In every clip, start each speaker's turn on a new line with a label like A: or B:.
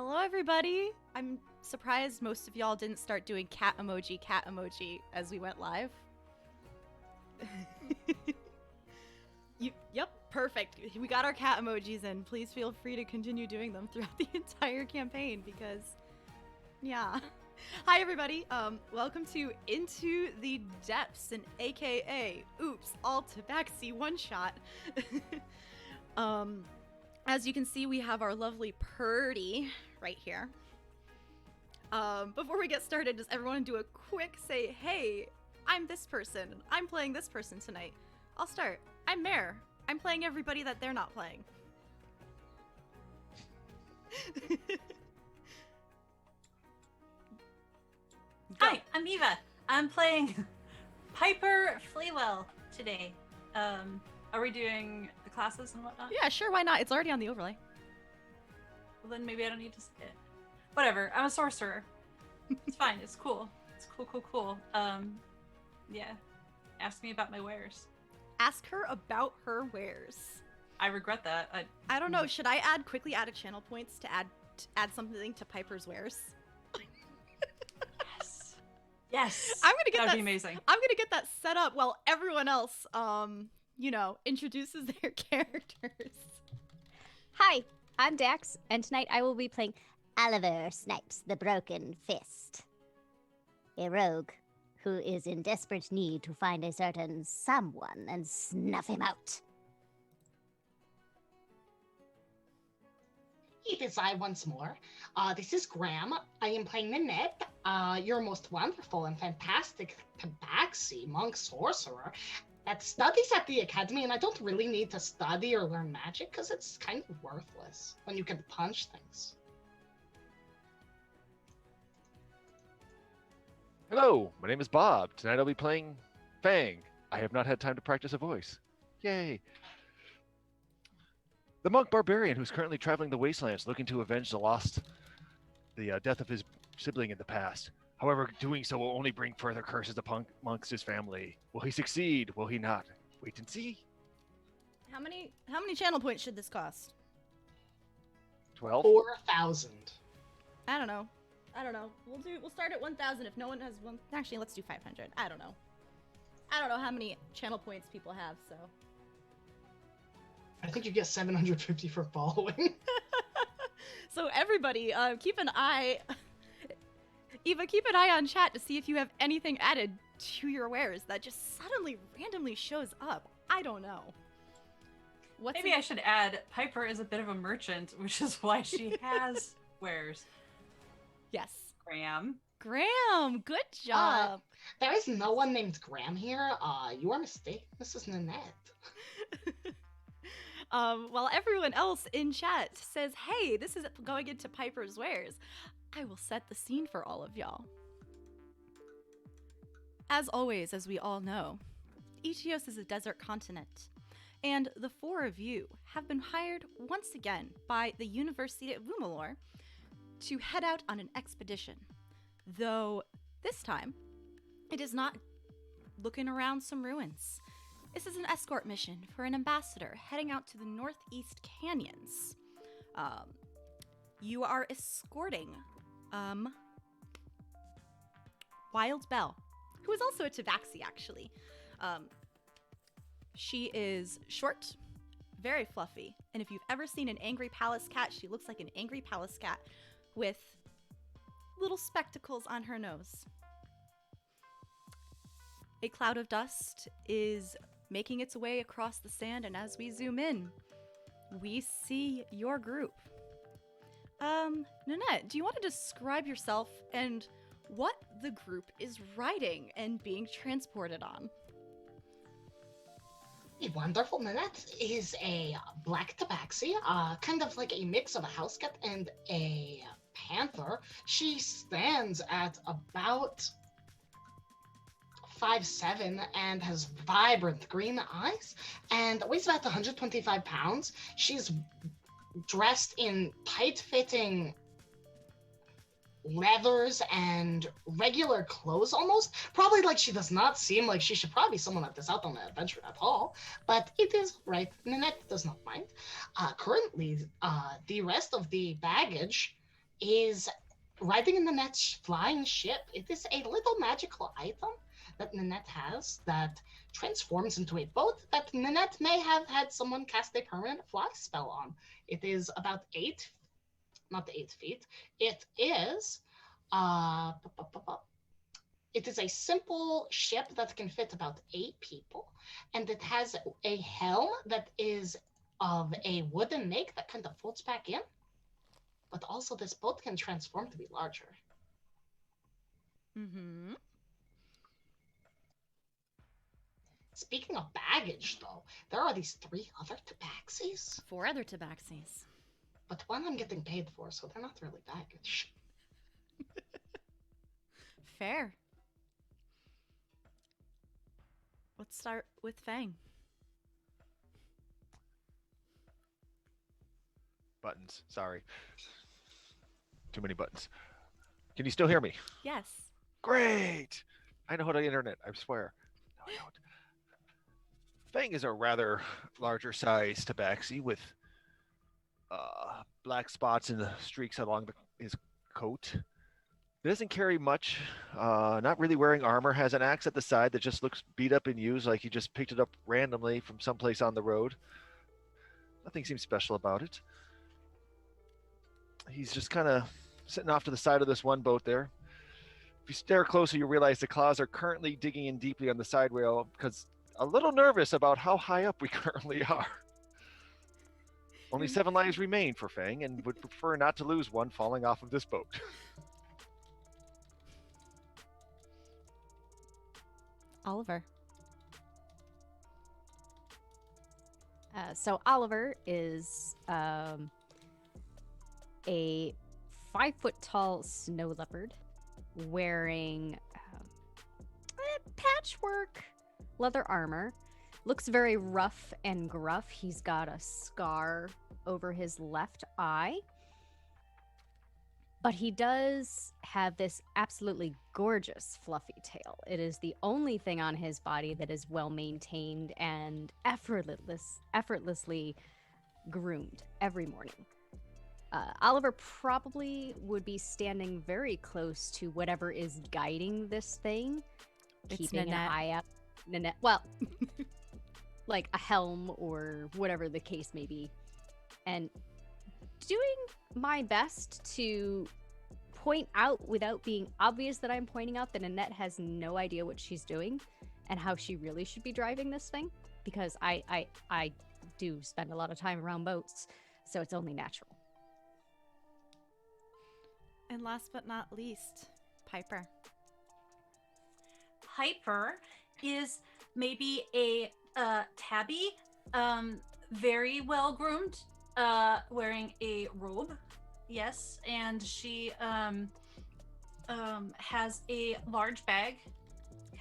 A: Hello, everybody. I'm surprised most of y'all didn't start doing cat emoji as we went live. Yep, perfect. We got our cat emojis in. Please feel free to continue doing them throughout the entire campaign because, yeah. Hi, everybody. Welcome to Into the Depths, an AKA Oops, All Tabaxi one-shot. As you can see, we have our lovely Purdy right here. Before we get started, does everyone do a quick say, hey, I'm this person. I'm playing this person tonight. I'll start. I'm Mare. I'm playing everybody that they're not playing.
B: Hi, I'm Eva. I'm playing Pipurr Fleawell today. Are we doing the classes and whatnot?
A: Yeah, sure, why not? It's already on the overlay.
B: Well, then maybe I don't need to say it. Whatever, I'm a sorcerer. It's fine, it's cool. It's cool. Yeah. Ask me about my wares.
A: Ask her about her wares.
B: I regret that.
A: I don't know, should I quickly add a channel points to add something to Piper's wares?
B: Yes.
A: I'm gonna get
B: That'd be amazing.
A: I'm gonna get that set up while everyone else, introduces their characters.
C: Hi, I'm Dax, and tonight I will be playing Oliver Snipes, the Broken Fist, a rogue who is in desperate need to find a certain someone and snuff him out.
D: It is I once more. This is Graeme. I am playing Nenet, your most wonderful and fantastic Tabaxi monk sorcerer that studies at the academy, and I don't really need to study or learn magic because it's kind of worthless when you can punch things.
E: Hello, my name is Bob. Tonight I'll be playing Fang. I have not had time to practice a voice. Yay! The monk barbarian who's currently traveling the wastelands looking to avenge the death of his sibling in the past. However, doing so will only bring further curses amongst his family. Will he succeed? Will he not? Wait and see.
A: How many channel points should this cost?
E: 12?
D: 4,000.
A: I don't know. We'll start at 1,000 if no one has one. Actually, let's do 500. I don't know how many channel points people have, so.
D: I think you get 750 for following.
A: So everybody, keep an eye on chat to see if you have anything added to your wares that just suddenly randomly shows up. I don't know.
B: Maybe I should add Pipurr is a bit of a merchant, which is why she has wares.
A: Yes. Graeme, good job.
D: There is no one named Graeme here. You are mistaken. This is Nenet.
A: While everyone else in chat says, hey, this is going into Pipurr's wares, I will set the scene for all of y'all. As always, as we all know, Etios is a desert continent, and the four of you have been hired once again by the University of Vumalor to head out on an expedition. Though this time, it is not looking around some ruins. This is an escort mission for an ambassador heading out to the Northeast Canyons. You are escorting Wild Belle, who is also a Tabaxi, actually. She is short, very fluffy, and if you've ever seen an angry palace cat, she looks like an angry palace cat with little spectacles on her nose. A cloud of dust is making its way across the sand, and as we zoom in, we see your group. Nenet, do you want to describe yourself and what the group is riding and being transported on?
D: Wonderful. Nenet is a black Tabaxi, kind of like a mix of a house cat and a panther. She stands at about 5'7" and has vibrant green eyes and weighs about 125 pounds. She's dressed in tight-fitting leathers and regular clothes almost. Probably like she does not seem like she should probably be someone that is out on an adventure at all, but it is right. Nenet does not mind. Currently, the rest of the baggage is riding in Nenet's flying ship. It is a little magical item that Nenet has that transforms into a boat that Nenet may have had someone cast a permanent fly spell on. It is about not 8 feet. It is uh it is a simple ship that can fit about 8 people, and it has a helm that is of a wooden make that kind of folds back in. But also this boat can transform to be larger.
A: Mm-hmm.
D: Speaking of baggage, though, there are these 3 other tabaxis,
A: 4 other tabaxis.
D: but one I'm getting paid for, so they're not really baggage.
A: Fair. Let's start with Fang.
E: Buttons. Sorry. Too many buttons. Can you still hear me?
A: Yes.
E: Great. I know how to internet. I swear. No, I don't. Fang is a rather larger size tabaxi with black spots and streaks along his coat. He doesn't carry much. Not really wearing armor. Has an axe at the side that just looks beat up and used, like he just picked it up randomly from someplace on the road. Nothing seems special about it. He's just kind of sitting off to the side of this one boat there. If you stare closer, you realize the claws are currently digging in deeply on the side rail because a little nervous about how high up we currently are. Only 7 lives remain for Fang and would prefer not to lose one falling off of this boat.
A: Oliver.
F: So Oliver is a 5-foot tall snow leopard wearing patchwork leather armor. Looks very rough and gruff. He's got a scar over his left eye. But he does have this absolutely gorgeous fluffy tail. It is the only thing on his body that is well maintained and effortlessly groomed every morning. Oliver probably would be standing very close to whatever is guiding this thing, keeping an eye out. Nenet, well, like a helm or whatever the case may be, and doing my best to point out without being obvious that I'm pointing out that Nenet has no idea what she's doing and how she really should be driving this thing, because I do spend a lot of time around boats, so it's only natural.
A: And last but not least, Pipurr.
B: Pipurr is maybe a tabby, very well groomed, wearing a robe, yes, and she has a large bag,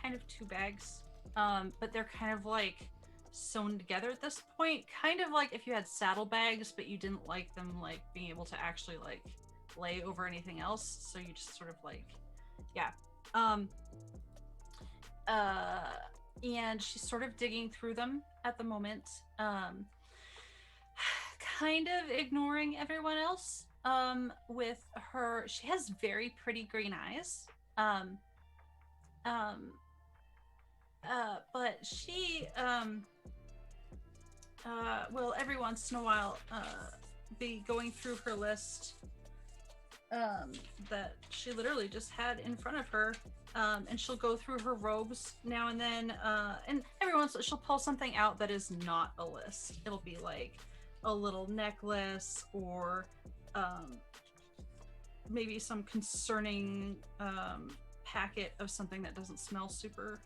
B: kind of 2 bags, but they're kind of like sewn together at this point, kind of like if you had saddlebags but you didn't like them like being able to actually like lay over anything else, so you just sort of like, yeah. And she's sort of digging through them at the moment, kind of ignoring everyone else, with her, she has very pretty green eyes, but she will every once in a while be going through her list that she literally just had in front of her, and she'll go through her robes now and then, and every once she'll pull something out that is not a list. It'll be like a little necklace or maybe some concerning packet of something that doesn't smell super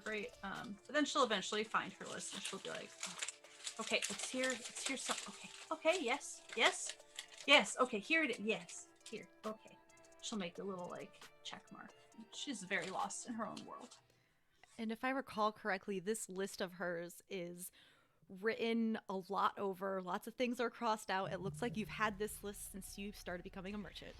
B: great, but then she'll eventually find her list and she'll be like, oh, okay, it's here some, okay, yes, okay, here it is, yes, here, okay. She'll make a little like check mark. She's very lost in her own world.
A: And if I recall correctly, this list of hers is written a lot over. Lots of things are crossed out. It looks like you've had this list since you started becoming a merchant.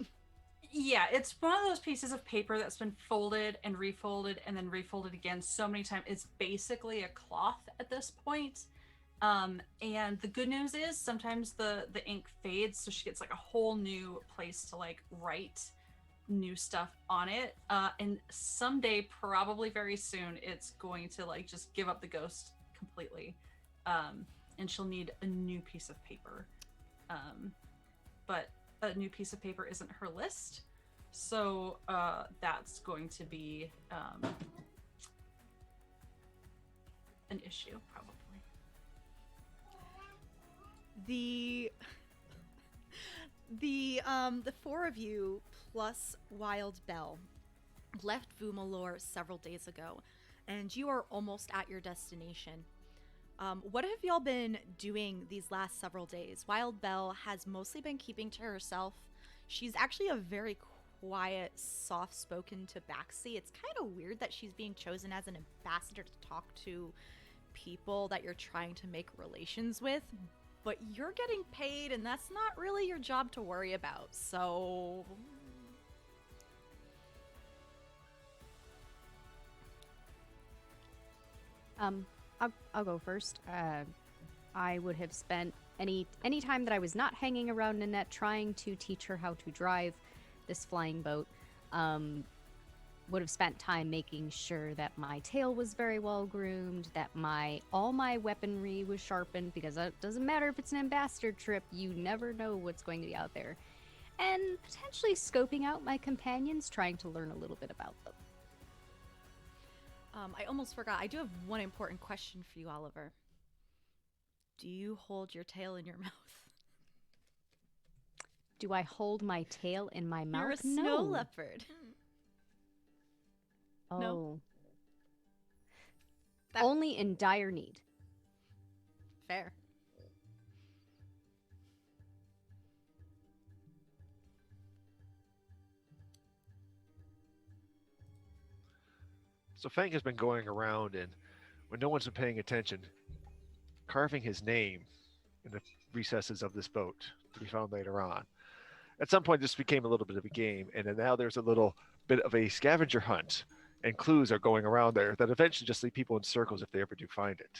B: Yeah, it's one of those pieces of paper that's been folded and refolded and then refolded again so many times. It's basically a cloth at this point And the good news is sometimes the ink fades, so she gets like a whole new place to like write new stuff on it. And someday, probably very soon, it's going to like just give up the ghost completely. And she'll need a new piece of paper. But a new piece of paper isn't her list. So that's going to be an issue, probably.
A: The four of you plus Wild Bell left Vumalore several days ago, and you are almost at your destination. What have y'all been doing these last several days? Wild Bell has mostly been keeping to herself. She's actually a very quiet, soft-spoken Tabaxi. It's kind of weird that she's being chosen as an ambassador to talk to people that you're trying to make relations with, but you're getting paid, and that's not really your job to worry about, so...
F: I'll go first. I would have spent any time that I was not hanging around Nenet trying to teach her how to drive this flying boat. Would have spent time making sure that my tail was very well groomed, that all my weaponry was sharpened, because it doesn't matter if it's an ambassador trip, you never know what's going to be out there. And potentially scoping out my companions, trying to learn a little bit about them.
A: I almost forgot. I do have one important question for you, Oliver. Do you hold your tail in your mouth?
F: Do I hold my tail in my mouth?
A: You're a snow leopard.
F: Oh.
A: No.
F: Only in dire need.
A: Fair.
E: So Fang has been going around, and when no one's been paying attention, carving his name in the recesses of this boat to be found later on. At some point, this became a little bit of a game, and then now there's a little bit of a scavenger hunt, and clues are going around there that eventually just lead people in circles if they ever do find it.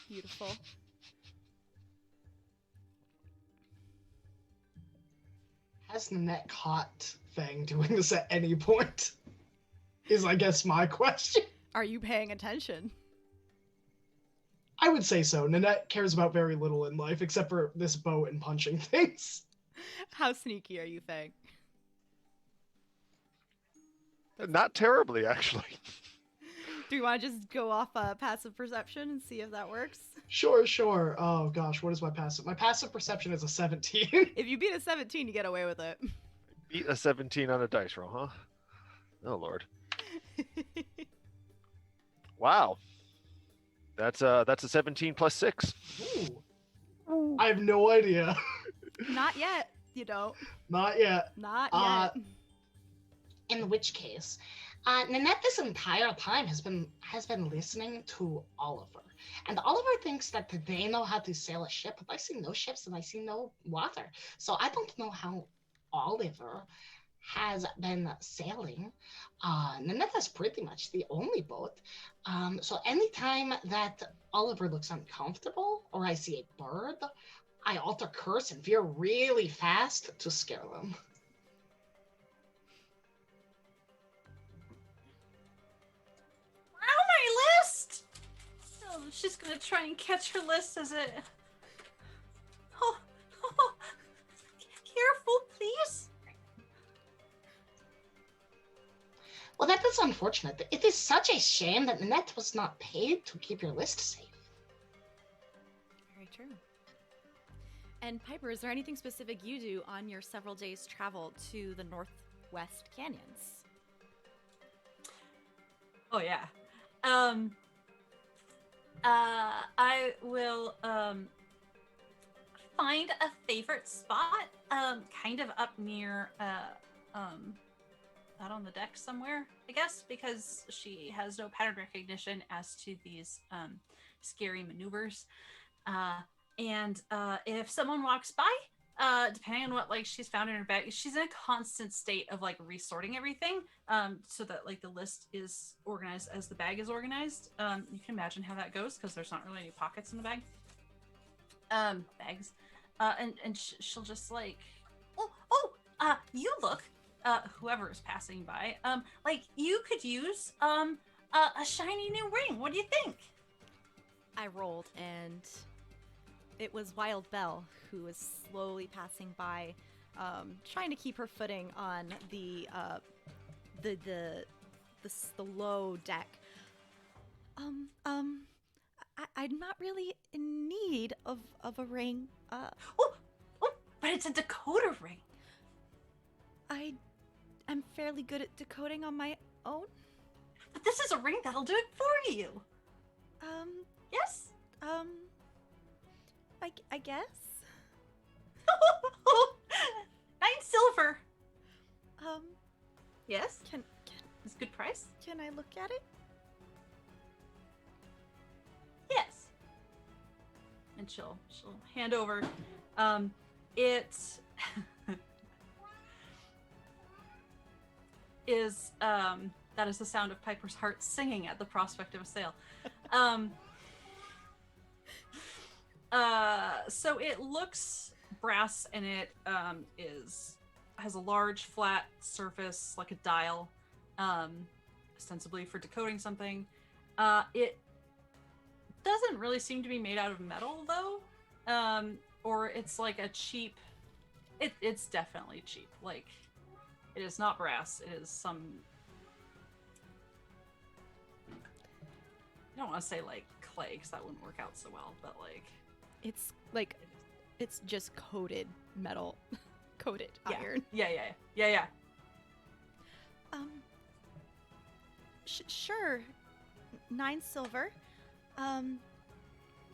A: Beautiful.
D: Has Nenet caught Fang doing this at any point? Is, I guess, my question.
A: Are you paying attention?
D: I would say so. Nenet cares about very little in life, except for this boat and punching things.
A: How sneaky are you, Fang?
E: Not terribly, actually.
A: Do you want to just go off passive perception and see if that works?
D: Sure. Oh gosh, what is my passive? My passive perception is a 17.
A: If you beat a 17, you get away with it.
E: Beat a 17 on a dice roll, huh? Oh, Lord. Wow. That's a 17 plus 6.
D: Ooh. I have no idea.
A: Not yet, you don't.
D: Not yet.
A: Not yet.
D: In which case, Nenet this entire time has been listening to Oliver. And Oliver thinks that they know how to sail a ship, but I see no ships and I see no water. So I don't know how Oliver has been sailing. Nenet is pretty much the only boat. So anytime that Oliver looks uncomfortable or I see a bird, I alter curse and veer really fast to scare them.
B: My list! Oh, she's gonna try and catch her list as it... Oh, careful, please.
D: Well, that is unfortunate. It is such a shame that Nenet was not paid to keep your list safe.
A: Very true. And Pipurr, is there anything specific you do on your several days' travel to the Northwest Canyons?
B: Oh, yeah. I will find a favorite spot, kind of up near out on the deck somewhere, I guess, because she has no pattern recognition as to these scary maneuvers. And if someone walks by, depending on what like she's found in her bag, she's in a constant state of like resorting everything, so that like the list is organized as the bag is organized. You can imagine how that goes because there's not really any pockets in the bag. Bags, and she'll just like, you look, whoever is passing by, like you could use a shiny new ring. What do you think?
A: I rolled, and it was Wild Belle who was slowly passing by, trying to keep her footing on the low deck. I'm not really in need of a ring.
B: But it's a decoder ring.
A: I'm fairly good at decoding on my own.
B: But this is a ring that'll do it for you.
A: Yes. I guess.
B: 9 silver. Yes. It's a good price.
A: Can I look at it?
B: Yes. And she'll hand over. It is that is the sound of Piper's heart singing at the prospect of a sale. So it looks brass, and it has a large flat surface like a dial, ostensibly for decoding something. It doesn't really seem to be made out of metal though, or it's like a cheap. It's definitely cheap. Like it is not brass. It is some. I don't want to say like clay because that wouldn't work out so well, but like.
A: It's just coated metal, coated iron.
B: Yeah.
A: Sure. 9 silver.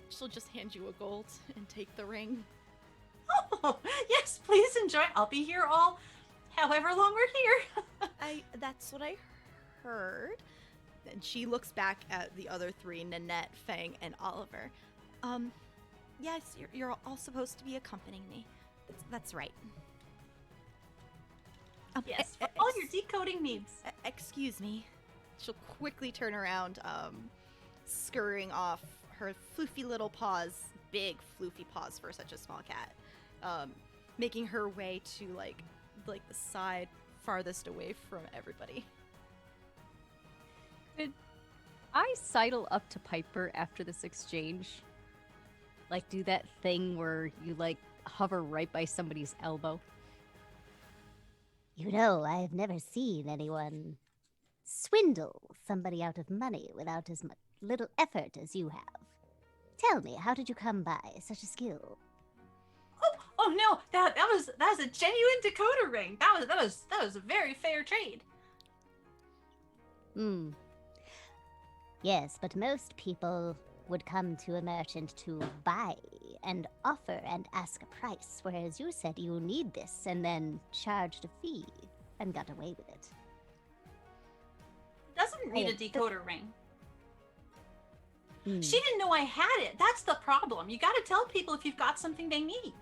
A: She'll just hand you a gold and take the ring.
B: Oh, yes, please enjoy. I'll be here all however long we're here.
A: That's what I heard. And she looks back at the other 3, Nenet, Fang, and Oliver. Yes, you're all supposed to be accompanying me. That's right.
B: Yes, for all your decoding needs.
A: Excuse me. She'll quickly turn around, scurrying off, her floofy little paws, big floofy paws for such a small cat, making her way to like the side farthest away from everybody.
F: Could I sidle up to Piper after this exchange? Like, do that thing where you, like, hover right by somebody's elbow?
C: You know, I've never seen anyone swindle somebody out of money without as much little effort as you have. Tell me, how did you come by such a skill?
B: Oh no, that was a genuine decoder ring. That was a very fair trade.
C: Yes, but most people would come to a merchant to buy and offer and ask a price, whereas you said you need this and then charged a fee and got away with it.
B: Doesn't need a decoder ring.
C: Hmm.
B: She didn't know I had it. That's the problem. You got to tell people if you've got something they need.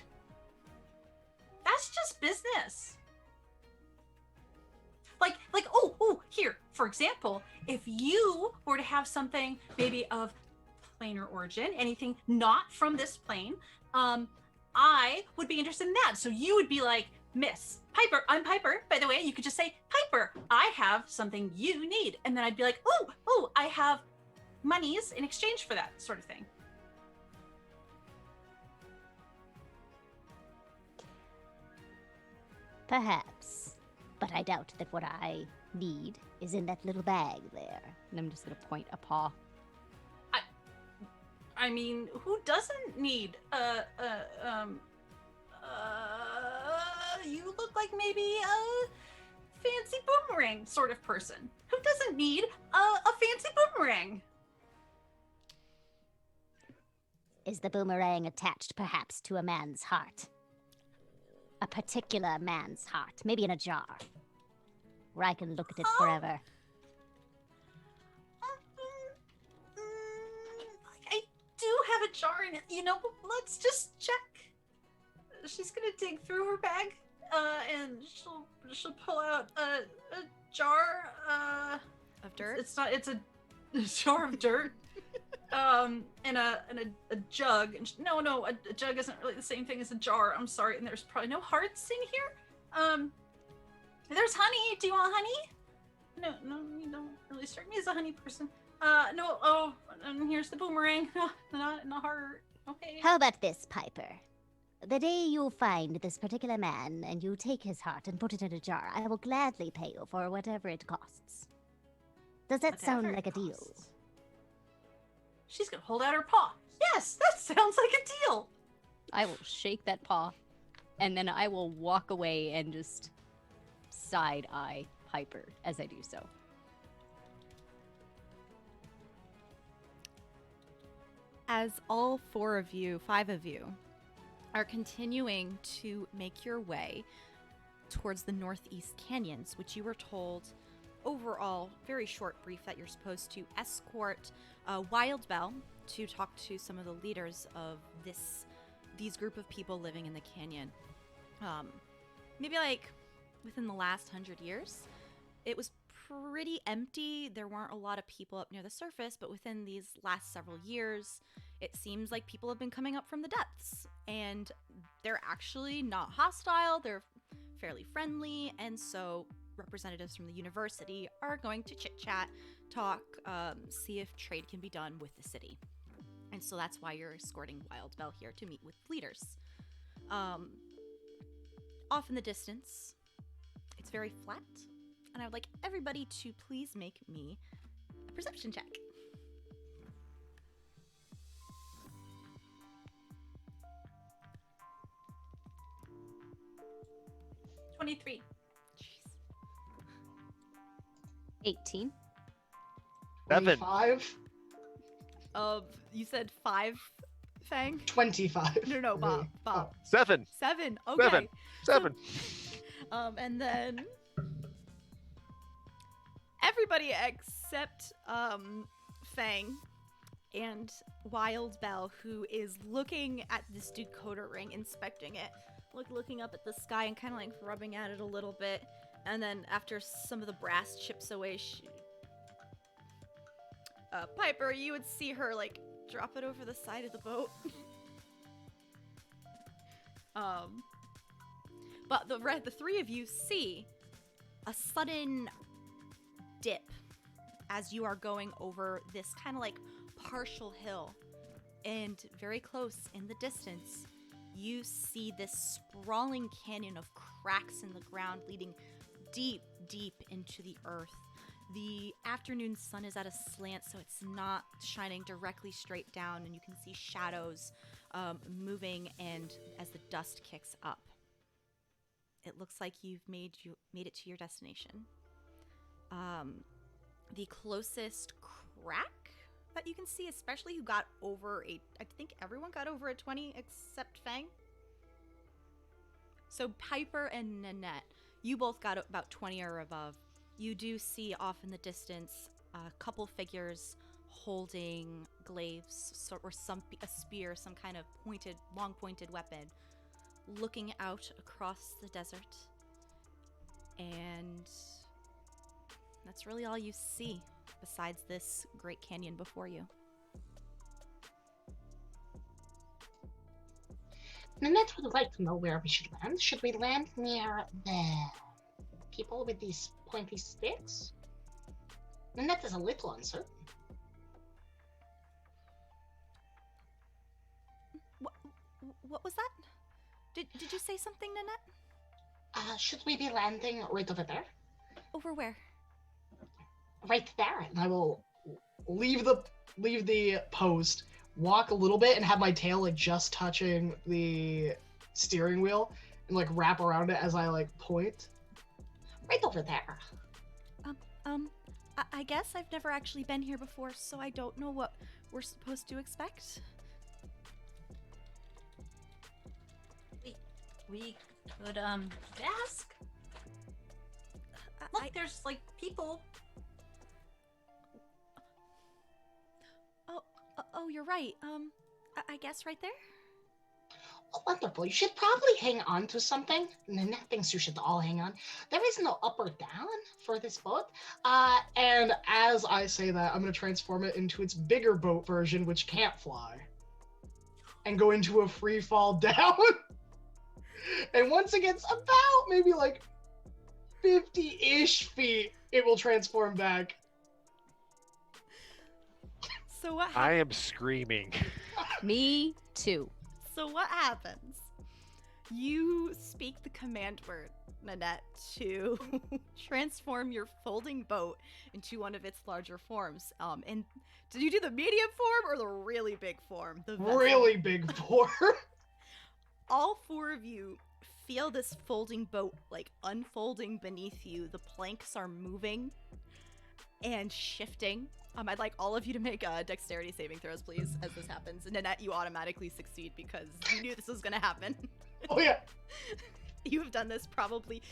B: That's just business. Like here, for example, if you were to have something maybe of planar origin, anything not from this plane, I would be interested in that. So you would be like, Miss Piper, I'm Piper, by the way. You could just say, Piper, I have something you need. And then I'd be like, oh, I have monies in exchange for that sort of thing.
C: Perhaps, but I doubt that what I need is in that little bag there.
F: And I'm just gonna point a paw.
B: I mean, who doesn't need you look like maybe a fancy boomerang sort of person. Who doesn't need a fancy boomerang?
C: Is the boomerang attached perhaps to a man's heart? A particular man's heart, maybe in a jar, where I can look at it forever.
B: I do have a jar in it. You know, let's just check. She's gonna dig through her bag, and she'll pull out a jar.
A: Of dirt?
B: It's a jar of dirt. And a jug. And no, a jug isn't really the same thing as a jar. I'm sorry. And there's probably no hearts in here. There's honey. Do you want honey? No, you don't really strike me as a honey person. No. Oh, and here's the boomerang. Not a heart. Okay.
C: How about this, Piper? The day you find this particular man and you take his heart and put it in a jar, I will gladly pay you for whatever it costs. Does that sound
B: Whatever
C: like a
B: it
C: deal?
B: costs. She's gonna hold out her paw. Yes, that sounds like a deal.
F: I will shake that paw, and then I will walk away and just side-eye Piper as I do so.
A: As all 5 of you, are continuing to make your way towards the Northeast Canyons, which you were told overall, very short brief, that you're supposed to escort Wild Bell to talk to some of the leaders of these group of people living in the canyon. Maybe like within the last 100 years, it was pretty empty. There weren't a lot of people up near the surface, but within these last several years, it seems like people have been coming up from the depths, and they're actually not hostile. They're fairly friendly, and so representatives from the university are going to chit-chat, talk, see if trade can be done with the city. And so that's why you're escorting Wild Bell here to meet with leaders. Off in the distance, it's very flat, and I would like everybody to please make me a perception check.
B: $23.
F: 18.
E: 7.
D: 5.
A: You said 5, Fang?
D: 25.
A: No, Bob.
D: Me.
A: Bob.
E: 7.
A: 7. Okay.
E: 7.
A: And then everybody except Fang and Wild Bell, who is looking at this decoder ring, inspecting it, looking up at the sky and kind of like rubbing at it a little bit. And then after some of the brass chips away, Piper, you would see her like drop it over the side of the boat. But the 3 of you see a sudden dip as you are going over this kind of like partial hill, and very close in the distance you see this sprawling canyon of cracks in the ground leading deep into the earth. The afternoon sun is at a slant, so it's not shining directly straight down, and you can see shadows moving, and as the dust kicks up, it looks like you've made it to your destination. The closest crack that you can see, especially who got over I think everyone got over a 20 except Fang. So Piper and Nenet, you both got about 20 or above. You do see off in the distance a couple figures holding glaives or a spear, some kind of long pointed weapon, looking out across the desert. And that's really all you see besides this great canyon before you.
D: Nenet would like to know where we should land. Should we land near the people with these pointy sticks? Nenet is a little uncertain.
A: What was that? Did you say something, Nenet?
D: Should we be landing right over there?
A: Over where?
D: Right there. And I will leave the post, walk a little bit, and have my tail like just touching the steering wheel, and like wrap around it as I like point. Right over there.
A: I guess I've never actually been here before, so I don't know what we're supposed to expect.
B: We could ask. Look, there's like people.
A: Oh, you're right. I guess right there.
D: Oh, well, wonderful. You should probably hang on to something. Nanette thinks you should all hang on. There is no up or down for this boat. And as I say that, I'm going to transform it into its bigger boat version, which can't fly, and go into a free fall down. And once it gets about maybe like 50-ish feet, it will transform back.
A: So what
E: I
A: happens?
E: am screaming.
F: Me too.
A: So what happens? You speak the command word, Nenet, to transform your folding boat into one of its larger forms. And did you do the medium form or the really big form? The vessel?
D: Really big form.
A: All four of you feel this folding boat like unfolding beneath you. The planks are moving and shifting. I'd like all of you to make dexterity saving throws, please, as this happens. And Nanette, you automatically succeed because you knew this was going to happen.
D: Oh yeah,
A: You have done this probably.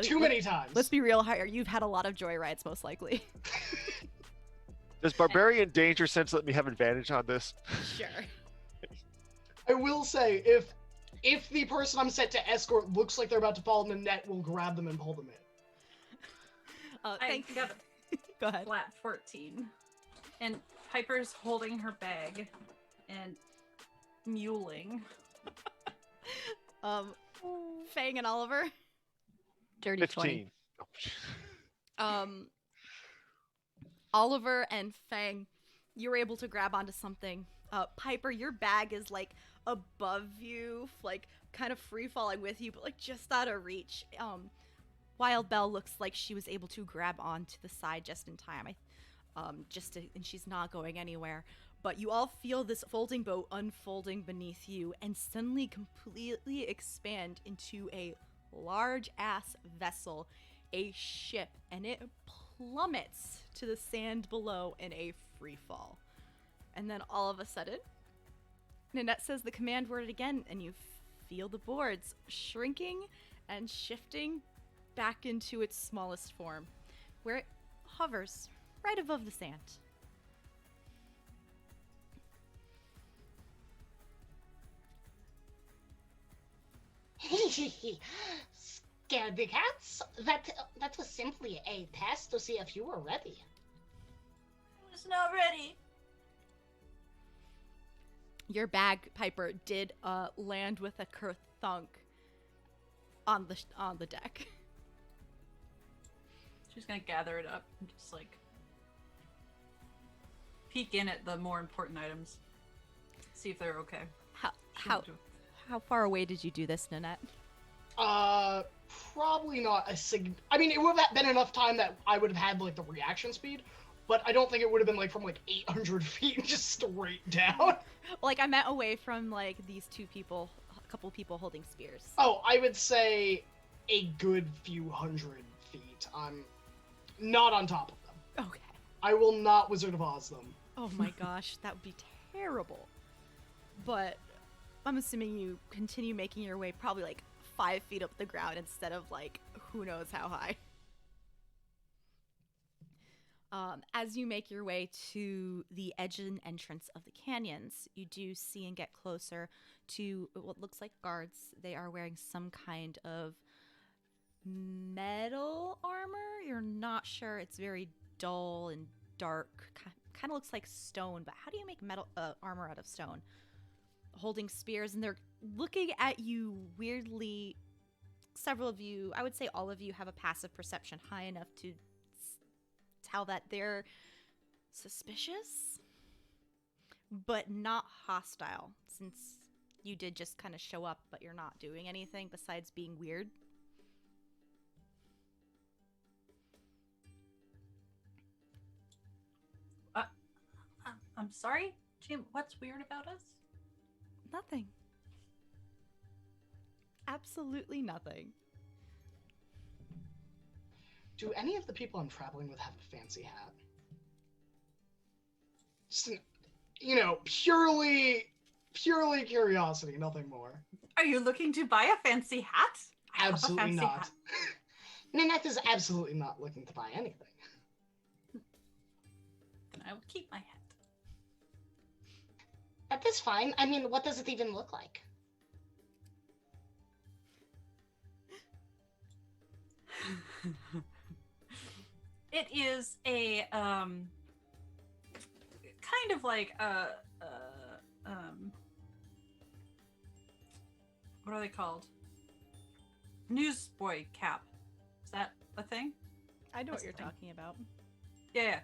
D: too many times.
A: Let's be real here. You've had a lot of joy rides, most likely.
E: Does Barbarian Danger Sense let me have advantage on this?
A: Sure.
D: I will say, if the person I'm set to escort looks like they're about to fall in the net, we'll grab them and pull them in.
B: I got
A: Go ahead.
B: flat 14. And Piper's holding her bag and muling.
A: Fang and Oliver.
F: Dirty 20.
E: 15.
A: Oliver and Fang, you were able to grab onto something. Piper, your bag is like above you, like kind of free falling with you, but like just out of reach. Wild Belle looks like she was able to grab onto the side just in time. And she's not going anywhere. But you all feel this folding boat unfolding beneath you and suddenly completely expand into a large-ass vessel, a ship, and it plummets to the sand below in a free fall. And then all of a sudden, Nanette says the command word again, and you feel the boards shrinking and shifting back into its smallest form, where it hovers right above the sand.
D: Scared the cats? That was simply a test to see if you were ready.
B: I was not ready.
A: Your bag, Piper, did land with a kerthunk on the deck.
B: She's gonna gather it up and just like peek in at the more important items. See if they're okay.
A: How far away did you do this, Nanette?
D: Probably not I mean, it would have been enough time that I would have had, like, the reaction speed, but I don't think it would have been, like, from, like, 800 feet just straight down.
A: Like, I meant away from, like, these two people, a couple people holding spears.
D: Oh, I would say a good few hundred feet. I'm not on top of them.
A: Okay.
D: I will not Wizard of Oz them.
A: Oh my gosh, that would be terrible. But I'm assuming you continue making your way probably, like, 5 feet up the ground instead of, like, who knows how high. As you make your way to the edge and entrance of the canyons, you do see and get closer to what looks like guards. They are wearing some kind of metal armor. You're not sure. It's very dull and dark. Kind of looks like stone, but how do you make metal armor out of stone? Holding spears, and they're looking at you weirdly. Several of you, I would say all of you, have a passive perception high enough to tell that they're suspicious, but not hostile, since you did just kind of show up, but you're not doing anything besides being weird.
B: I'm sorry, Jim. What's weird about us?
A: Nothing. Absolutely nothing.
D: Do any of the people I'm traveling with have a fancy hat? Just purely curiosity, nothing more.
B: Are you looking to buy a fancy hat? I have a
D: Absolutely
B: fancy
D: not.
B: hat.
D: Nanette is absolutely not looking to buy anything.
B: Then I will keep my hat.
D: That's fine. I mean, what does it even look like?
B: It is a kind of like a what are they called? Newsboy cap. Is that a thing?
A: I know
B: That's
A: what you're
B: the thing.
A: talking about.
B: Yeah.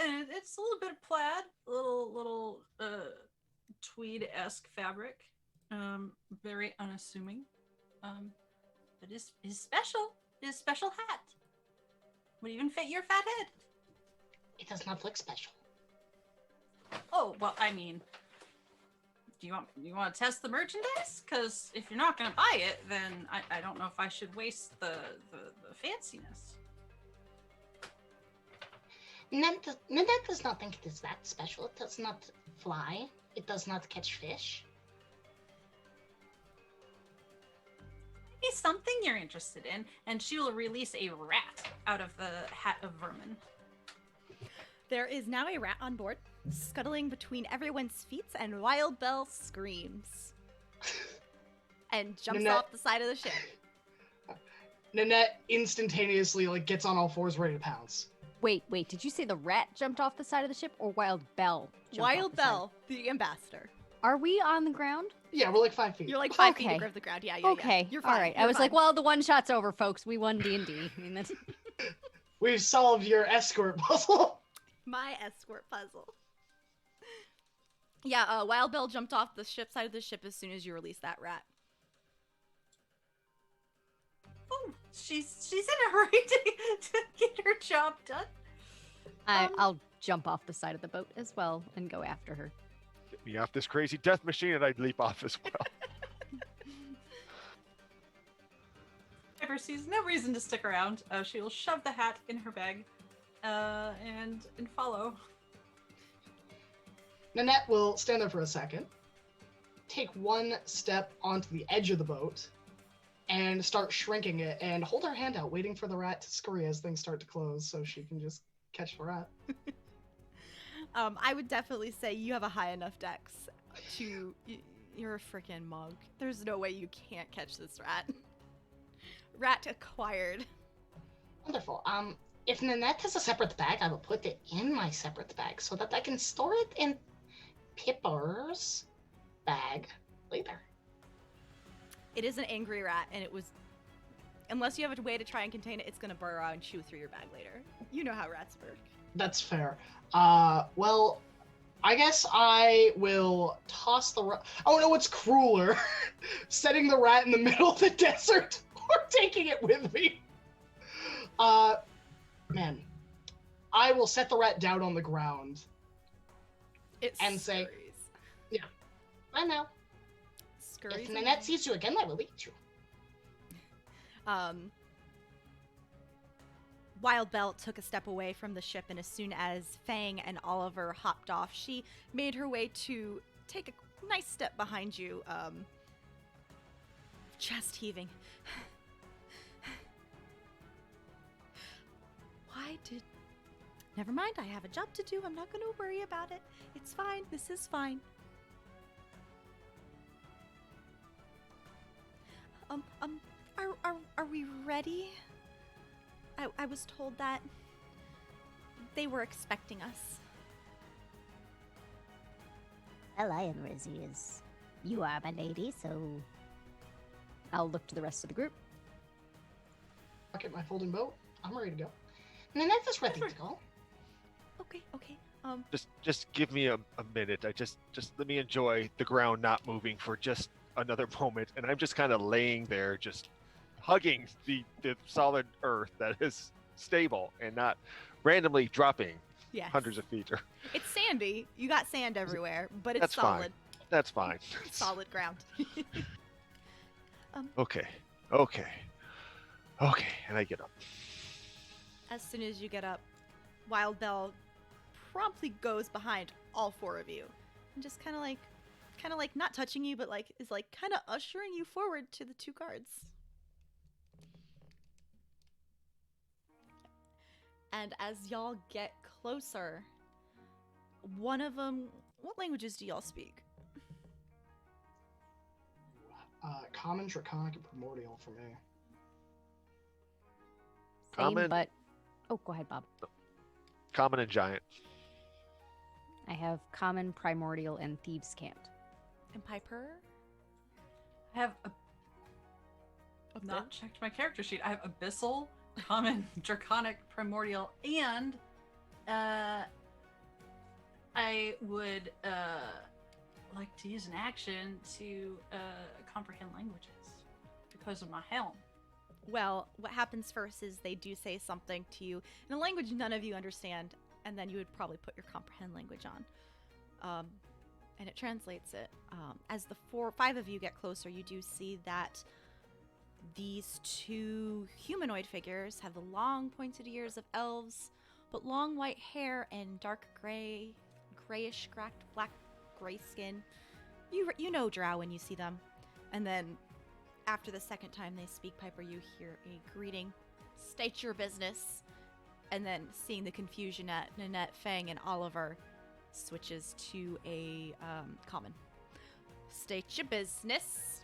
B: And it's a little bit of plaid, little tweed-esque fabric. Very unassuming. But is special. His special hat would even fit your fat head.
D: It does not look special.
B: Oh well, I mean, do you want to test the merchandise? Because if you're not gonna buy it, then I don't know if I should waste the fanciness.
D: Nenet does not think it is that special. It does not fly. It does not catch fish.
B: Maybe something you're interested in, and she will release a rat out of the hat of vermin.
A: There is now a rat on board, scuttling between everyone's feet, and Wild Bell screams and jumps
D: Nenet-
A: off the side of the ship.
D: Nenet instantaneously gets on all fours, ready to pounce.
F: Wait, did you say the rat jumped off the side of the ship or Wild Bell jumped off
A: Wild
F: the side?
A: Bell, the ambassador.
F: Are we on the ground?
D: Yeah, we're 5 feet.
A: You're 5 feet
F: Okay.
A: above the ground. Yeah.
F: Okay,
A: You're fine.
F: all right. I
A: You're
F: was
A: fine.
F: like, well, the one shot's over, folks. We won D&D. I mean, that's...
D: We've solved your escort puzzle.
A: My escort puzzle. Yeah, Wild Bell jumped off the ship side of the ship as soon as you released that rat.
B: Oh, she's in a hurry to get her job done.
F: I'll jump off the side of the boat as well and go after her.
E: Get me off this crazy death machine, and I'd leap off as well.
B: Piper sees no reason to stick around. She will shove the hat in her bag, and follow.
D: Nenet will stand there for a second, take one step onto the edge of the boat, and start shrinking it, and hold her hand out, waiting for the rat to scurry as things start to close, so she can just catch the rat.
A: I would definitely say you have a high enough dex to... You're a freaking monk. There's no way you can't catch this rat. Rat acquired.
D: Wonderful. If Nenet has a separate bag, I will put it in my separate bag so that I can store it in Pipurr's bag later.
A: It is an angry rat, and it was... Unless you have a way to try and contain it, it's going to burrow out and chew through your bag later. You know how rats work.
D: That's fair. Well, I guess I will toss the rat. Oh no, what's crueler? Setting the rat in the middle of the desert or taking it with me? Man. I will set the rat down on the ground
A: It
D: and say,
A: scurries.
D: I know.
A: Scurries
D: If
A: away.
D: Nenet sees you again, I will eat you.
A: Wild Bell took a step away from the ship, and as soon as Fang and Oliver hopped off, she made her way to take a nice step behind you, chest heaving. Why did... Never mind, I have a job to do. I'm not going to worry about it. It's fine. This is fine. Are we ready? I was told that they were expecting us.
C: Well, I am Rizzy as you are, my lady, so
F: I'll look to the rest of the group.
D: I'll get my folding boat. I'm ready to go. Nenet is ready to go.
A: Okay.
E: Just give me a minute. Just let me enjoy the ground not moving for just another moment, and I'm just kind of laying there, just hugging the solid earth that is stable and not randomly dropping
A: Yes.
E: hundreds of feet.
A: It's sandy. You got sand everywhere, but it's
E: That's fine.
A: solid.
E: That's fine.
A: Solid ground.
E: Okay, and I get up.
A: As soon as you get up, Wild Bell promptly goes behind all four of you and just kind of like not touching you, but is kind of ushering you forward to the two guards. And as y'all get closer, one of them... What languages do y'all speak?
D: Common, Draconic, and Primordial for me.
F: Same,
E: Common.
F: but oh, go ahead, Bob.
E: Common and giant.
F: I have common, primordial, and thieves' cant.
A: And Pipurr?
B: I have I've not checked my character sheet. I have abyssal, common, draconic, primordial, and I would like to use an action to comprehend languages because of my helm.
A: Well, what happens first is they do say something to you in a language none of you understand, and then you would probably put your comprehend language on. And it translates it. As the five of you get closer, you do see that these two humanoid figures have the long pointed ears of elves, but long white hair and dark grayish cracked black gray skin. You know drow when you see them. And then after the second time they speak Piper, you hear a greeting. State your business. And then seeing the confusion at Nenet, Fang, and Oliver, switches to a common. State your business.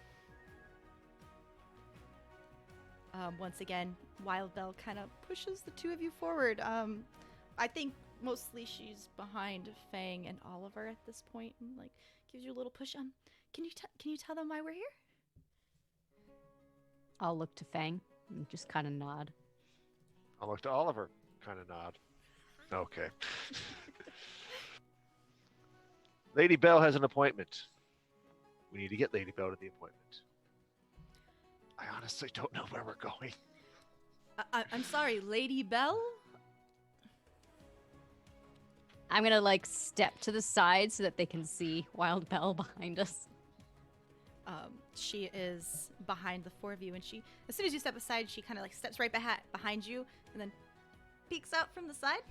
A: Once again, Wild Bell kind of pushes the two of you forward. I think mostly she's behind Fang and Oliver at this point, and like gives you a little push. Can you tell them why we're here?
F: I'll look to Fang and just kind of nod.
E: I'll look to Oliver. Kind of nod. Okay. Lady Bell has an appointment. We need to get Lady Bell to the appointment. I honestly don't know where we're going.
A: I'm sorry, Lady Bell?
F: I'm gonna like step to the side so that they can see Wild Bell behind us.
A: She is behind the four of you, and she, as soon as you step aside, she kind of like steps right behind you, and then peeks out from the side.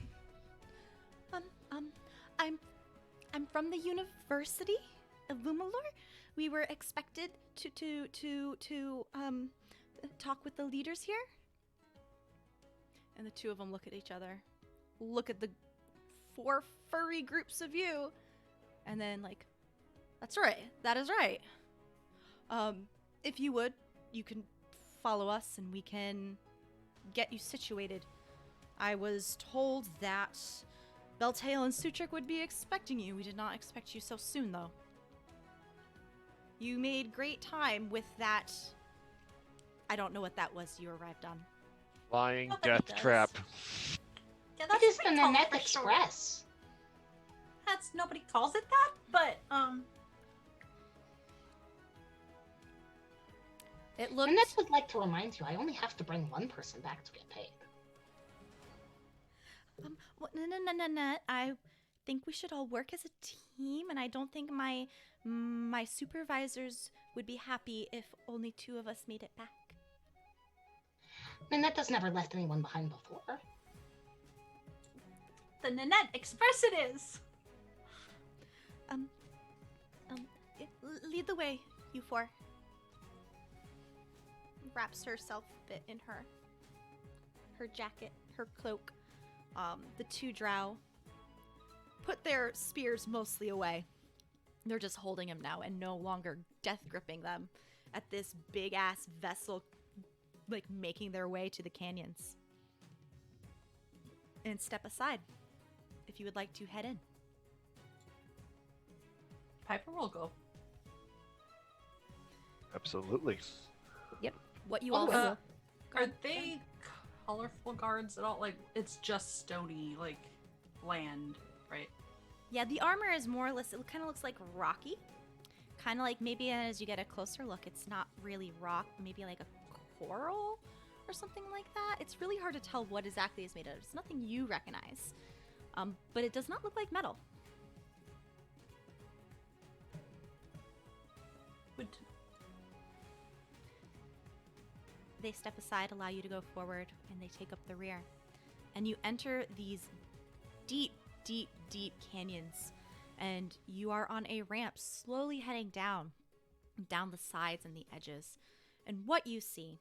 A: I'm from the University of Lumalor. We were expected to talk with the leaders here. And the two of them look at each other, look at the four furry groups of you, and then like, that's right, that is right. If you would, you can follow us and we can get you situated. I was told that Beltail and Sutric would be expecting you. We did not expect you so soon, though. You made great time with that. I don't know what that was you arrived on.
E: Flying
B: Nobody
E: death
B: does.
E: trap.
B: Yeah,
D: That is the
B: pretty tall
D: Nenet
B: for sure.
D: Express.
B: That's nobody calls it that, but
A: It looked.
D: Nenet would like to remind you, I only have to bring one person back to get paid.
A: No. I think we should all work as a team, and I don't think my supervisors would be happy if only two of us made it back.
D: Nenet has never left anyone behind before.
B: the Nenet Express it is.
A: Lead the way, you four. Wraps herself a bit in her jacket, her cloak. The two drow put their spears mostly away. They're just holding him now and no longer death gripping them at this big ass vessel, like making their way to the canyons. And step aside if you would like to head in.
B: Piper will go.
E: Absolutely.
A: What you all
B: Are they colorful guards at all? Like, it's just stony, like, land, right?
A: Yeah, the armor is more or less, it kind of looks like rocky. Kind of like maybe as you get a closer look, it's not really rock, maybe like a coral or something like that. It's really hard to tell what exactly is made of. It's nothing you recognize. But it does not look like metal.
B: Good to know.
A: They step aside, allow you to go forward, and they take up the rear. And you enter these deep, deep, deep canyons. And you are on a ramp slowly heading down the sides and the edges. And what you see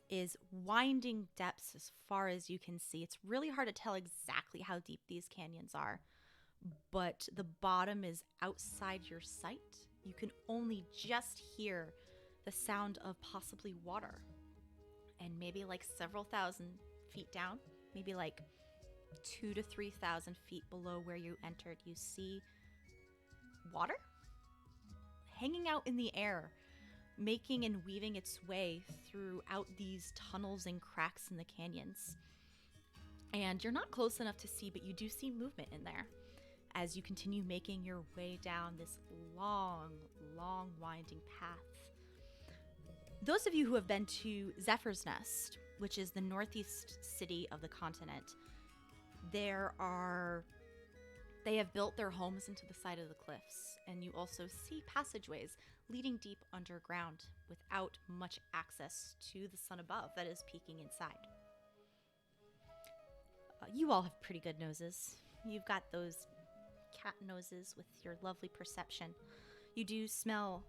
A: is winding depths as far as you can see. It's really hard to tell exactly how deep these canyons are, but the bottom is outside your sight. You can only just hear the sound of possibly water. And maybe like several thousand feet down, maybe like 2,000 to 3,000 feet below where you entered, you see water hanging out in the air, making and weaving its way throughout these tunnels and cracks in the canyons. And you're not close enough to see, but you do see movement in there as you continue making your way down this long, long winding path. Those of you who have been to Zephyr's Nest, which is the northeast city of the continent, they have built their homes into the side of the cliffs, and you also see passageways leading deep underground without much access to the sun above that is peeking inside. You all have pretty good noses. You've got those cat noses with your lovely perception. You do smell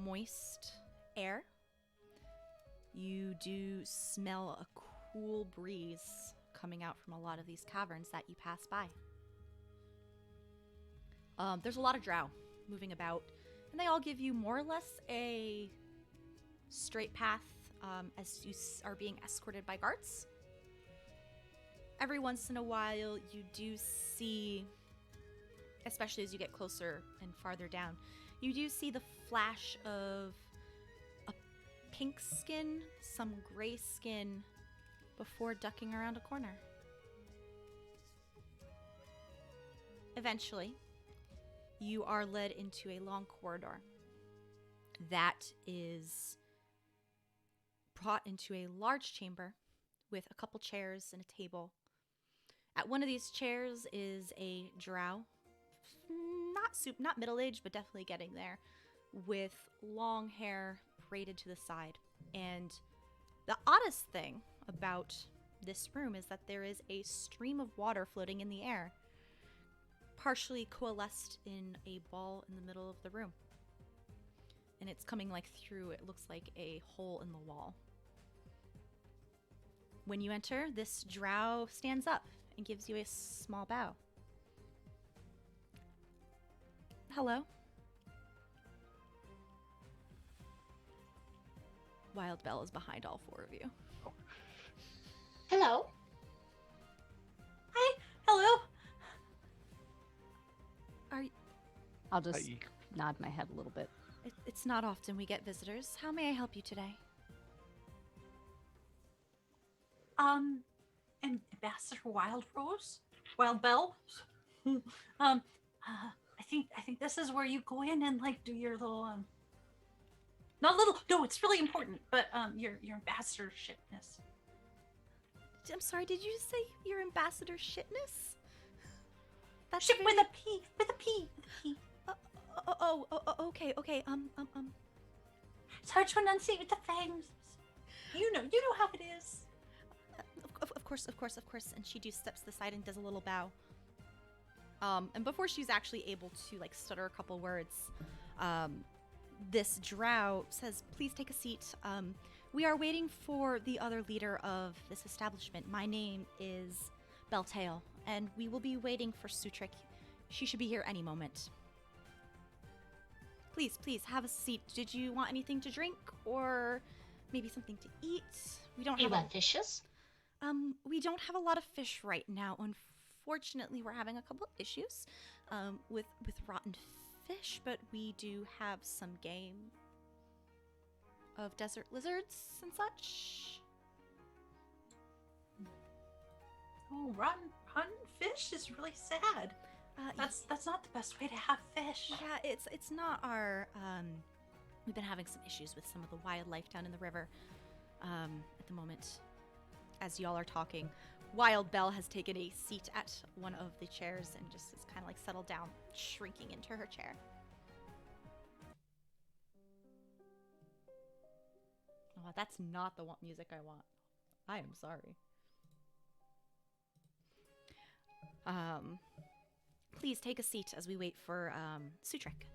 A: moist air. You do smell a cool breeze coming out from a lot of these caverns that you pass by. There's a lot of drow moving about, and they all give you more or less a straight path as you are being escorted by guards. Every once in a while, you do see, especially as you get closer and farther down, you do see the flash of a pink skin, some gray skin, before ducking around a corner. Eventually, you are led into a long corridor that is brought into a large chamber with a couple chairs and a table. At one of these chairs is a drow, not middle-aged, but definitely getting there, with long hair braided to the side. And the oddest thing about this room is that there is a stream of water floating in the air, partially coalesced in a ball in the middle of the room. And it's coming like through, it looks like a hole in the wall. When you enter, this drow stands up and gives you a small bow. Hello. Wild Bell is behind all four of you.
D: Hello.
B: Hi. Hello.
F: I'll just nod my head a little bit.
A: It's not often we get visitors. How may I help you today?
B: Ambassador Wild Bell. I think this is where you go in and like do your little no, it's really important, but your ambassadorshipness.
A: I'm sorry, did you just say your ambassadorshipness? That's
B: Ship with a P.
A: Okay.
B: It's hard to enunciate with the fangs. You know how it is.
A: Of course. And she steps to the side and does a little bow. And before she's actually able to like stutter a couple words, this drow says, "Please take a seat. We are waiting for the other leader of this establishment. My name is Beltail, and we will be waiting for Sutrik. She should be here any moment. Please have a seat. Did you want anything to drink or maybe something to eat? We don't have
D: fishes?
A: We don't have a lot of fish right now. Unfortunately, we're having a couple of issues with rotten fish, but we do have some game of desert lizards and such."
B: Oh, rotten fish is really sad. That's not the best way to have fish.
A: Yeah, it's not our. We've been having some issues with some of the wildlife down in the river at the moment. As y'all are talking, Wild Bell has taken a seat at one of the chairs and just is kind of like settled down, shrinking into her chair. Oh, that's not the music I want. I am sorry. Please take a seat as we wait for Sutrik.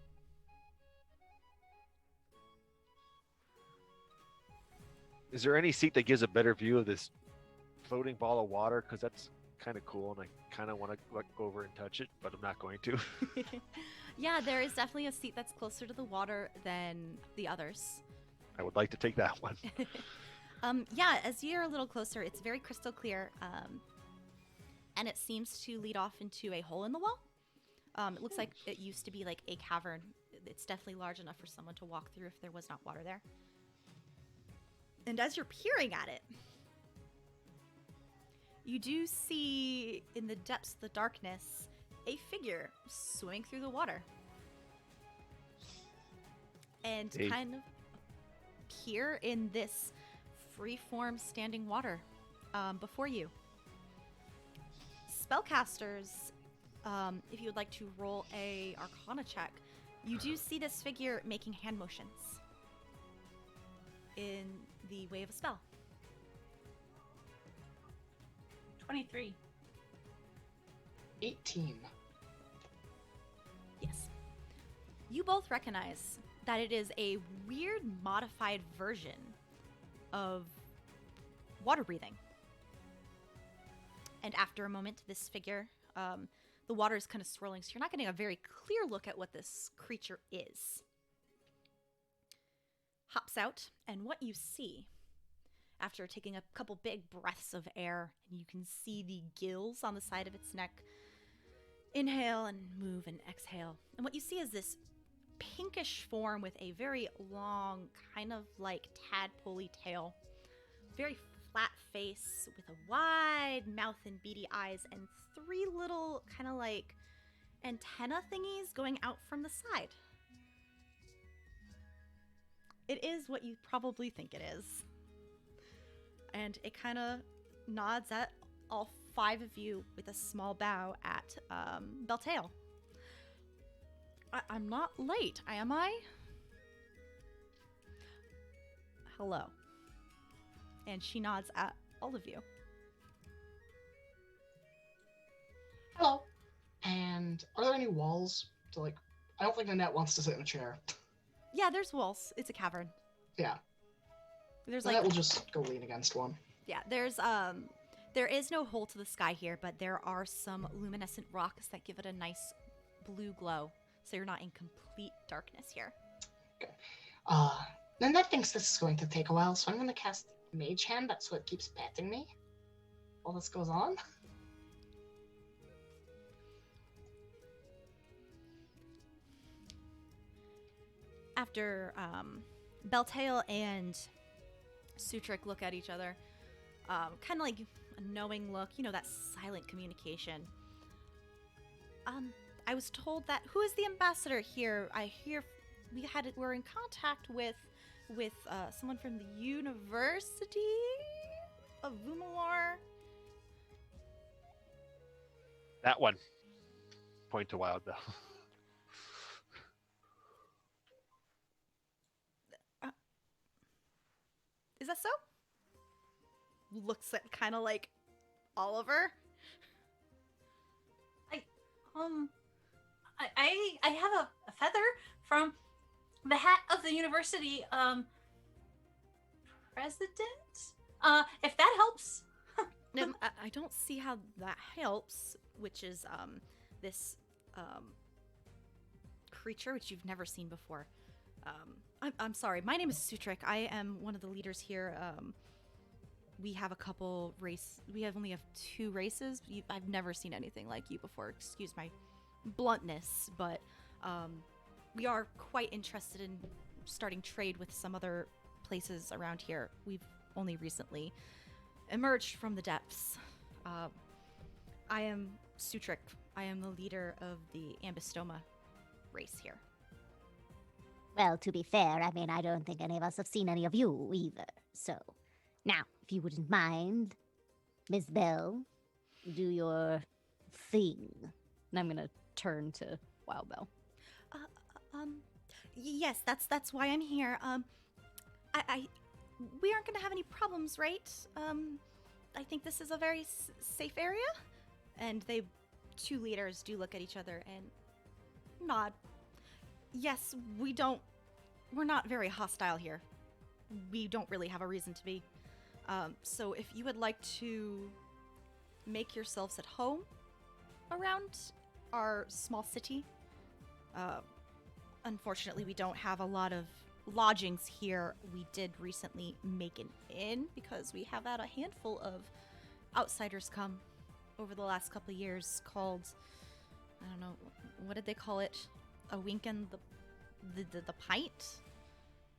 E: Is there any seat that gives a better view of this floating ball of water? Because that's kind of cool, and I kind of want to go over and touch it, but I'm not going to.
A: Yeah, there is definitely a seat that's closer to the water than the others.
E: I would like to take that one.
A: Yeah, as you're a little closer, it's very crystal clear, and it seems to lead off into a hole in the wall. It looks like it used to be like a cavern. It's definitely large enough for someone to walk through if there was not water there. And as you're peering at it, you do see in the depths of the darkness a figure swimming through the water. And
E: Hey.
A: kind of appear in this free-form standing water before you. Spellcasters, if you would like to roll a Arcana check, you do see this figure making hand motions in the way of a spell.
B: 23.
D: 18.
A: Yes. You both recognize that it is a weird modified version of water breathing. And after a moment, this figure, the water is kind of swirling, so you're not getting a very clear look at what this creature is. Hops out, and what you see, after taking a couple big breaths of air, and you can see the gills on the side of its neck, inhale and move and exhale. And what you see is this pinkish form with a very long, kind of like tadpole-y tail, very flat face with a wide mouth and beady eyes, and 3 little kind of like antenna thingies going out from the side. It is what you probably think it is. And it kind of nods at all 5 of you with a small bow at Beltail. I'm not late, am I? Hello. And she nods at all of you.
D: Hello. And are there any walls to like? I don't think Nenet wants to sit in a chair.
A: Yeah, there's walls. It's a cavern.
D: Yeah.
A: There's
D: Nenet
A: like
D: will just go lean against one.
A: yeah, there is no hole to the sky here, but there are some luminescent rocks that give it a nice blue glow, so you're not in complete darkness here.
D: Nenet thinks this is going to take a while, so I'm going to cast Mage Hand so it keeps patting me while this goes on.
A: After Beltail and Sutric look at each other, kind of like a knowing look, you know, that silent communication. I was told that who is the ambassador here? I hear we're in contact with someone from the University of Vumalor.
E: That one. Point to Wild Bell.
A: Is that so? Looks at kind of like Oliver.
B: I have a feather from the hat of the university president. If that helps.
A: I don't see how that helps, which is this creature which you've never seen before. I'm sorry. My name is Sutric. I am one of the leaders here. We have a couple we only have 2 races. I've never seen anything like you before. Excuse my bluntness, but we are quite interested in starting trade with some other places around here. We've only recently emerged from the depths. I am Sutric. I am the leader of the Ambistoma race here.
C: Well, to be fair, I mean, I don't think any of us have seen any of you either. So, now, if you wouldn't mind, Miss Bell, do your thing.
F: And I'm gonna turn to Wild Bell.
A: Yes, that's why I'm here. We aren't gonna have any problems, right? I think this is a very safe area. And 2 leaders do look at each other and nod. Yes, we're not very hostile here. We don't really have a reason to be. So if you would like to make yourselves at home around our small city, unfortunately we don't have a lot of lodgings here, we did recently make an inn because we have had a handful of outsiders come over the last couple of years called, I don't know, what did they call it? A wink and the pint?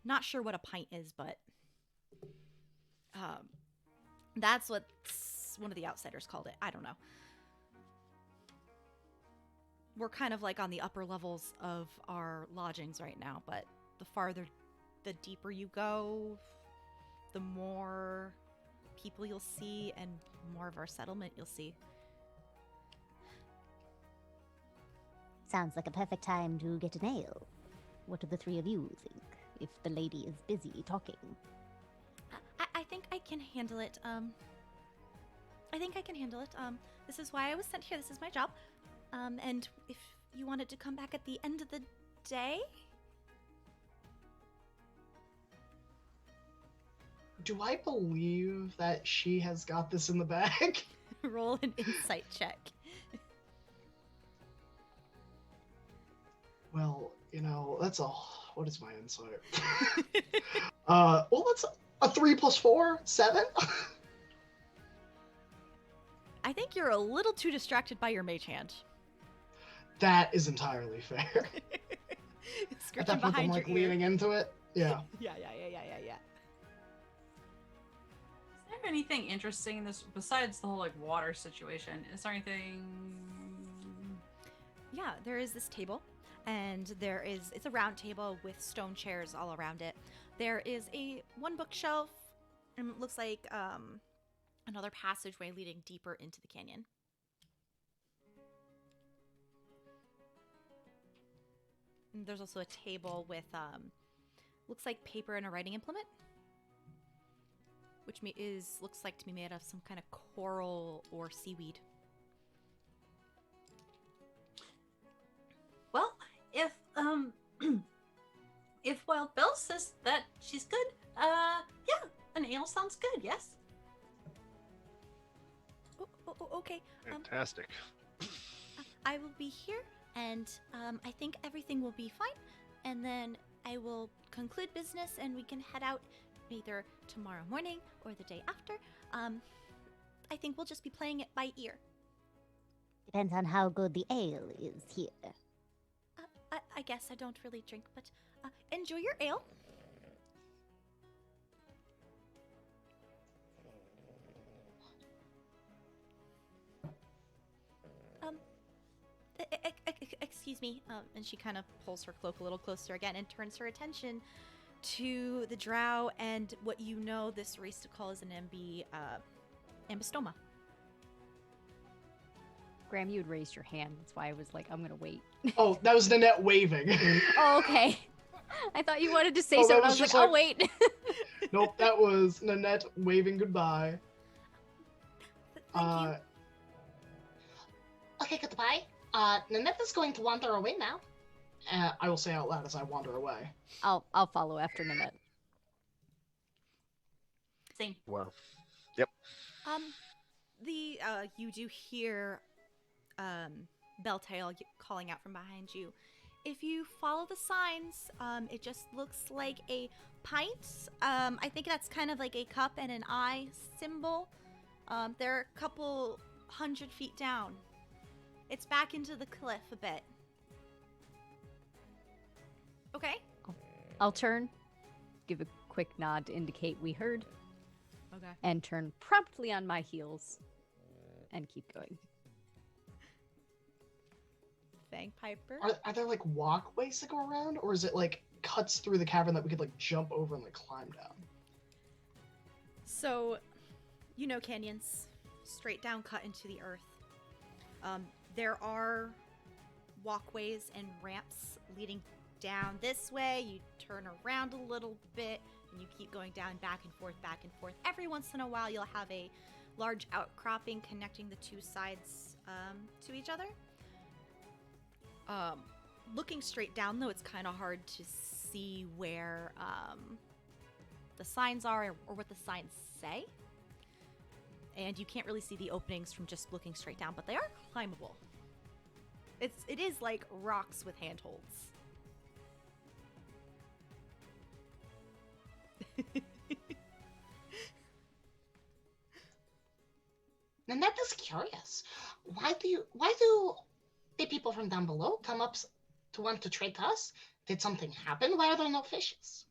A: Not sure what a pint is, but that's what one of the outsiders called it. I don't know. We're kind of like on the upper levels of our lodgings right now, but the deeper you go, the more people you'll see and more of our settlement you'll see.
C: Sounds like a perfect time to get an ale. What do the three of you think, if the lady is busy talking?
A: I think I can handle it. This is why I was sent here. This is my job. And if you wanted to come back at the end of the day?
D: Do I believe that she has got this in the bag?
A: Roll an insight check.
D: Well, that's what is my insight? Well, that's a 3 + 4, 7.
A: I think you're a little too distracted by your mage hand.
D: That is entirely fair. At that point, I'm like leaning into it. Yeah.
A: Yeah.
B: Is there anything interesting in this besides the whole like water situation? Is there anything?
A: Yeah, there is this table, and it's a round table with stone chairs all around it. There is one bookshelf, and it looks like another passageway leading deeper into the canyon. And there's also a table with looks like paper and a writing implement, which looks like to be made of some kind of coral or seaweed.
B: Well, if if Wild Bill says that she's good, yeah, an ale sounds good. Yes.
A: Okay.
E: Fantastic.
A: I will be here, and I think everything will be fine. And then I will conclude business, and we can head out either tomorrow morning or the day after. I think we'll just be playing it by ear.
C: Depends on how good the ale is here.
A: I guess I don't really drink, but enjoy your ale. Excuse me. And she kind of pulls her cloak a little closer again and turns her attention to the drow and what this race to call as an ambystoma.
F: Graeme, you had raised your hand. That's why I was like, I'm going to wait.
D: Oh, that was Nenet waving.
F: Oh, okay. I thought you wanted to say
D: that
F: something. I
D: was
F: was
D: just
F: like, I'll
D: like-
F: wait.
D: Nope, that was Nenet waving goodbye.
A: Thank you.
D: Okay, goodbye. Nenet is going to wander away now. I will say out loud as I wander away.
F: I'll follow after Nenet.
B: Same.
E: Wow.
A: You do hear Belltail calling out from behind you. If you follow the signs, it just looks like a pint. I think that's kind of like a cup and an eye symbol. They're a couple 100 feet down. It's back into the cliff a bit. Okay?
F: I'll turn, give a quick nod to indicate we heard,
A: Okay.
F: and turn promptly on my heels and keep going.
A: Fang, Pipurr.
D: Are there like walkways that go around, or is it like cuts through the cavern that we could like jump over and like climb down?
A: So, canyons, straight down cut into the earth. There are walkways and ramps leading down this way. You turn around a little bit, and you keep going down, back and forth, back and forth. Every once in a while, you'll have a large outcropping connecting the two sides to each other. Looking straight down, though, it's kind of hard to see where the signs are or what the signs say. And you can't really see the openings from just looking straight down, but they are climbable. It is like rocks with handholds.
D: Nenet is curious. Why do the people from down below come up to want to trade to us? Did something happen? Why are there no fishes?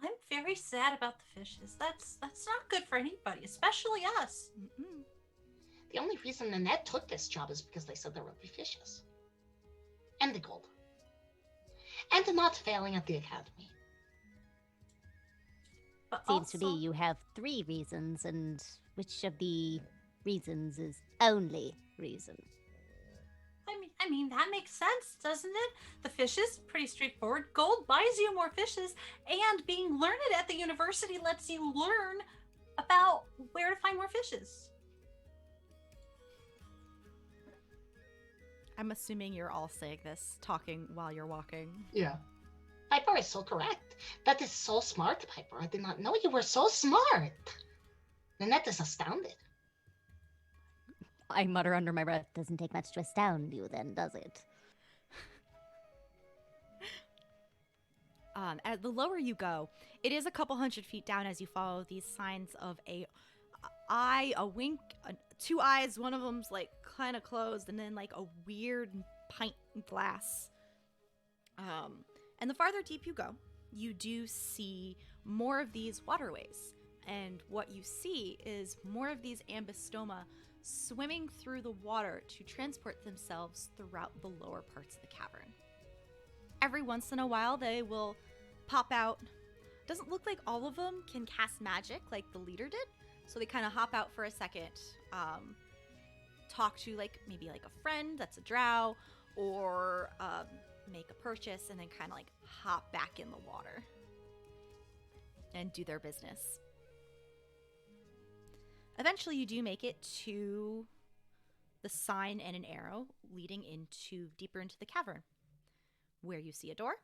B: I'm very sad about the fishes. That's not good for anybody, especially us.
A: Mm-mm.
D: The only reason Nenet took this job is because they said there would be fishes. And the gold. And not failing at the academy.
B: But
C: Seems to
B: also,
C: me you have 3 reasons, and which of the reasons is only reason?
B: I mean that makes sense, doesn't it? The fishes, pretty straightforward. Gold buys you more fishes, and being learned at the university lets you learn about where to find more fishes.
A: I'm assuming you're all saying this, talking while you're walking.
D: Yeah. Pipurr is so correct. That is so smart, Pipurr. I did not know you were so smart. Nenet is astounded.
C: I mutter under my breath. Doesn't take much to astound you, then, does it?
A: As the lower you go, it is a couple hundred feet down as you follow these signs of a eye, a wink, 2 eyes. One of them's like kind of closed, and then like a weird pint glass. And the farther deep you go, you do see more of these waterways. And what you see is more of these ambystoma swimming through the water to transport themselves throughout the lower parts of the cavern. Every once in a while, they will pop out. Doesn't look like all of them can cast magic like the leader did. So they kind of hop out for a second, talk to like maybe like a friend that's a drow, or make a purchase, and then kind of like hop back in the water and do their business. Eventually, you do make it to the sign and an arrow leading deeper into the cavern, where you see a door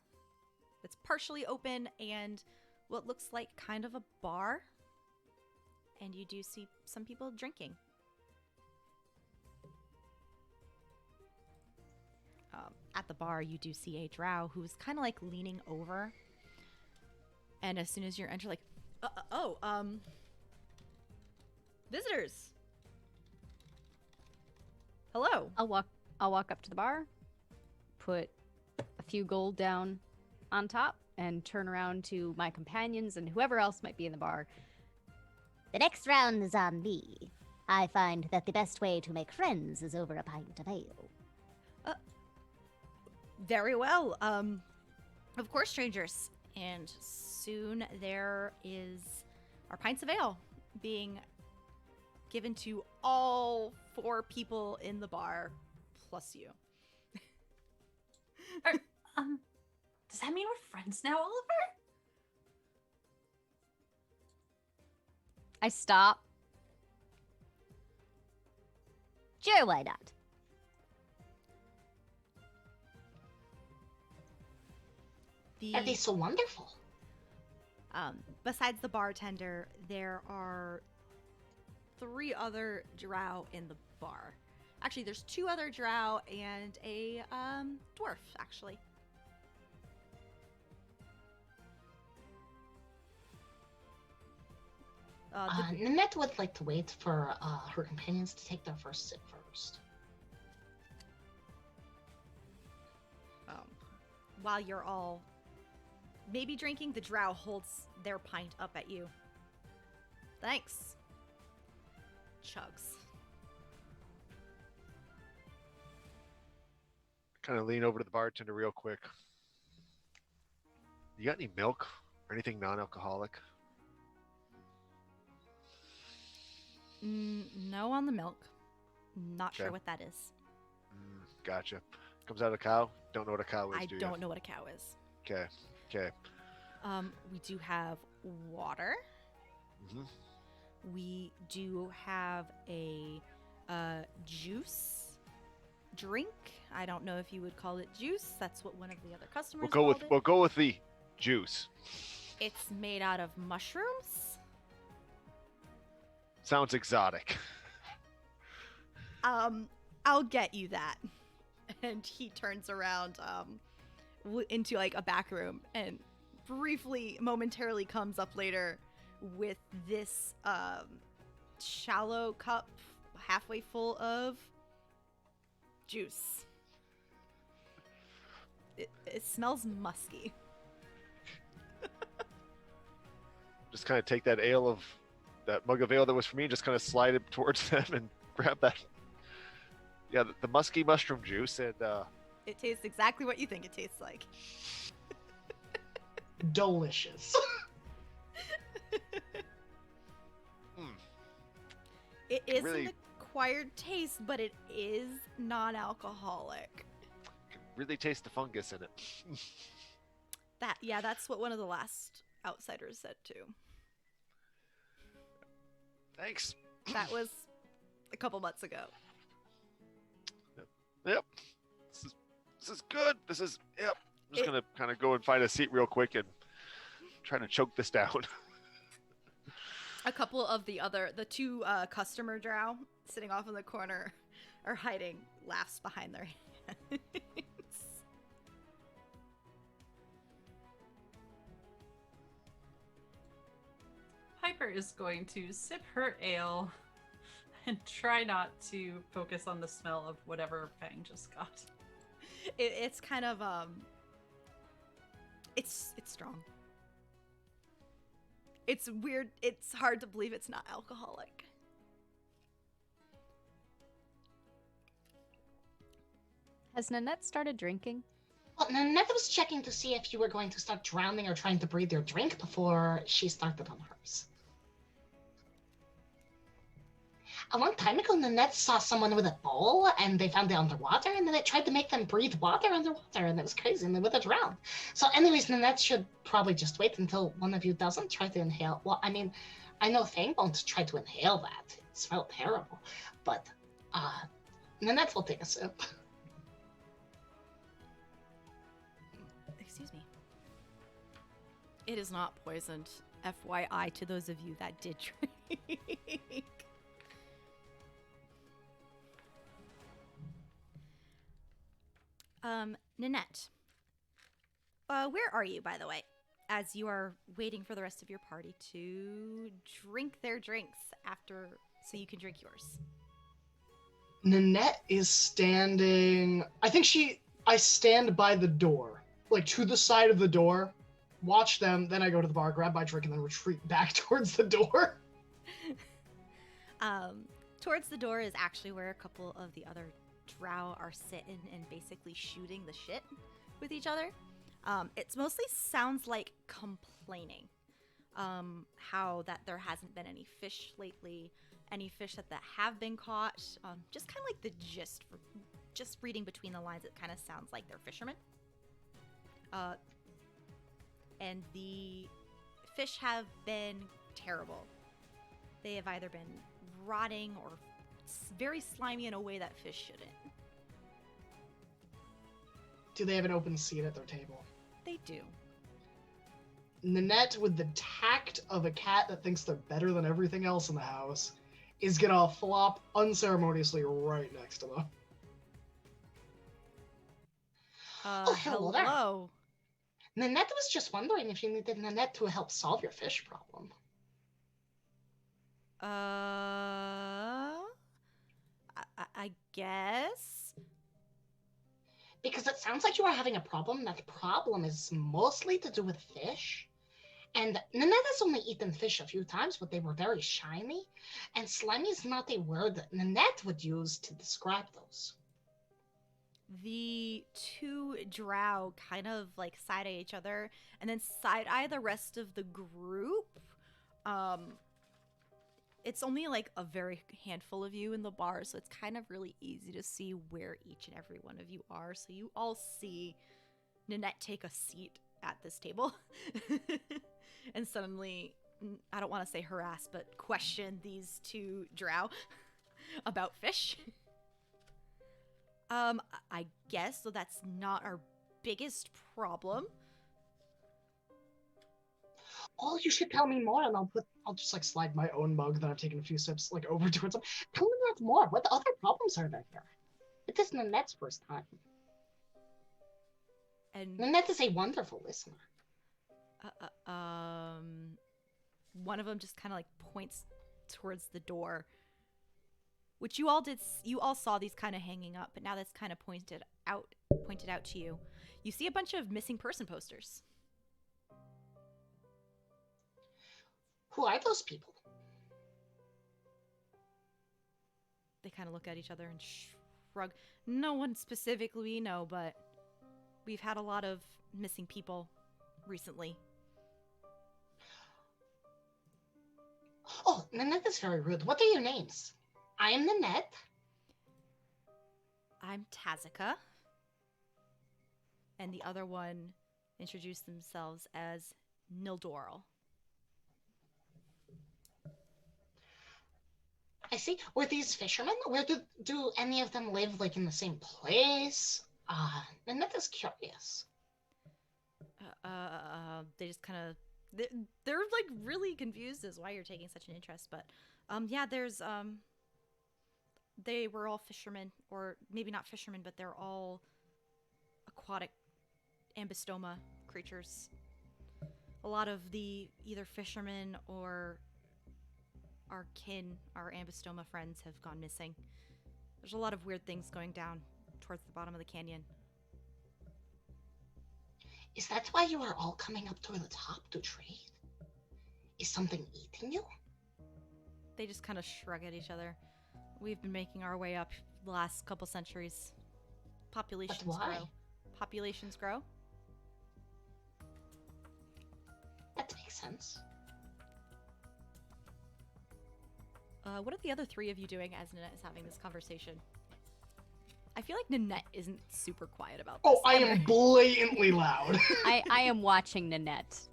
A: that's partially open and what looks like kind of a bar. And you do see some people drinking. At the bar, you do see a drow who's kind of like leaning over. And as soon as you enter, like, visitors. Hello.
F: I'll walk up to the bar, put a few gold down on top, and turn around to my companions and whoever else might be in the bar.
C: The next round is on me. I find that the best way to make friends is over a pint of ale.
A: Very well. Of course, strangers. And soon there are pints of ale being given to all 4 people in the bar, plus you.
B: Does that mean we're friends now, Oliver?
F: I stop.
C: Sure, why not?
D: That is so wonderful.
A: Besides the bartender, there are 3 other drow in the bar. Actually, there's 2 other drow and a dwarf, actually.
D: Nenet would like to wait for her companions to take their first sip first.
A: While you're all maybe drinking, the drow holds their pint up at you. Thanks. Chugs.
E: Kind of lean over to the bartender real quick. You got any milk or anything non-alcoholic?
A: No on the milk. Not sure
E: Okay.
A: what that is.
E: Gotcha. Comes out of a cow? Don't know what a cow is,
A: I
E: do you?
A: don't know what a cow is.
E: Okay.
A: We do have water.
E: hmm
A: We do have a juice drink. I don't know if you would call it juice. That's what one of the other customers called it.
E: We'll go with the juice.
A: It's made out of mushrooms.
E: Sounds exotic.
A: I'll get you that. And he turns around into like a back room and briefly, momentarily comes up later with this shallow cup halfway full of juice. It smells musky.
E: Just kind of take that mug of ale that was for me, and just kind of slide it towards them and grab that. Yeah, the musky mushroom juice, and
A: It tastes exactly what you think it tastes like.
D: Delicious.
A: It is
E: really-
A: an acquired taste, but it is non-alcoholic.
E: can really taste the fungus in it.
A: That's what one of the last outsiders said too.
E: Thanks.
A: That was a couple months ago.
E: Yep. This is good. Yep. I'm just gonna kind of go and find a seat real quick and try to choke this down.
A: A couple of the two customer drow sitting off in the corner are hiding laughs behind their hands.
B: Piper is going to sip her ale and try not to focus on the smell of whatever Fang just got.
A: It's kind of it's strong. It's weird. It's hard to believe it's not alcoholic.
F: Has Nenet started drinking?
D: Well, Nenet was checking to see if you were going to start drowning or trying to breathe your drink before she started on hers. A long time ago, Nenet saw someone with a bowl, and they found it underwater, and then they tried to make them breathe water underwater, and it was crazy, and they would have drowned. So anyways, Nenet should probably just wait until one of you doesn't try to inhale. Well, I mean, I know Fang won't try to inhale that. It smelled terrible. But, Nenet will take a sip.
A: Excuse me. It is not poisoned. FYI to those of you that did drink. Nenet. Where are you, by the way? As you are waiting for the rest of your party to drink their drinks so you can drink yours.
D: Nenet is standing... I stand by the door. Like, to the side of the door. Watch them, then I go to the bar, grab my drink, and then retreat back towards the door.
A: Towards the door is actually where a couple of the other drow are sitting and basically shooting the shit with each other. It mostly sounds like complaining. How that there hasn't been any fish lately, any fish that have been caught. Just kind of like the gist. Just reading between the lines, it kind of sounds like they're fishermen. And the fish have been terrible. They have either been rotting or very slimy in a way that fish shouldn't.
D: Do they have an open seat at their table?
A: They do.
D: Nenet, with the tact of a cat that thinks they're better than everything else in the house, is gonna flop unceremoniously right next to them. Hello there.
A: Hello.
D: Nenet was just wondering if you needed Nenet to help solve your fish problem.
A: I guess.
D: Because it sounds like you are having a problem. That problem is mostly to do with fish. And Nenet has only eaten fish a few times, but they were very shiny. And slimy is not a word that Nenet would use to describe those.
A: The two drow kind of like side-eye each other and then side-eye the rest of the group. It's only like a very handful of you in the bar, so it's kind of really easy to see where each and every one of you are. So you all see Nenet take a seat at this table and suddenly, I don't want to say harass, but question these two drow about fish. I guess, so that's not our biggest problem.
D: Oh, you should tell me more, and I'll just like slide my own mug that I've taken a few sips like over towards them. Tell me more. What other problems are there here? It is Nenet's first time.
A: And
D: Nenet is a wonderful listener.
A: One of them just kind of like points towards the door, which you all did. You all saw these kind of hanging up, but now that's kind of pointed out to you. You see a bunch of missing person posters.
D: Who are those people?
A: They kind of look at each other and shrug. No one specifically we know, but we've had a lot of missing people recently.
D: Oh, Nenet is very rude. What are your names? I am Nenet.
A: I'm Tazica. And the other one introduced themselves as Nildoral.
D: I see. Were these fishermen? Where do any of them live, like, in the same place? Nenet is curious.
A: They just kind of they're like really confused as why you're taking such an interest, but yeah, there's they were all fishermen, or maybe not fishermen, but they're all aquatic ambystoma creatures. A lot of the either fishermen or our ambystoma friends have gone missing. There's a lot of weird things going down towards the bottom of the canyon.
D: Is that why you are all coming up to the top to trade? Is something eating you?
A: They just kind of shrug at each other. We've been making our way up the last couple centuries. Populations
D: But why?
A: grow. Populations grow.
D: That makes sense.
A: What are the other three of you doing as Nenet is having this conversation? I feel like Nenet isn't super quiet about this.
D: Oh, I am blatantly loud.
F: I am watching Nenet.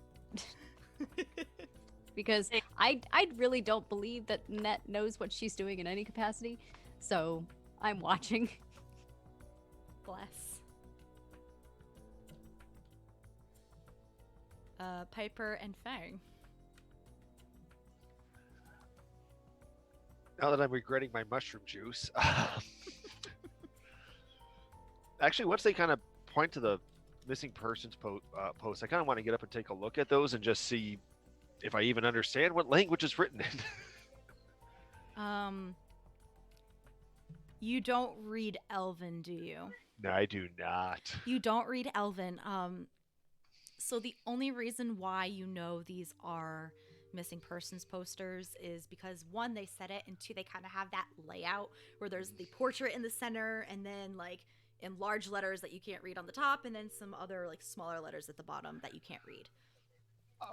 F: Because I really don't believe that Nenet knows what she's doing in any capacity. So I'm watching.
A: Bless. Pipurr and Fang.
E: Now that I'm regretting my mushroom juice. Actually, once they kind of point to the missing persons post, I kind of want to get up and take a look at those and just see if I even understand what language is written in.
A: You don't read Elven, do you?
E: No, I do not.
A: You don't read Elven. So the only reason why you know these are missing persons posters is because one, they said it, and two, they kind of have that layout where there's the portrait in the center, and then like in large letters that you can't read on the top, and then some other like smaller letters at the bottom that you can't read.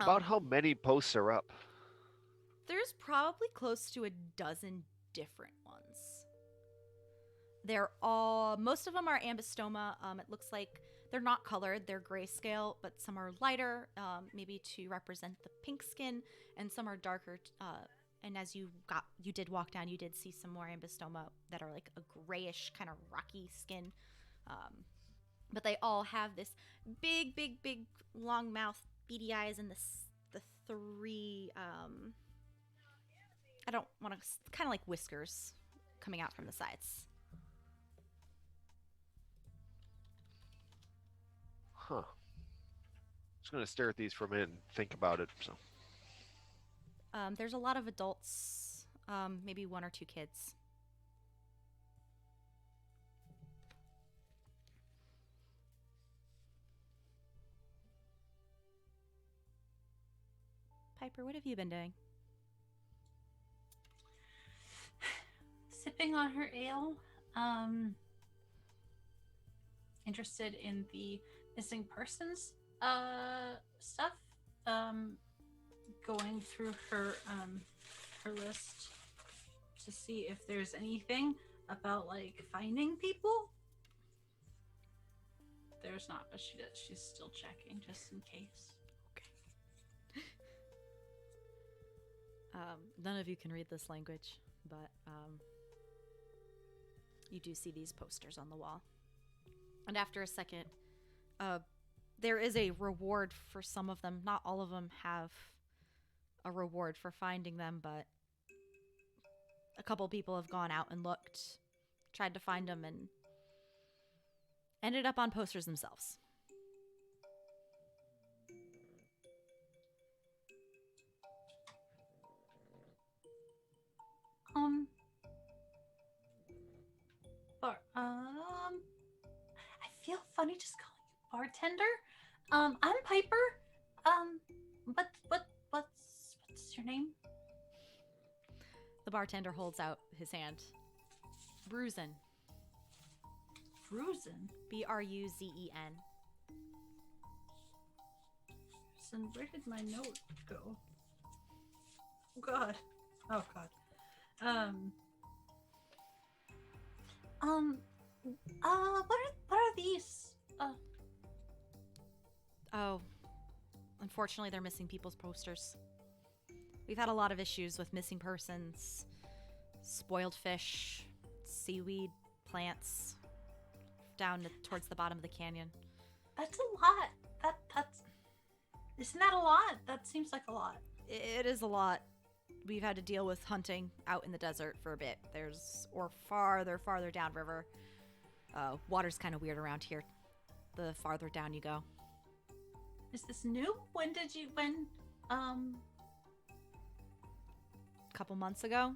E: About how many posts are up?
A: There's probably close to a dozen different ones. They're all, most of them are ambystoma. It looks like they're not colored, they're grayscale, but some are lighter, maybe to represent the pink skin, and some are darker. And as you did walk down, you did see some more ambystoma that are like a grayish kind of rocky skin. But they all have this big, long mouth, beady eyes, and the three, I don't want to, kind of like whiskers coming out from the sides.
E: Huh. Just gonna stare at these for a minute and think about it. So.
A: There's a lot of adults, maybe one or two kids. Pipurr, what have you been doing?
B: Sipping on her ale. Interested in the missing persons stuff. Going through her list to see if there's anything about like finding people. There's not, but she's still checking just in case.
A: None of you can read this language, but you do see these posters on the wall. And after a second, there is a reward for some of them. Not all of them have a reward for finding them, but a couple people have gone out and looked, tried to find them, and ended up on posters themselves.
B: funny just calling you bartender. I'm Piper. What's your name?
A: The bartender holds out his hand. Bruzen.
B: Bruzen.
A: Bruzen.
B: And where did my note go? Oh God. Oh God. What are these?
A: Oh, unfortunately, they're missing people's posters. We've had a lot of issues with missing persons, spoiled fish, seaweed, plants, down towards the bottom of the canyon.
B: That's a lot. Isn't that a lot? That seems like a lot.
A: It is a lot. We've had to deal with hunting out in the desert for a bit. Or farther downriver. Water's kind of weird around here. The farther down you go.
B: Is this new? When?
A: Couple months ago.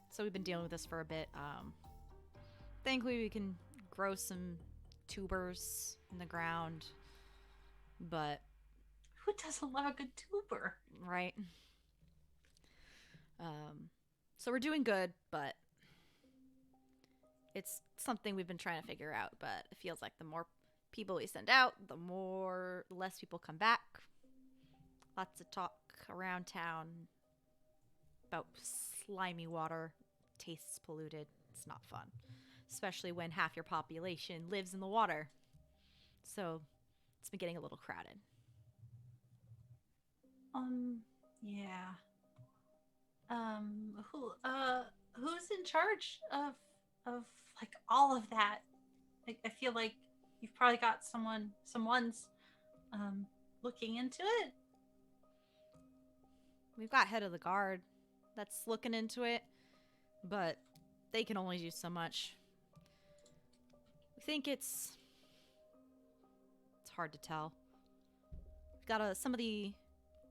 A: So we've been dealing with this for a bit. Thankfully we can grow some tubers in the ground, but
B: who doesn't love a good tuber?
A: Right. So we're doing good, but it's something we've been trying to figure out. But it feels like the more people we send out, the less people come back. Lots of talk around town about slimy water, tastes polluted. It's not fun, especially when half your population lives in the water. So it's been getting a little crowded.
B: Yeah. Who's in charge of like all of that? I feel like you've probably got someone's looking into it.
A: We've got head of the guard that's looking into it, but they can only do so much. We think it's hard to tell. We've got some of the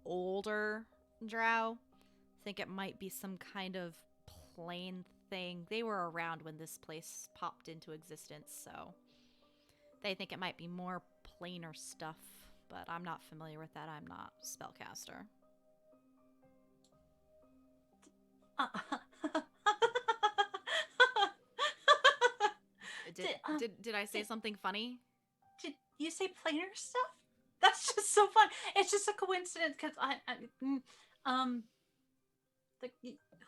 A: older drow. Think it might be some kind of plane thing. They were around when this place popped into existence, so they think it might be more planar stuff, but I'm not familiar with that. I'm not a spellcaster. Did I say something funny?
B: Did you say planar stuff? That's just so fun. It's just a coincidence because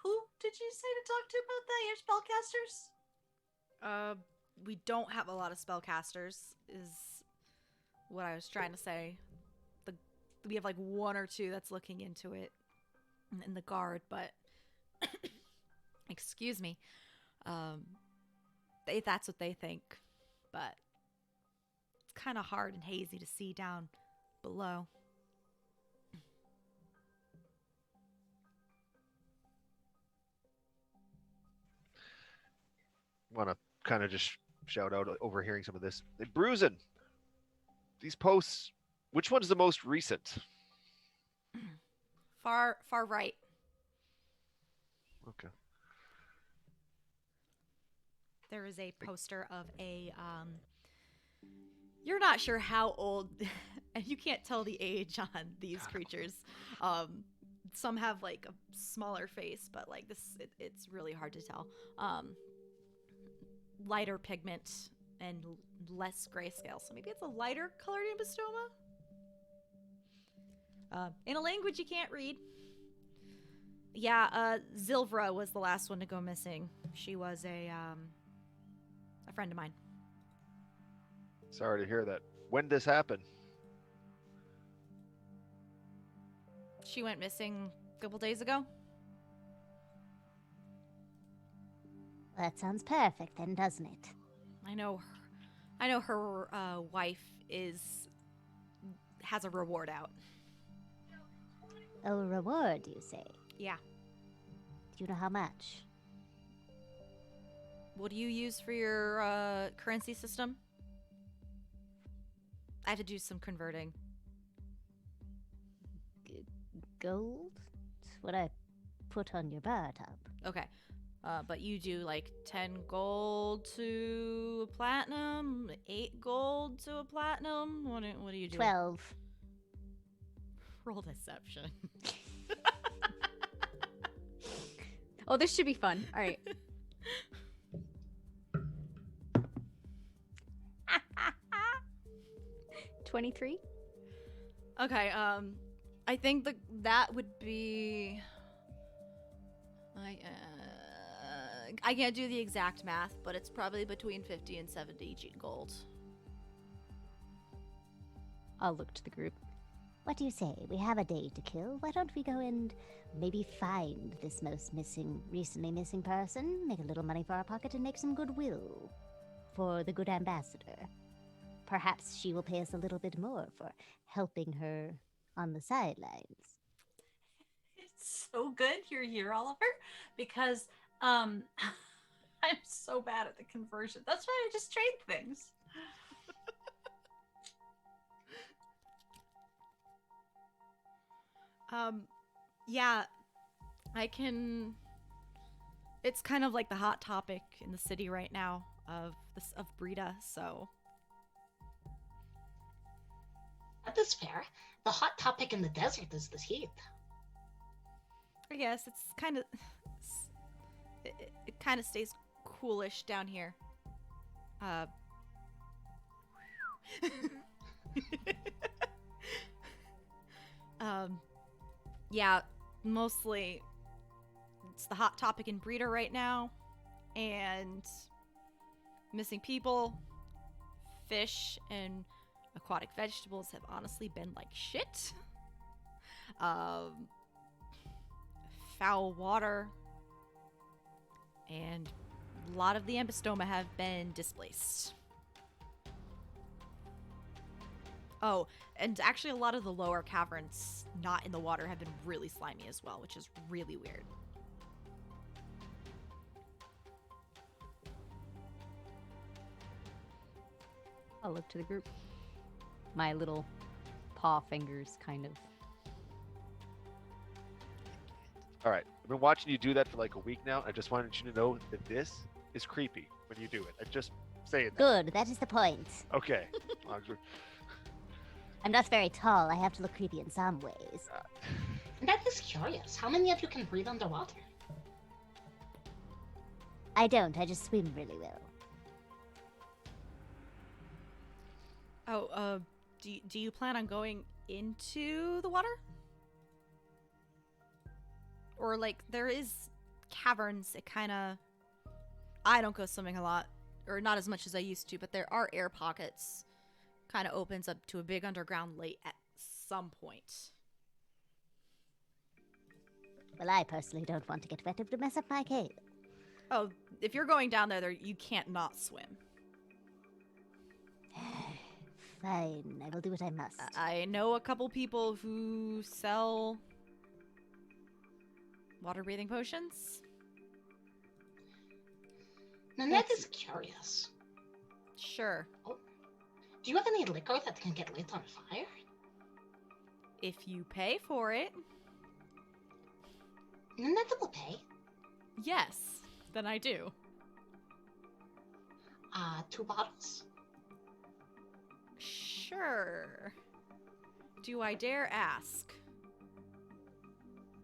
B: who did you say to talk to about that? Your spellcasters?
A: We don't have a lot of spellcasters, is what I was trying to say. We have like one or two that's looking into it in the guard, but excuse me. That's what they think, but it's kind of hard and hazy to see down below.
E: Want to kind of just shout out overhearing some of this. Hey, Bruzen, these posts, which one's the most recent?
A: Far right.
E: Okay.
A: There is a poster of a you're not sure how old and you can't tell the age on these creatures. Some have like a smaller face, but like it's really hard to tell. Lighter pigment and less grayscale, so maybe it's a lighter colored ambystoma. In a language you can't read. Yeah, Zilvra was the last one to go missing. She was a friend of mine.
E: Sorry to hear that. When did this happen?
A: She went missing a couple days ago.
C: That sounds perfect then, doesn't it?
A: I know her wife has a reward out.
C: A reward, you say?
A: Yeah.
C: Do you know how much?
A: What do you use for your currency system? I have to do some converting.
C: Gold? It's what I put on your bar top.
A: Okay. But you do like 10 gold to a platinum, 8 gold to a platinum. What do you do?
C: 12.
A: Roll deception.
F: Oh, this should be fun. All right. $23.
A: Okay, I think that would be. I can't do the exact math, but it's probably between 50 and 70 gold.
F: I'll look to the group.
C: What do you say? We have a day to kill. Why don't we go and maybe find this recently missing person, make a little money for our pocket, and make some goodwill for the good ambassador? Perhaps she will pay us a little bit more for helping her on the sidelines.
B: It's so good you're here, Oliver, because I'm so bad at the conversion. That's why I just trade things.
A: Yeah, I can. It's kind of like the hot topic in the city right now of Brita, so.
D: That is fair. The hot topic in the desert is this heat.
A: I guess it's kind of. It kind of stays coolish down here. Yeah, mostly it's the hot topic in Breeder right now, and missing people, fish, and aquatic vegetables have honestly been like shit. Foul water, and a lot of the Ambystoma have been displaced. Oh, and actually a lot of the lower caverns not in the water have been really slimy as well, which is really weird.
F: I'll look to the group. My little paw fingers kind of.
E: All right, I've been watching you do that for like a week now. I just wanted you to know that this is creepy when you do it. I just say it.
C: Good, that is the point.
E: Okay.
C: I'm not very tall. I have to look creepy in some ways.
D: That is curious. How many of you can breathe underwater?
C: I don't. I just swim really well.
A: Oh, do you plan on going into the water? Or like there is caverns. It kind of. I don't go swimming a lot, or not as much as I used to, but there are air pockets. Kind of opens up to a big underground lake at some point.
C: Well, I personally don't want to get wet to mess up my cave.
A: Oh, if you're going down there, you can't not swim.
C: Fine, I will do what I must.
A: I know a couple people who sell water-breathing potions.
D: Nenet is curious.
A: Sure.
D: Do you have any liquor that can get lit on fire?
A: If you pay for it.
D: Nenet will pay.
A: Yes, then I do.
D: 2 bottles?
A: Sure. Do I dare ask?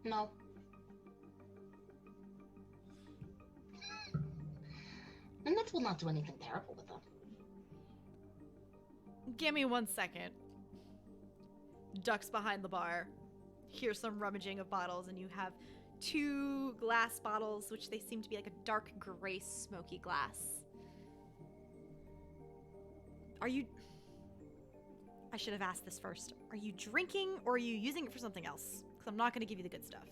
D: No. Nenet will not do anything terrible with them.
A: Give me 1 second. Ducks behind the bar. Here's some rummaging of bottles, and you have 2 glass bottles, which they seem to be like a dark gray smoky glass. Are you... I should have asked this first. Are you drinking, or are you using it for something else? Because I'm not going to give you the good stuff.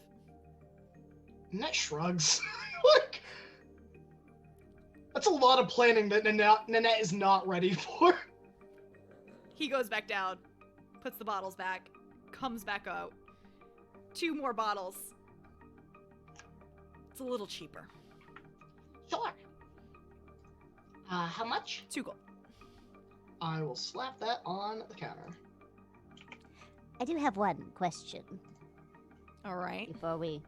D: Nenet shrugs. Look! That's a lot of planning that Nenet is not ready for.
A: He goes back down, puts the bottles back, comes back out. 2 more bottles. It's a little cheaper.
D: Sure. How much?
A: 2 gold.
D: I will slap that on the counter.
C: I do have one question
A: All right.
C: before we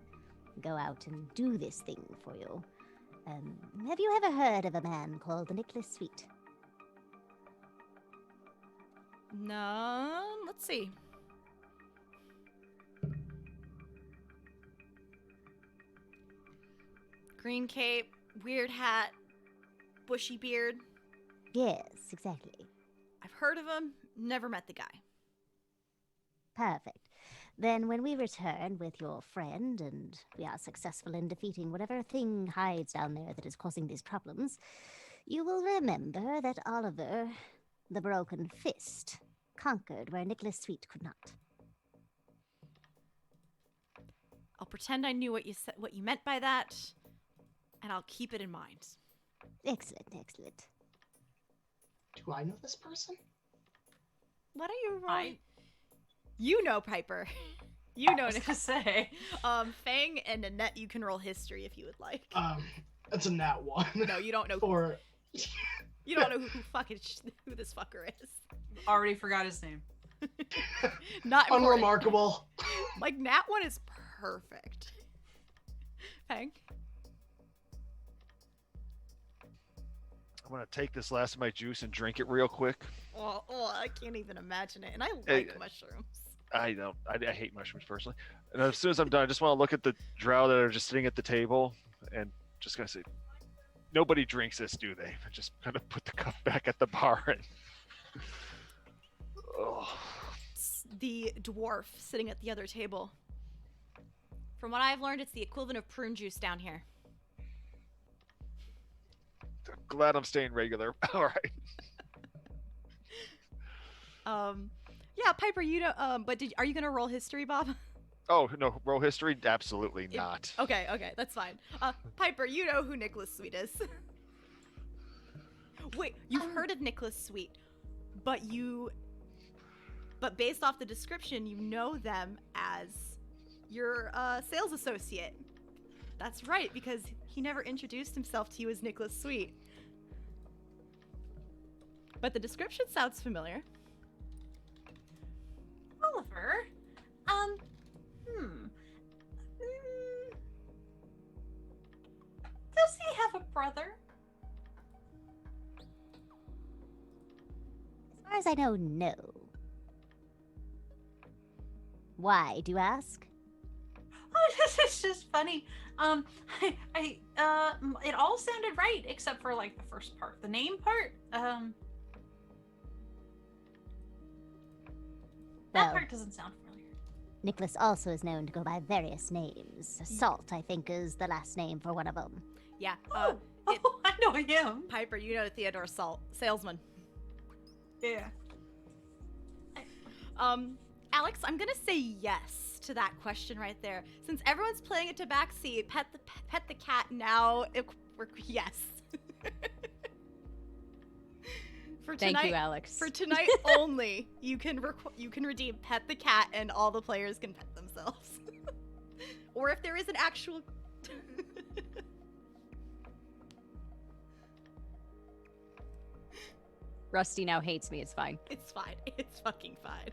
C: go out and do this thing for you. Have you ever heard of a man called Nicholas Sweet?
A: No, let's see. Green cape, weird hat, bushy beard.
C: Yes, exactly.
A: I've heard of him, never met the guy.
C: Perfect. Then when we return with your friend and we are successful in defeating whatever thing hides down there that is causing these problems, you will remember that Oliver, the Broken Fist, conquered where Nicholas Sweet could not.
A: I'll pretend I knew what you meant by that, and I'll keep it in mind.
C: Excellent, excellent.
D: Do I know this person?
A: What are you rolling? You know Pipurr. You know
B: I was gonna say.
A: Fang and Nenet, you can roll history if you would like.
D: It's a nat 1.
A: No, you don't know.
D: For...
A: You don't know who this fucker is.
B: Already forgot his name.
A: Not important.
D: Unremarkable.
A: Like, Nat 1 is perfect. Fang?
E: I'm gonna take this last of my juice and drink it real quick.
A: Oh, I can't even imagine it. And I like mushrooms.
E: I hate mushrooms personally. And as soon as I'm done, I just want to look at the drow that are just sitting at the table and just gonna say, nobody drinks this, do they? I just kind of put the cup back at the bar and. Oh.
A: The dwarf sitting at the other table. From what I've learned, it's the equivalent of prune juice down here.
E: I'm glad I'm staying regular. All right.
A: Yeah, Pipurr, you know, but are you gonna roll history, Bob?
E: Oh no, roll history? Absolutely not.
A: Okay, that's fine. Pipurr, you know who Nicholas Sweet is. Wait, you've heard of Nicholas Sweet, but based off the description, you know them as your sales associate. That's right, because he never introduced himself to you as Nicholas Sweet. But the description sounds familiar.
B: Oliver? Does he have a brother?
C: As far as I know, no. Why, do you ask?
B: Oh, this is just funny. It all sounded right except for like the first part, the name part. That
C: Well,
B: part doesn't sound familiar.
C: Nicholas also is known to go by various names. Salt, I think, is the last name for one of them.
A: Yeah.
B: I know him.
A: Pipurr, you know Theodore Salt, salesman.
B: Yeah.
A: Alex, I'm gonna say yes to that question right there. Since everyone's playing a Tabaxi, pet the cat now. Yes. For tonight,
F: Thank you, Alex.
A: For tonight only, you can redeem pet the cat, and all the players can pet themselves. Or if there is an actual.
F: Rusty now hates me. It's fine.
A: It's fine. It's fucking fine.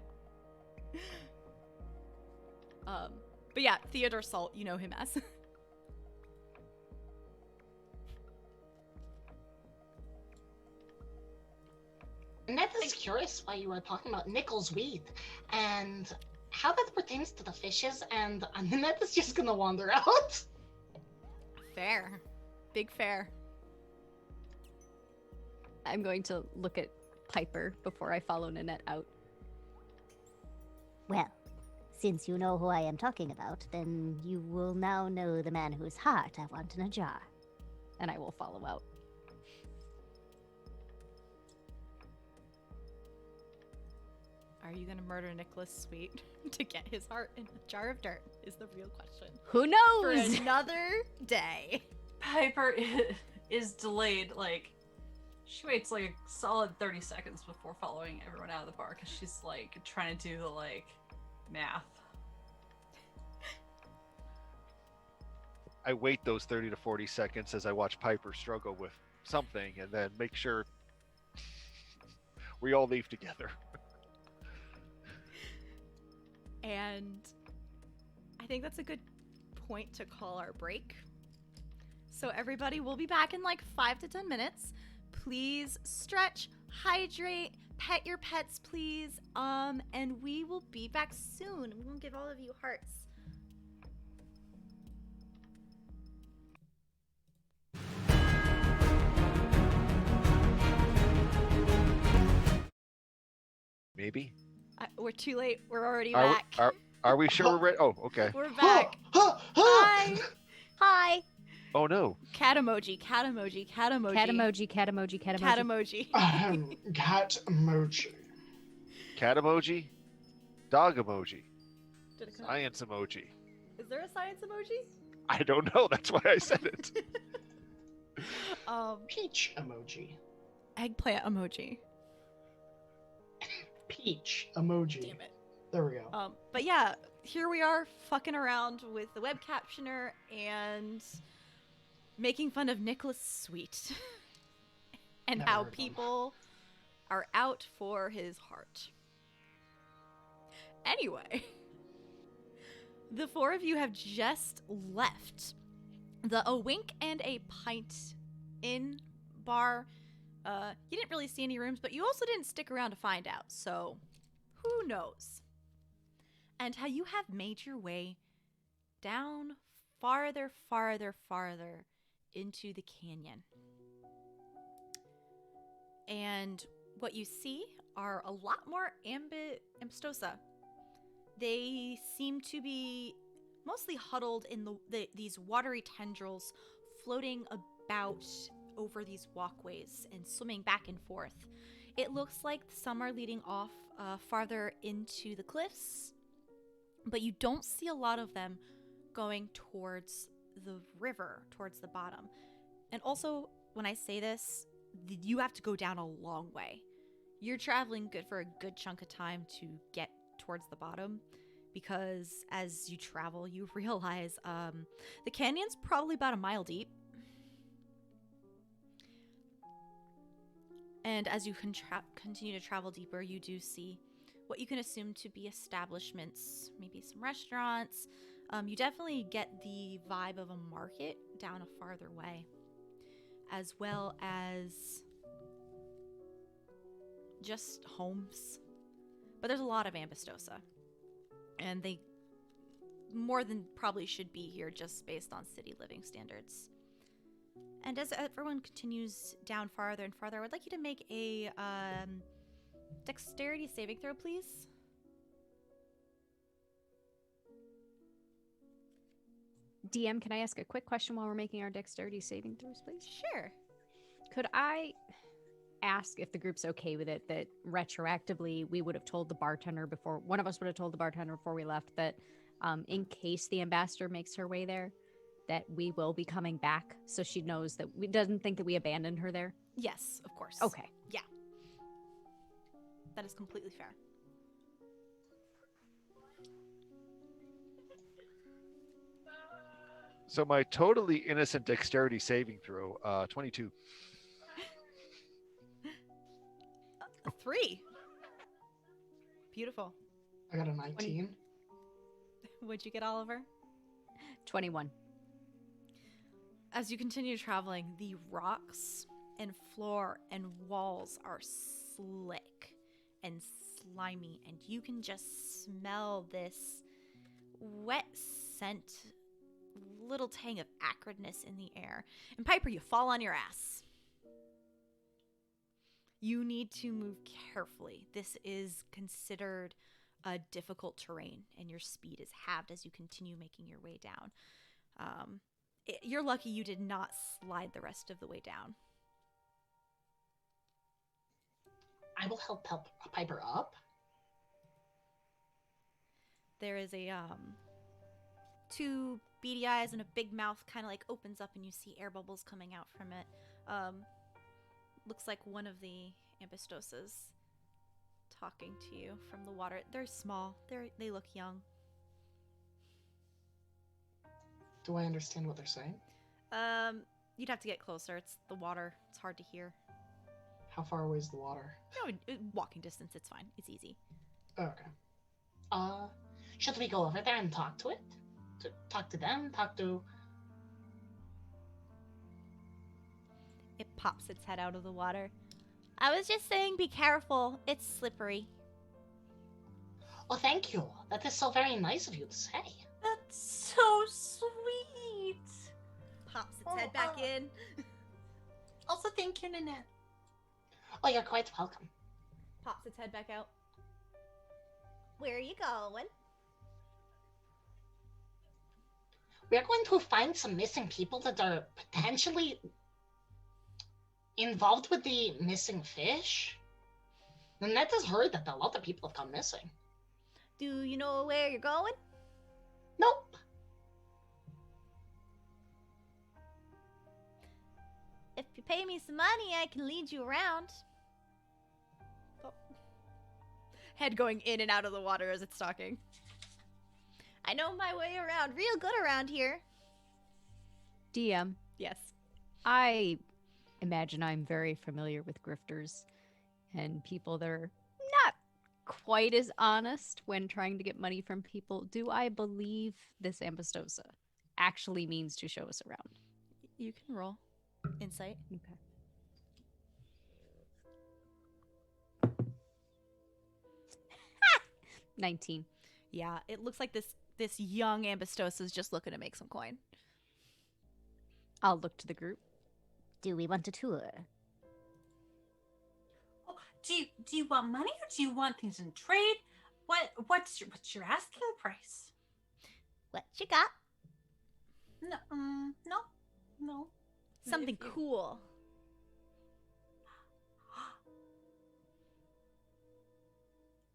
A: But yeah, Theodore Salt, you know him as.
D: Ned is curious why you were talking about Nichols Wheat and how that pertains to the fishes, and Ned is just gonna wander out.
A: Fair. Big fair.
F: I'm going to look at Pipurr before I follow Nenet out.
C: Well, since you know who I am talking about, then you will now know the man whose heart I want in a jar.
F: And I will follow out.
A: Are you gonna murder Nicholas Sweet to get his heart in a jar of dirt? Is the real question.
F: Who
A: For
F: knows?
A: another day.
B: Pipurr is delayed. Like, she waits like a solid 30 seconds before following everyone out of the bar because she's like trying to do the like math.
E: I wait those 30 to 40 seconds as I watch Pipurr struggle with something and then make sure we all leave together.
A: And I think that's a good point to call our break. So everybody, we'll be back in like 5 to 10 minutes. Please stretch, hydrate, pet your pets, please. And we will be back soon. We'll give all of you hearts.
E: Maybe.
A: We're too late. We're already
E: Are we,
A: back.
E: are we sure we're ready? Oh, okay.
A: We're back. Hi.
C: Hi.
E: Oh no.
A: Cat emoji, cat emoji, cat emoji.
F: Cat emoji, cat emoji, cat emoji.
A: Cat emoji.
D: Cat emoji.
E: Cat emoji. Dog emoji.
A: Did it come?
E: Science emoji.
A: Is there a science emoji?
E: I don't know. That's why I said it.
D: Peach emoji.
A: Eggplant emoji.
D: Peach emoji.
A: Damn it.
D: There we go.
A: But yeah, here we are fucking around with the web captioner and making fun of Nicholas Sweet and
D: Never
A: how
D: heard of him.
A: people are out for his heart. Anyway, the four of you have just left the A Wink and a Pint Inn bar. You didn't really see any rooms, but you also didn't stick around to find out, so who knows? And how you have made your way down farther into the canyon. And what you see are a lot more ambistosa. They seem to be mostly huddled in these watery tendrils floating about over these walkways and swimming back and forth. It looks like some are leading off farther into the cliffs, but you don't see a lot of them going towards the river, towards the bottom. And also, when I say this, you have to go down a long way. You're traveling good for a good chunk of time to get towards the bottom, because as you travel, you realize the canyon's probably about a mile deep. And as you continue to travel deeper, you do see what you can assume to be establishments, maybe some restaurants. You definitely get the vibe of a market down a farther way, as well as just homes. But there's a lot of ambistosa, and they more than probably should be here just based on city living standards. And as everyone continues down farther and farther, I would like you to make a dexterity saving throw, please.
F: DM, can I ask a quick question while we're making our dexterity saving throws, please?
A: Sure.
F: Could I ask if the group's okay with it that retroactively we would have told the bartender before, one of us would have told the bartender before we left that in case the ambassador makes her way there, that we will be coming back, so she knows that we doesn't think that we abandoned her there?
A: Yes, of course.
F: Okay.
A: Yeah. That is completely fair.
E: So my totally innocent dexterity saving throw, 22.
A: 3. Beautiful.
D: I got a 19.
A: What'd you get, Oliver?
F: 21.
A: As you continue traveling, the rocks and floor and walls are slick and slimy, and you can just smell this wet scent, little tang of acridness in the air. And Pipurr, you fall on your ass. You need to move carefully. This is considered a difficult terrain, and your speed is halved as you continue making your way down. You're lucky you did not slide the rest of the way down.
D: I will help Pipurr up.
A: There is a two beady eyes and a big mouth kind of like opens up, and you see air bubbles coming out from it. Looks like one of the ambistosas talking to you from the water. They're small. They look young.
D: Do I understand what they're saying?
A: You'd have to get closer. It's the water. It's hard to hear.
D: How far away is the water?
A: No, walking distance. It's fine. It's easy.
D: Okay. Should we go over there and talk to it? Talk to them? Talk to...
A: It pops its head out of the water. I was just saying be careful. It's slippery.
D: Oh, thank you. That is so very nice of you to say.
B: That's so sweet.
A: Pops its head back in.
B: Also, thank you, Nenet.
D: Oh, you're quite welcome.
A: Pops its head back out. Where are you going?
D: We are going to find some missing people that are potentially involved with the missing fish. Nanette has heard that a lot of people have gone missing.
A: Do you know where you're going?
D: Nope.
A: If you pay me some money, I can lead you around. Oh. Head going in and out of the water as it's talking. I know my way around real good around here.
F: DM,
A: Yes.
F: I imagine I'm very familiar with grifters and people that are not quite as honest when trying to get money from people. Do I believe this Ambostosa actually means to show us around?
A: You can roll insight.
F: Okay. Ha! 19.
A: Yeah, it looks like this young Ambostosa is just looking to make some coin.
F: I'll look to the group.
C: Do we want a tour?
B: Oh, do you want money or do you want things in trade? What's your asking price?
A: What you got?
B: No.
A: Something
B: If you-
A: cool.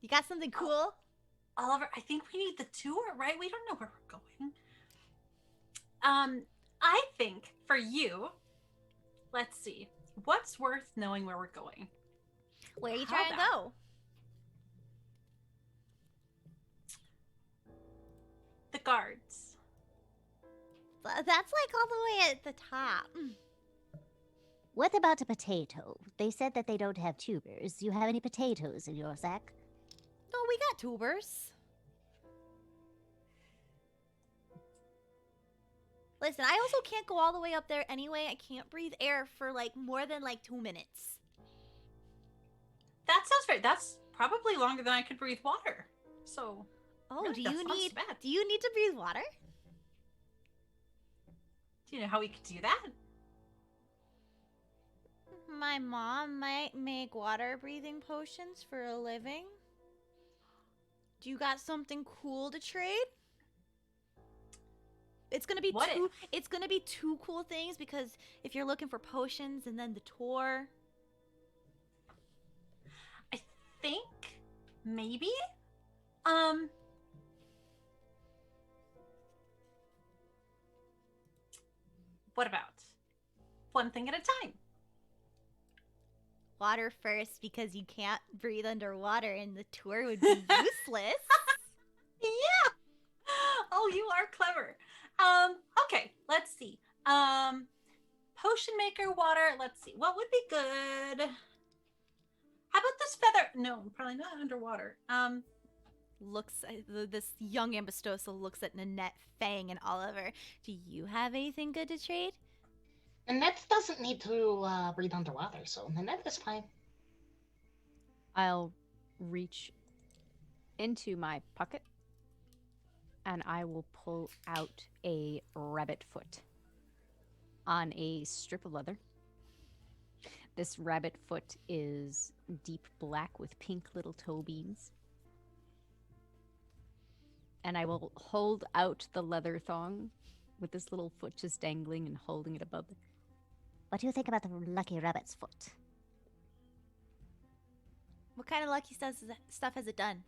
A: You got something cool?
B: Oliver, I think we need the tour, right? We don't know where we're going. I think for you, let's see, what's worth knowing where we're going?
A: Where are you
B: How
A: trying to
B: about-
A: go?
B: The guards.
A: That's like all the way at the top.
C: What about a potato? They said that they don't have tubers. Do you have any potatoes in your sack?
A: No, we got tubers. Listen, I also can't go all the way up there anyway. I can't breathe air for like more than like 2 minutes.
B: That sounds right. That's probably longer than I could breathe water. So,
A: Oh,
B: really, that's not so bad.
A: do you need to breathe water?
B: Do you know how we could do that?
A: My mom might make water breathing potions for a living. Do you got something cool to trade? It's gonna be
B: What
A: two. It's gonna be two cool things because if you're looking for potions and then the tour.
B: I think maybe. What about one thing at a time?
A: Water first because you can't breathe underwater and the tour would be useless.
B: Yeah. Oh, you are clever. Okay, let's see. Potion maker, water. Let's see. What would be good? How about this feather? No, probably not underwater.
A: This young Ambostosa looks at Nenet, Fang, and Oliver. Do you have anything good to trade?
D: Nanette doesn't need to breathe underwater, so Nanette is fine.
F: I'll reach into my pocket and I will pull out a rabbit foot on a strip of leather. This rabbit foot is deep black with pink little toe beans. And I will hold out the leather thong with this little foot just dangling and holding it above.
C: What do you think about the lucky rabbit's foot?
A: What kind of lucky stuff has it done?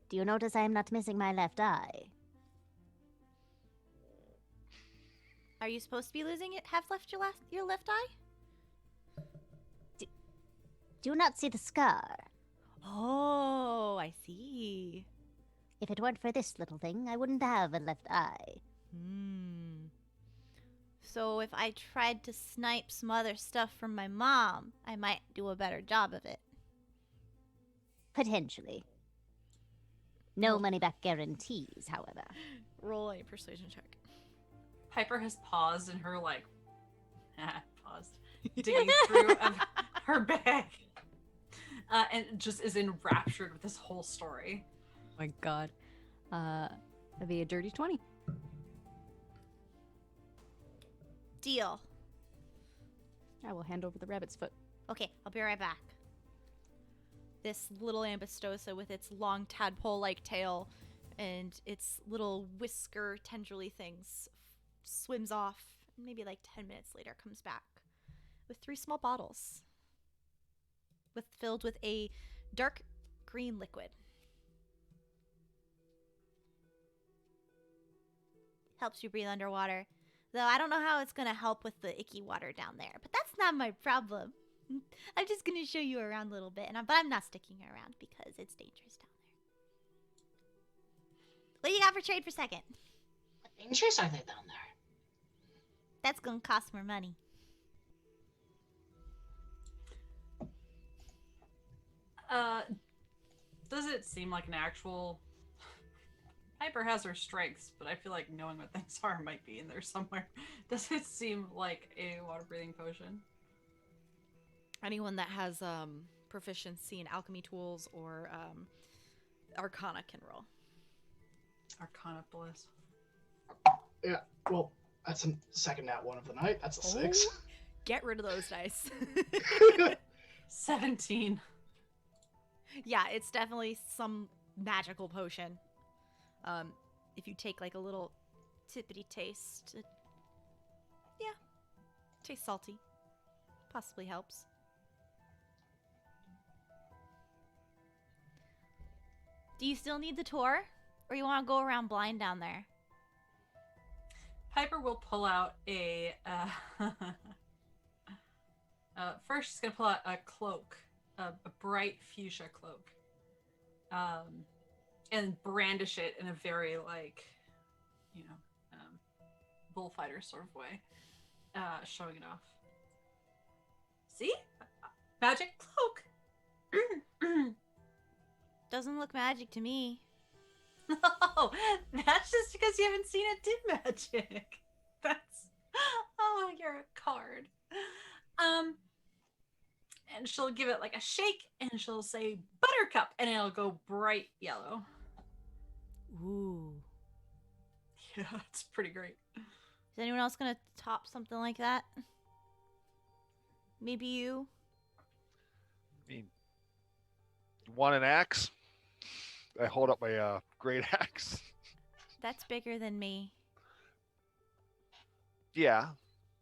C: Do you notice I am not missing my left eye?
A: Are you supposed to be losing it? Have left your left eye?
C: Do you not see the scar?
A: Oh, I see.
C: If it weren't for this little thing, I wouldn't have a left eye.
A: So if I tried to snipe some other stuff from my mom, I might do a better job of it.
C: Potentially. No money back guarantees, however.
A: Roll a persuasion check.
B: Piper has paused in her paused, digging through her bag, and just is enraptured with this whole story.
F: Oh my god. That'd be a dirty 20.
A: Deal.
F: I will hand over the rabbit's foot.
A: Okay, I'll be right back. This little Ambistosa with its long tadpole-like tail and its little whisker tendrily things swims off, and maybe like 10 minutes later comes back with 3 small bottles filled with a dark green liquid. Helps you breathe underwater. Though I don't know how it's going to help with the icky water down there, but that's not my problem. I'm just going to show you around a little bit, but I'm not sticking around because it's dangerous down there. What do you got for trade for second?
D: What dangers are there down there?
A: That's going to cost more money.
B: Does it seem like an actual... Piper has her strengths, but I feel like knowing what things are might be in there somewhere. Does it seem like a water-breathing potion?
A: Anyone that has proficiency in alchemy tools or Arcana can roll.
B: Arcana bliss.
G: Yeah, well, that's a second nat one of the night. That's a 6.
A: Get rid of those dice.
B: 17.
A: Yeah, it's definitely some magical potion. If you take like a little tippity taste, tastes salty. Possibly helps. Do you still need the tour? Or you want to go around blind down there?
B: Piper will pull out a... first, she's going to pull out a cloak. A bright fuchsia cloak. And brandish it in a very, bullfighter sort of way. Showing it off. See? Magic cloak!
A: Doesn't look magic to me.
B: No, that's just because you haven't seen it do magic. That's... Oh, you're a card. And she'll give it like a shake, and she'll say buttercup, and it'll go bright yellow.
A: Ooh.
B: Yeah, it's pretty great.
A: Is anyone else gonna top something like that? Maybe you?
E: I mean, want an axe? I hold up my great axe.
A: That's bigger than me.
E: Yeah,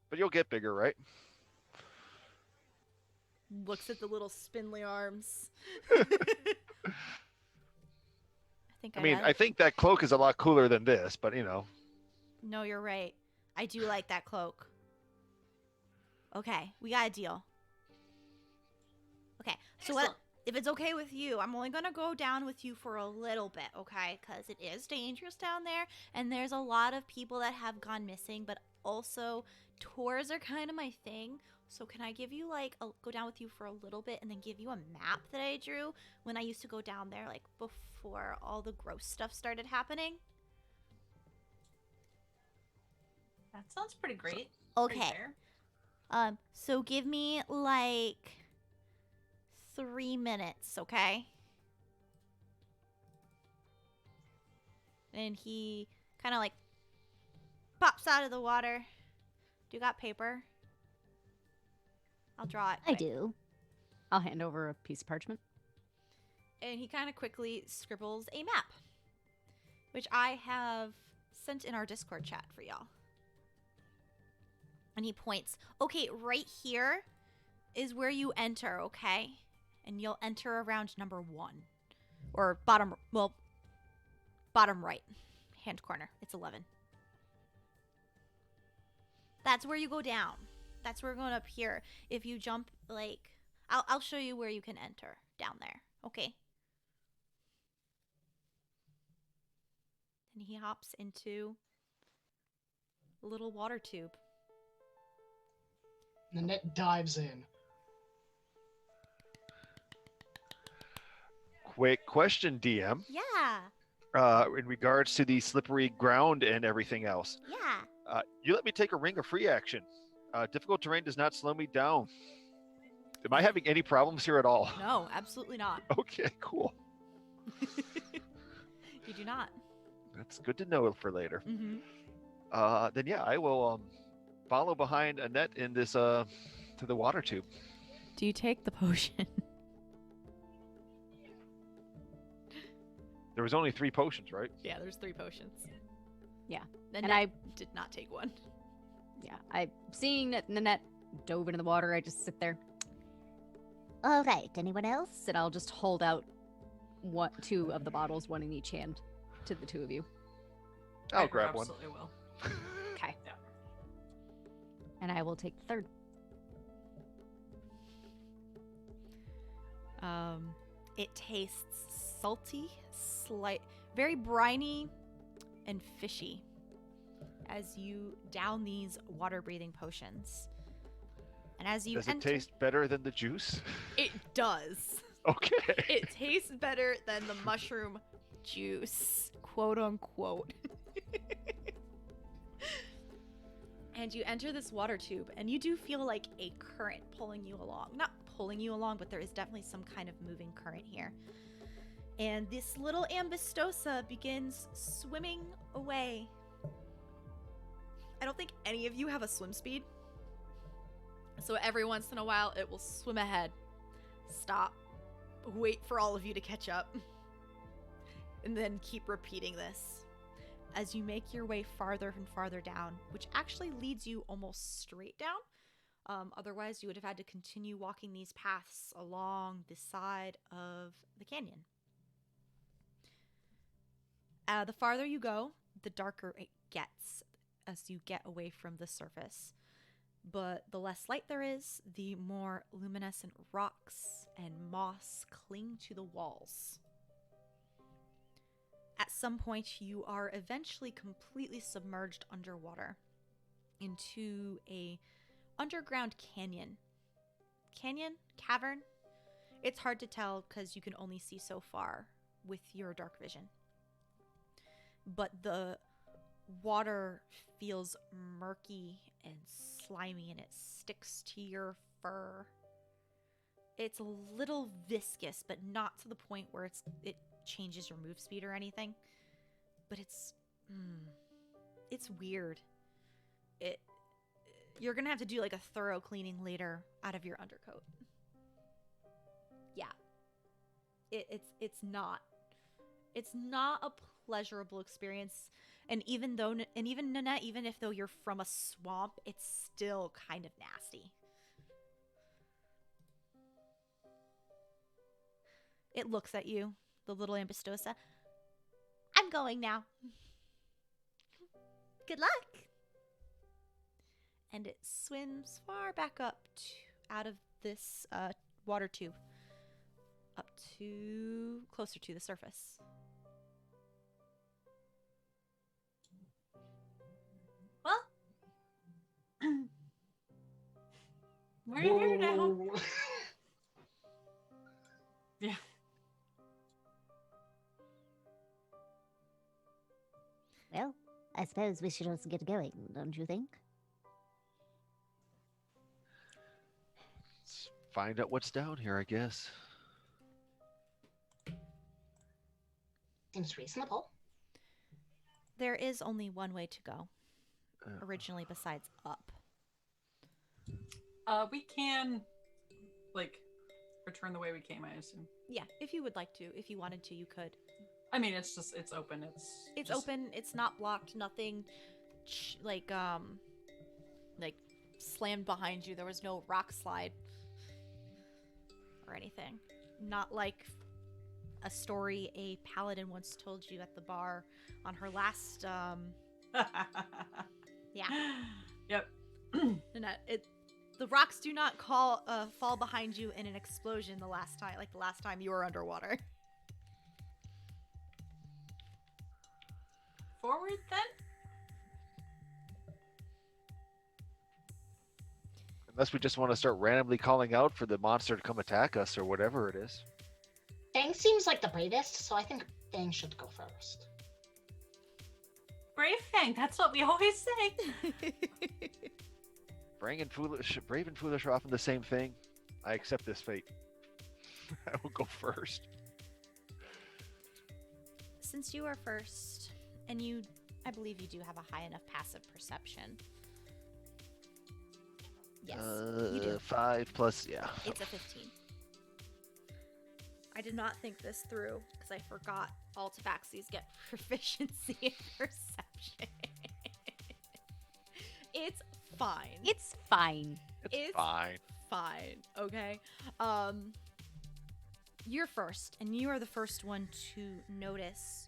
E: but you'll get bigger, right?
A: Looks at the little spindly arms.
E: I think that cloak is a lot cooler than this, but
A: No, you're right. I do like that cloak. Okay, we got a deal. Okay, so what? If it's okay with you, I'm only gonna go down with you for a little bit, okay? Because it is dangerous down there, and there's a lot of people that have gone missing, but also tours are kind of my thing. So can I give you go down with you for a little bit and then give you a map that I drew when I used to go down there before all the gross stuff started happening?
B: That sounds pretty great.
A: Okay.
B: Pretty fair.
A: So give me 3 minutes, okay? And he kind of pops out of the water. Do you got paper? I'll draw it.
C: I
A: quick.
C: do.
F: I'll hand over a piece of parchment.
A: And he kind of quickly scribbles a map, which I have sent in our Discord chat for y'all. And he points, okay, right here is where you enter, okay? And you'll enter around number 1. Or bottom right hand corner. It's 11. That's where you go down. That's where we're going up here. If you jump, I'll show you where you can enter down there. Okay. And he hops into a little water tube.
G: Nenet dives in.
E: Quick question, DM.
A: Yeah.
E: In regards to the slippery ground and everything else.
A: Yeah.
E: You let me take a ring of free action. Difficult terrain does not slow me down. Am I having any problems here at all?
A: No, absolutely not.
E: Okay, cool.
A: You do not.
E: That's good to know for later.
A: Mm-hmm.
E: Then yeah, I will follow behind Annette in this to the water tube.
A: Do you take the potion?
E: There was only 3 potions, right?
A: Yeah, there's 3 potions.
F: Yeah.
A: And
F: And
A: I did not take one.
F: I seeing that Nanette dove into the water, I just sit there
C: All right, anyone else?
F: and I'll just hold out 2 of the bottles, one in each hand, to the 2 of you.
E: I'll grab one.
B: Absolutely will.
F: Okay.
B: Yeah.
F: And I will take the 3rd.
A: It tastes salty, very briny, and fishy as you down these water-breathing potions. And as you
E: Does it taste better than the juice?
A: It does.
E: Okay.
A: It tastes better than the mushroom juice, quote unquote. And you enter this water tube, and you do feel like a current pulling you along. Not pulling you along, but there is definitely some kind of moving current here. And this little ambistosa begins swimming away. I don't think any of you have a swim speed. So every once in a while, it will swim ahead, stop, wait for all of you to catch up, and then keep repeating this as you make your way farther and farther down, which actually leads you almost straight down. Otherwise, you would have had to continue walking these paths along the side of the canyon. The farther you go, the darker it gets as you get away from the surface. But the less light there is, the more luminescent rocks and moss cling to the walls. At some point, you are eventually completely submerged underwater into a underground canyon. Cavern? It's hard to tell because you can only see so far with your dark vision. But the water feels murky and slimy, and it sticks to your fur. It's a little viscous, but not to the point where it changes your move speed or anything. But it's weird. You're gonna have to do like a thorough cleaning later out of your undercoat. Yeah, it's not a pleasurable experience. And even Nenet, even if though you're from a swamp, it's still kind of nasty. It looks at you, the little ambistosa. I'm going now. Good luck. And it swims far back up out of this water tube, up to closer to the surface.
B: Well, we're here now. Yeah.
C: Well, I suppose we should also get going, don't you think?
E: Let's find out what's down here, I guess.
D: Seems reasonable.
A: There is only one way to go, originally, besides up.
B: We can, return the way we came, I assume.
A: Yeah, if you would like to. If you wanted to, you could.
B: I mean, it's open.
A: It's open. It's not blocked. Nothing, slammed behind you. There was no rock slide or anything. Not like a story a paladin once told you at the bar on her last, yeah.
B: Yep.
A: The rocks do not fall behind you in an explosion the last time you were underwater.
B: Forward, then?
E: Unless we just want to start randomly calling out for the monster to come attack us or whatever it is.
D: Fang seems like the bravest, so I think Fang should go first.
B: Brave Fang, that's what we always say.
E: Brave and foolish are often the same thing. I accept this fate. I will go first.
A: Since you are first, and I believe you do have a high enough passive perception. Yes, you do.
E: 5 plus, yeah.
A: It's a 15. I did not think this through because I forgot all Tabaxis get proficiency in perception. It's fine.
F: It's fine.
E: It's fine.
A: Fine. Okay. You're first, and you are the first one to notice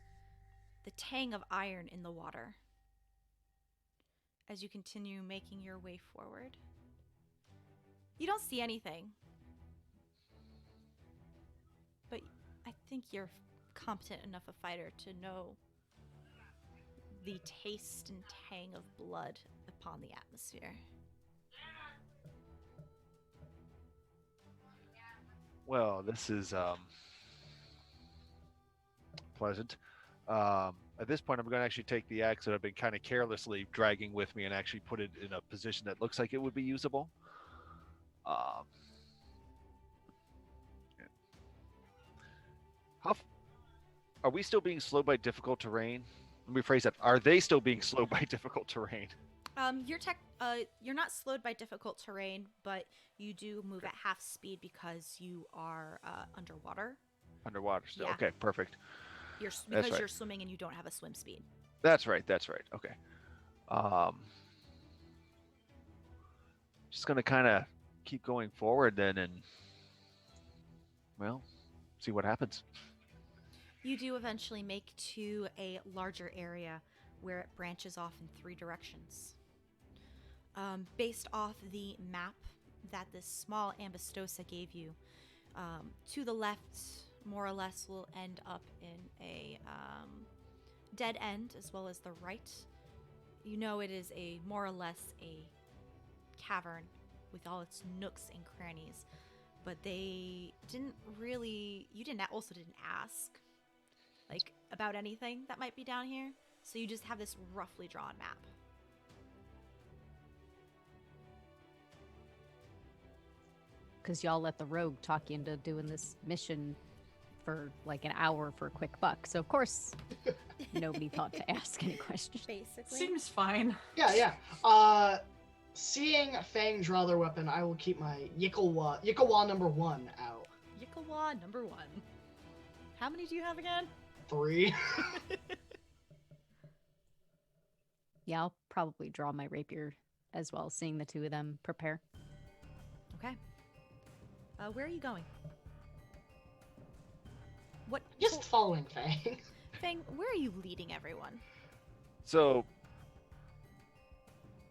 A: the tang of iron in the water as you continue making your way forward. You don't see anything, but I think you're competent enough a fighter to know the taste and tang of blood upon the atmosphere.
E: Well, this is pleasant. At this point, I'm going to actually take the axe that I've been kind of carelessly dragging with me and actually put it in a position that looks like it would be usable. Are we still being slowed by difficult terrain? Let me rephrase that. Are they still being slowed by difficult terrain?
A: You're not slowed by difficult terrain, but you do move at half speed because you are underwater.
E: Underwater still.
A: Yeah.
E: Okay, perfect.
A: Because
E: right.
A: you're swimming and you don't have a swim speed.
E: That's right. Okay. Just gonna kind of keep going forward then, and well, see what happens.
A: You do eventually make to a larger area where it branches off in 3 directions. Based off the map that this small Ambistosa gave you, to the left, more or less, will end up in a dead end, as well as the right. You know it is a more or less a cavern with all its nooks and crannies, but you didn't ask like about anything that might be down here, so you just have this roughly drawn map.
F: Because y'all let the rogue talk you into doing this mission for like an hour for a quick buck. So, of course, nobody thought to ask any questions.
A: Basically.
B: Seems fine.
G: Yeah. Seeing Fang draw their weapon, I will keep my Yikawa number 1 out.
A: Yikawa number 1. How many do you have again?
G: 3.
F: Yeah, I'll probably draw my rapier as well, seeing the two of them prepare.
A: Okay. Where are you going? What?
G: Just following Fang.
A: Fang, where are you leading everyone?
E: So,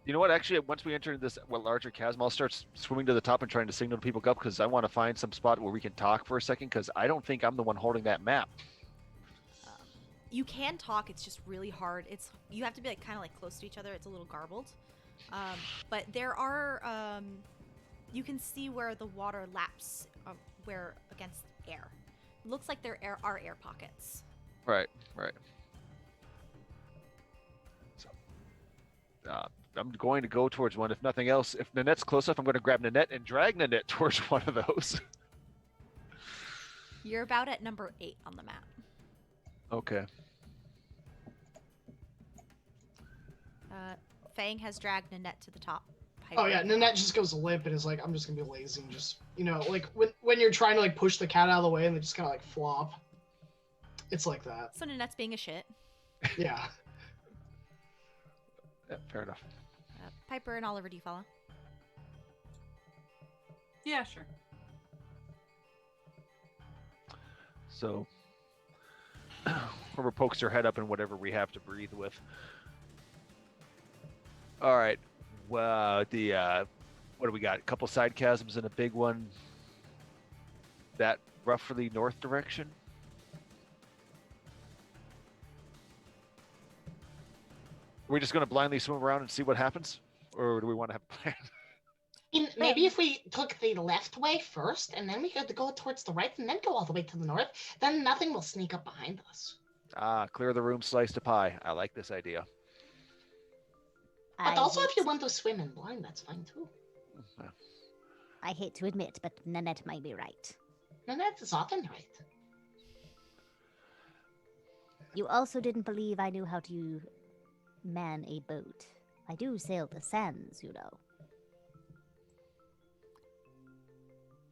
E: you know what? Actually, once we enter this larger chasm, I'll start swimming to the top and trying to signal people up because I want to find some spot where we can talk for a second because I don't think I'm the one holding that map.
A: You can talk. It's just really hard. You have to be kind of close to each other. It's a little garbled. But there are you can see where the water laps where against air. Looks like there are air pockets.
E: Right. So, I'm going to go towards one. If nothing else, if Nenet's close enough, I'm going to grab Nenet and drag Nenet towards one of those.
A: You're about at number 8 on the map.
E: Okay.
A: Fang has dragged Nenet to the top.
G: Oh yeah, Nenet just goes limp and is like, I'm just gonna be lazy and just, when you're trying to push the cat out of the way and they just kind of flop. It's like that.
A: So Nenet's being a shit.
G: Yeah.
E: Yeah, fair enough.
A: Piper and Oliver, do you follow?
B: Yeah, sure.
E: So, whoever pokes their head up in whatever we have to breathe with. All right. Well, what do we got? A couple side chasms and a big one. That roughly north direction. Are we just going to blindly swim around and see what happens? Or do we want to have a plan?
D: Maybe if we took the left way first, and then we had to go towards the right, and then go all the way to the north, then nothing will sneak up behind us.
E: Clear the room, slice to pie. I like this idea.
D: But also, if you want to swim in blind, that's fine too.
C: I hate to admit, but Nenet might be right.
D: Nenet is often right.
C: You also didn't believe I knew how to man a boat. I do sail the sands, you know.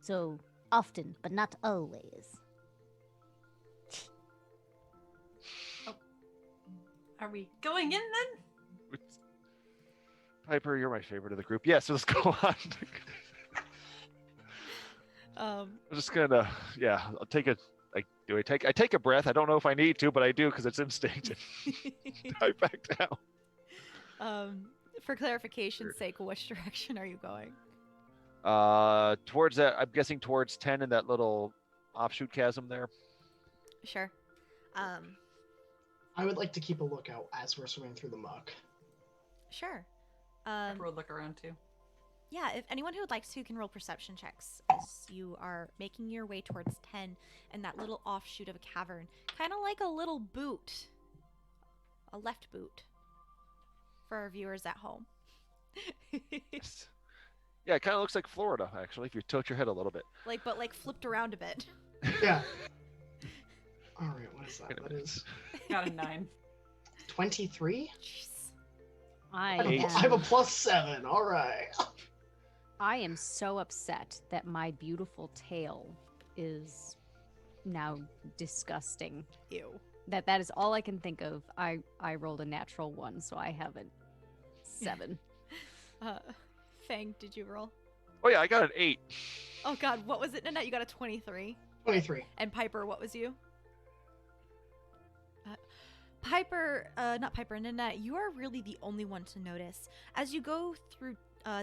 C: So, often, but not always.
B: Are we going in then?
E: Piper, you're my favorite of the group. Yeah, so let's go on. I'm just gonna, I'll take a. I take a breath. I don't know if I need to, but I do because it's instinct. Dive back down.
A: For clarification's sake, which direction are you going?
E: Towards that. I'm guessing towards 10 in that little offshoot chasm there.
A: Sure.
G: I would like to keep a lookout as we're swimming through the muck.
A: Sure.
B: Road look around too.
A: Yeah, if anyone who would like to can roll perception checks as you are making your way towards 10 and that little offshoot of a cavern, kind of like a little boot, a left boot for our viewers at home.
E: Yes. Yeah, it kind of looks like Florida, actually, if you tilt your head a little bit.
A: But flipped around a bit.
G: Yeah. All right, what is that? That is
B: Got a 9.
G: 23.
A: Jeez.
G: I have a +7. All right.
F: I am so upset that my beautiful tail is now disgusting.
A: Ew.
F: That is all I can think of. I rolled a natural 1, so I have a 7.
A: Fang, did you roll?
E: Oh yeah, I got an 8.
A: Oh god, what was it, Nenet? You got a 23.
G: 23.
A: And Piper, what was you? Piper, not Piper, Nenet, you are really the only one to notice. As you go through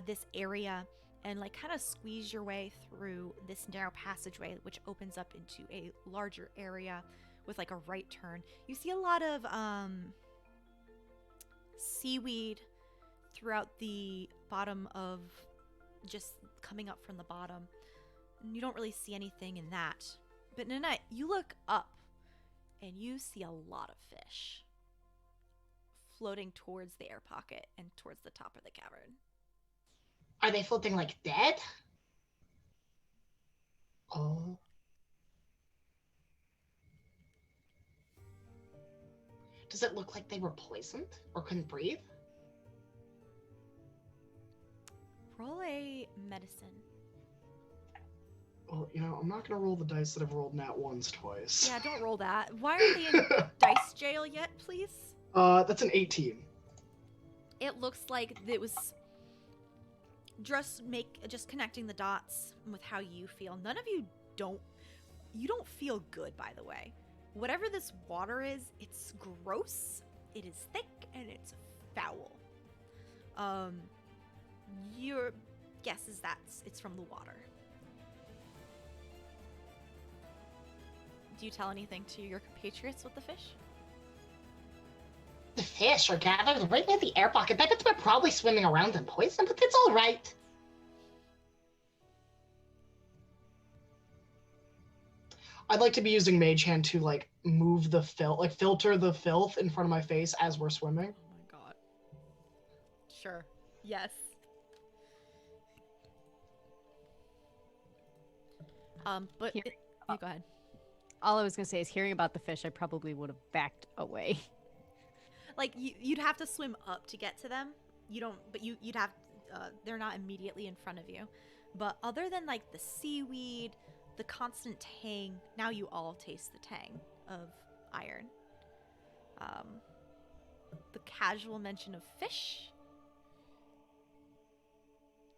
A: this area and kind of squeeze your way through this narrow passageway, which opens up into a larger area with a right turn, you see a lot of seaweed throughout the bottom of, just coming up from the bottom. You don't really see anything in that. But Nenet, you look up and you see a lot of fish floating towards the air pocket and towards the top of the cavern.
D: Are they floating dead?
G: Oh.
D: Does it look like they were poisoned or couldn't breathe?
A: Roll a medicine.
G: Well, I'm not gonna roll the dice that have rolled nat ones twice.
A: Yeah, don't roll that. Why aren't they in dice jail yet, please?
G: That's an 18.
A: It looks like it was just connecting the dots with how you feel. None of you don't feel good, by the way. Whatever this water is, it's gross, it is thick, and it's foul. Your guess is that it's from the water. Do you tell anything to your compatriots with the fish?
D: The fish are gathered right near the air pocket. I bet we're probably swimming around in poison, but it's all right.
G: I'd like to be using Mage Hand to move the filter the filth in front of my face as we're swimming.
A: Oh my god. Sure. Yes. But
F: Here-
A: yeah, go ahead.
F: All I was going to say is hearing about the fish, I probably would have backed away.
A: You'd have to swim up to get to them. You'd have, they're not immediately in front of you. But other than the seaweed, the constant tang, now you all taste the tang of iron. The casual mention of fish.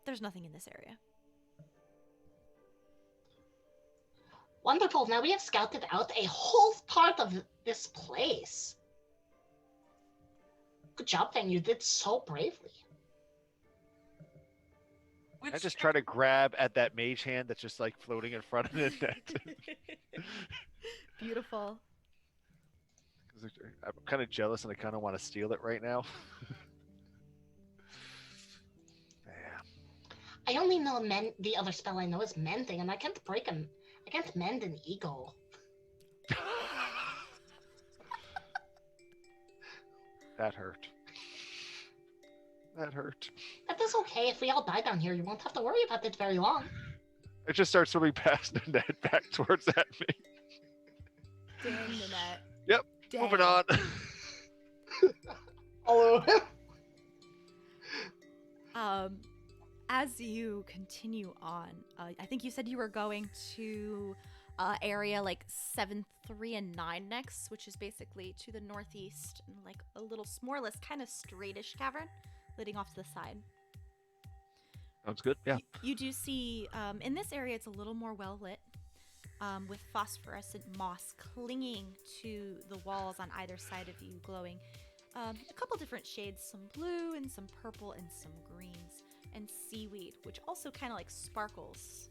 A: There's nothing in this area.
D: Wonderful. Now we have scouted out a whole part of this place. Good job, Fang. You did so bravely.
E: I just try to grab at that mage hand that's just floating in front of the net.
A: Beautiful.
E: I'm kind of jealous and I kind of want to steal it right now. Yeah.
D: I only know the other spell I know is mending, and I can't break him. I can't mend an eagle.
E: That hurt. That hurt.
D: That is okay. If we all die down here, you won't have to worry about it very long.
E: It just starts swimming past Nenet back towards at me.
A: Dang, Nenet.
E: Yep.
A: Dang.
E: Moving on.
G: Although,
A: As you continue on, I think you said you were going to area like 7, 3, and 9 next, which is basically to the northeast, and like a little s'moreless kind of straightish cavern leading off to the side.
E: Sounds good. Yeah.
A: You do see, in this area, it's a little more well lit, with phosphorescent moss clinging to the walls on either side of you, glowing. A couple different shades, some blue and some purple and some greens, and seaweed, which also kind of like sparkles.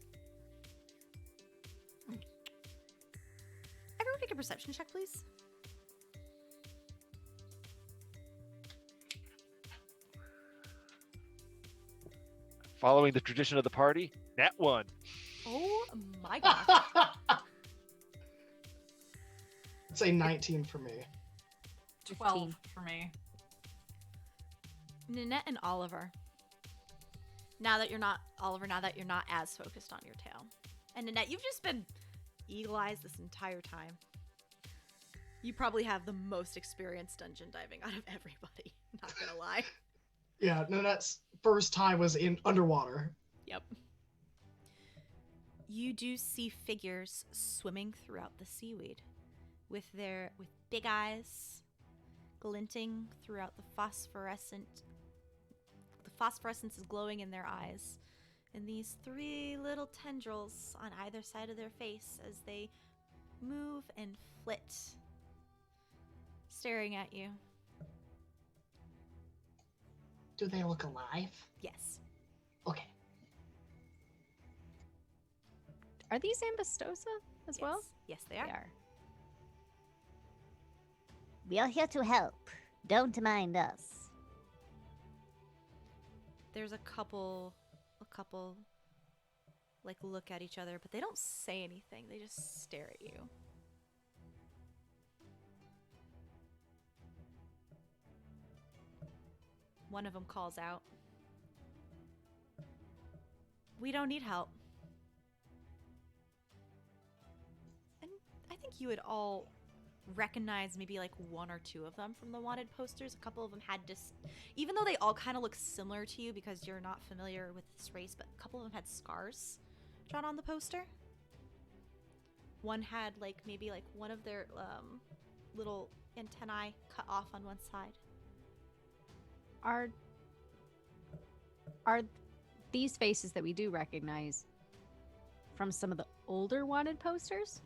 A: Everyone make a perception check, please.
E: Following the tradition of the party, Nat 1.
A: Oh my god.
G: I'd say 19 for me.
B: 12 for me.
A: Nenet and Oliver. Now that you're not as focused on your tail. And Nenet, you've just been eagle-eyes this entire time. You probably have the most experience dungeon diving out of everybody, not gonna lie.
G: Yeah, Nanette's first time was in underwater.
A: Yep. You do see figures swimming throughout the seaweed with big eyes glinting throughout the phosphorescence is glowing in their eyes. And these 3 little tendrils on either side of their face as they move and flit, staring at you.
D: Do they look alive?
A: Yes.
D: Okay.
F: Are these Ambestosa as well?
A: Yes, they are.
F: They are.
C: We are here to help. Don't mind us.
A: There's a couple like look at each other, but they don't say anything. They just stare at you. One of them calls out, "We don't need help." And I think you would all recognize maybe like 1 or 2 of them from the wanted posters. A couple of them had even though they all kind of look similar to you because you're not familiar with this race, but a couple of them had scars drawn on the poster. One had like maybe like one of their little antennae cut off on one side.
F: Are these faces that we do recognize from some of the older wanted posters?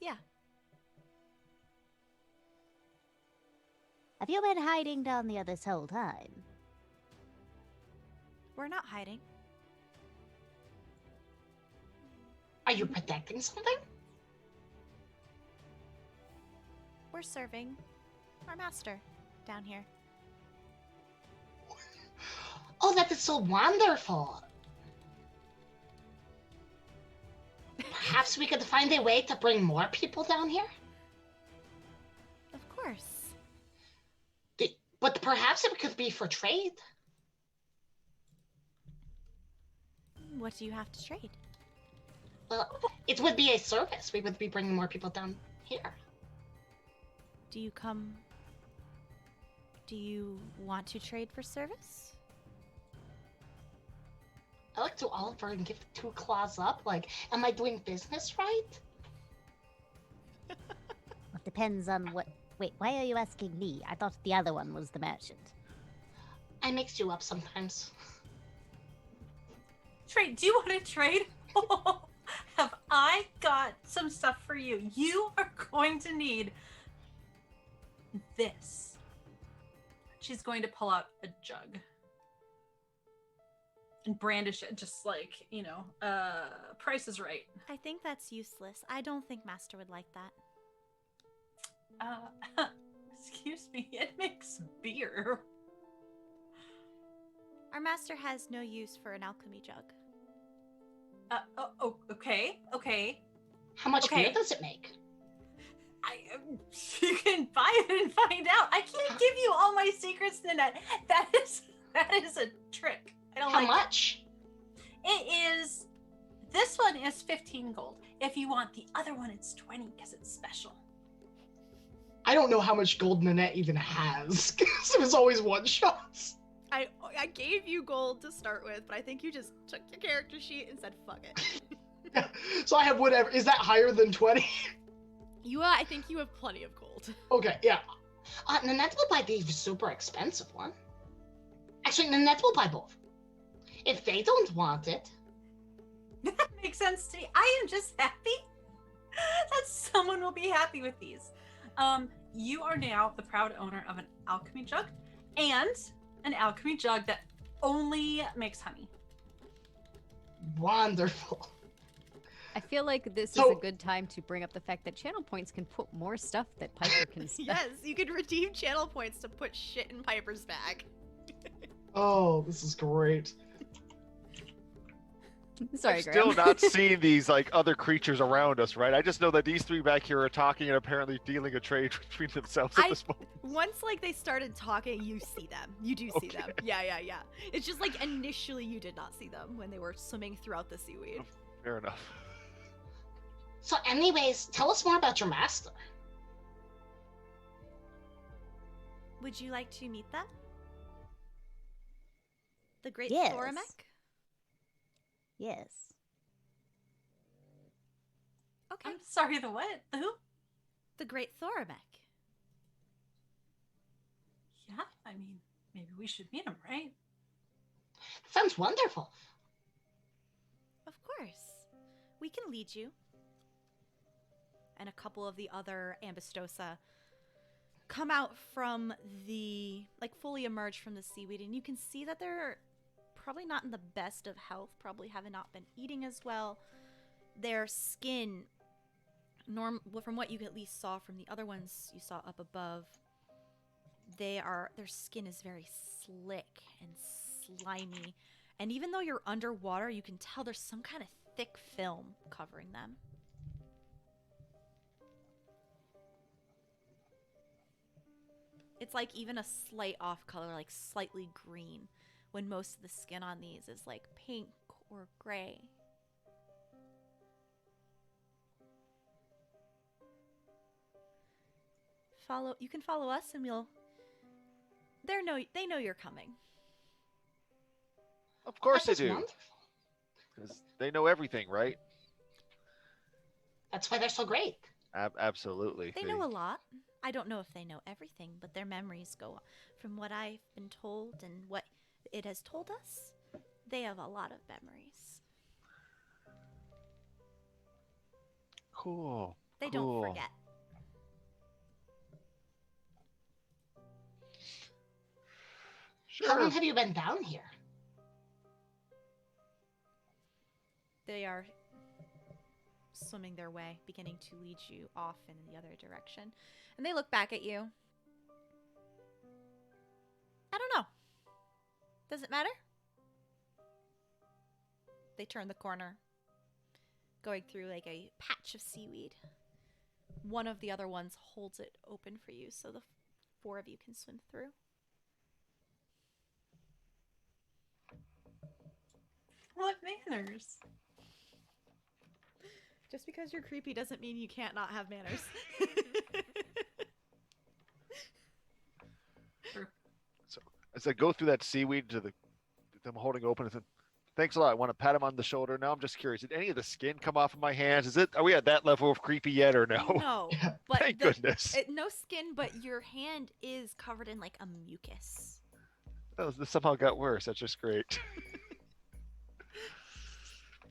A: Yeah.
C: Have you been hiding down there this whole time?
A: We're not hiding.
D: Are you protecting something?
A: We're serving our master down here.
D: Oh, that is so wonderful. Perhaps we could find a way to bring more people down here?
A: Of course.
D: But perhaps it could be for trade.
A: What do you have to trade?
D: Well, it would be a service. We would be bringing more people down here.
A: Do you want to trade for service?
D: I look to Oliver and give 2 claws up. Like, am I doing business right?
C: It depends on what... Wait, why are you asking me? I thought the other one was the merchant.
D: I mix you up sometimes.
B: Trade? Do you want to trade? Have I got some stuff for you? You are going to need this. She's going to pull out a jug and brandish it, just like, Price is Right.
A: I think that's useless. I don't think Master would like that.
B: Excuse me, it makes beer.
A: Our master has no use for an alchemy jug.
B: Okay.
D: How much
B: Okay.
D: beer does it make?
B: You can buy it and find out. I can't give you all my secrets, Nenet. That is a trick. I don't
D: How
B: like
D: much?
B: it. This one is 15 gold. If you want the other one, it's 20 because it's special.
G: I don't know how much gold Nenet even has, because it was always one shots.
A: I gave you gold to start with, but I think you just took your character sheet and said, fuck it.
G: So I have whatever. Is that higher than 20?
A: I think you have plenty of gold.
G: Okay, yeah.
D: Nanette will buy the super expensive one. Actually, Nanette will buy both. If they don't want it.
B: That makes sense to me. I am just happy that someone will be happy with these. You are now the proud owner of an alchemy jug and an alchemy jug that only makes honey.
D: Wonderful.
F: I feel like this is
G: So-
F: a good time to bring up the fact that channel points can put more stuff that Piper can spend.
A: Yes, you can redeem channel points to put shit in Piper's bag.
G: Oh, this is great.
F: Sorry,
E: I've
F: Graham.
E: still not seen these like other creatures around us, right? I just know that these three back here are talking and apparently dealing a trade between themselves at this moment.
A: Once like they started talking, you see them. You do see them. Yeah. It's just like initially you did not see them when they were swimming throughout the seaweed.
E: Fair enough.
D: So anyways, tell us more about your master.
A: Would you like to meet them? The Great
C: Yes.
A: Thoramek?
C: Yes.
A: Okay.
B: I'm sorry, the what? The who?
A: The Great Thoramek.
B: Yeah, I mean, maybe we should meet him, right?
D: Sounds wonderful.
A: Of course. We can lead you. And a couple of the other Ambistosa come out from the, like, fully emerge from the seaweed, and you can see that they're probably not in the best of health, probably have not been eating as well. Their skin, from what you at least saw from the other ones you saw up above, their skin is very slick and slimy. And even though you're underwater, you can tell there's some kind of thick film covering them. It's like even a slight off color, like slightly green, when most of the skin on these is like pink or gray. You can follow us and they know you're coming.
E: Of course they
D: That's
E: do.
D: wonderful.
E: Because they know everything, right?
D: That's why they're so great.
E: Absolutely.
A: They know a lot. I don't know if they know everything, but their memories go, from what I've been told and what it has told us, they have a lot of memories.
E: Cool.
A: They don't
E: Cool.
A: forget.
D: How long
E: Sure.
D: have you been down here?
A: They are swimming their way, beginning to lead you off in the other direction. And they look back at you. I don't know. Does it matter? They turn the corner, going through like a patch of seaweed. One of the other ones holds it open for you so the four of you can swim through.
B: What manners?
A: Just because you're creepy doesn't mean you can't not have manners.
E: So as I go through that seaweed to them holding open, I said, thanks a lot. I want to pat him on the shoulder. Now I'm just curious. Did any of the skin come off of my hands? Are we at that level of creepy yet or no?
A: No, but
E: Thank goodness.
A: no skin, but your hand is covered in like a mucus.
E: Oh, this somehow got worse. That's just great.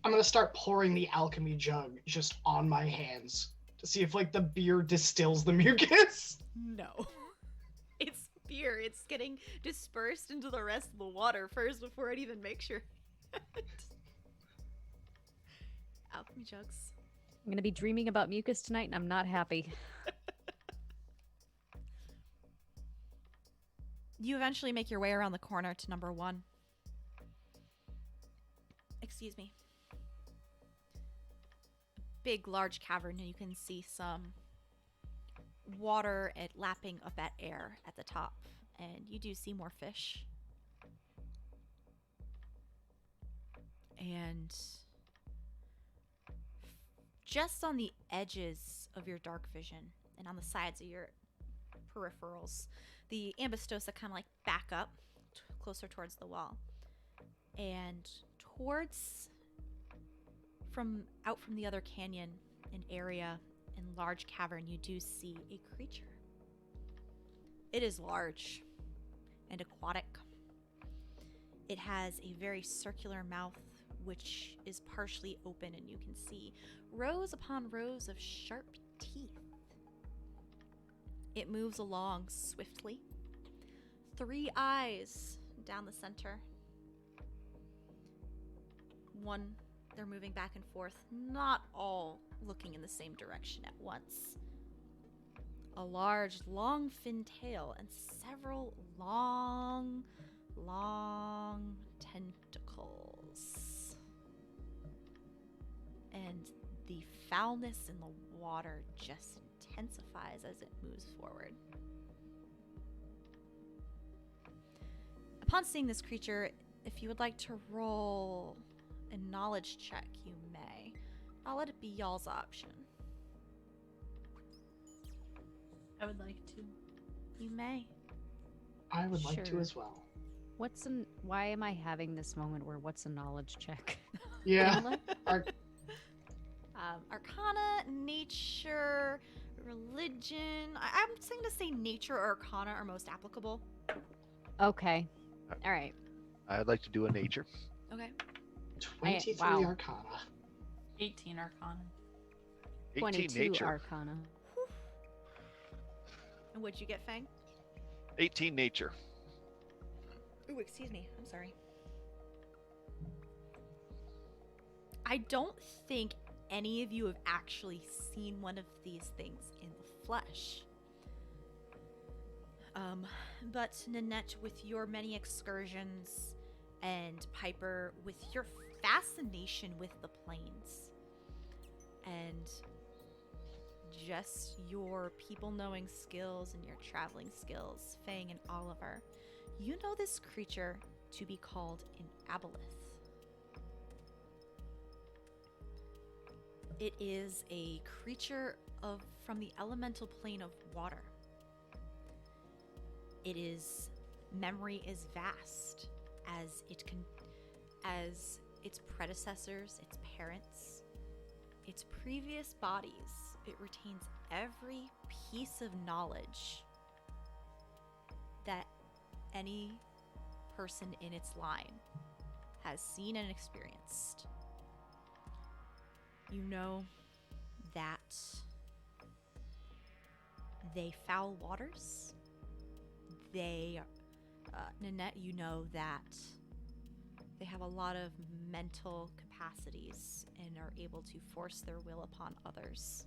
G: I'm gonna start pouring the alchemy jug just on my hands to see if like the beer distills the mucus.
A: No. It's beer. It's getting dispersed into the rest of the water first before it even makes your alchemy jugs.
F: I'm going to be dreaming about mucus tonight, and I'm not happy.
A: You eventually make your way around the corner to number 1. Excuse me. Big, large cavern, and you can see some water and lapping of that air at the top, and you do see more fish. And just on the edges of your dark vision and on the sides of your peripherals, the ambistosa kind of like back up closer towards the wall. And from the other canyon and area and large cavern, you do see a creature. It is large and aquatic. It has a very circular mouth, which is partially open, and you can see rows upon rows of sharp teeth. It moves along swiftly. 3 eyes down the center. One, they're moving back and forth, not all looking in the same direction at once. A large, long fin tail and several long tentacles. And the foulness in the water just intensifies as it moves forward. Upon seeing this creature, if you would like to roll a knowledge check, you may. I'll let it be y'all's option.
B: I would like to.
A: You may.
G: I would like to
F: Sure.
G: as well.
F: Why am I having this moment where what's a knowledge check?
G: Yeah.
F: Pamela?
A: Arcana, nature, religion. I'm just going to say nature or arcana are most applicable.
F: Okay. All right.
E: I'd like to do a nature.
A: Okay.
G: 23
F: wow.
G: Arcana.
B: 18 Arcana.
E: 18
F: 22
E: nature.
F: Arcana.
A: And what'd you get, Fang?
E: 18 nature.
A: Ooh, excuse me. I'm sorry. I don't think any of you have actually seen one of these things in the flesh. But Nenet, with your many excursions, and Pipurr, with your fascination with the plains, and just your people-knowing skills and your traveling skills, Fang and Oliver, you know this creature to be called an aboleth. It is a creature from the elemental plane of water. Memory is vast, as its predecessors, its parents, its previous bodies. It retains every piece of knowledge that any person in its line has seen and experienced. You know that they foul waters. Nenet, you know that they have a lot of mental capacities and are able to force their will upon others.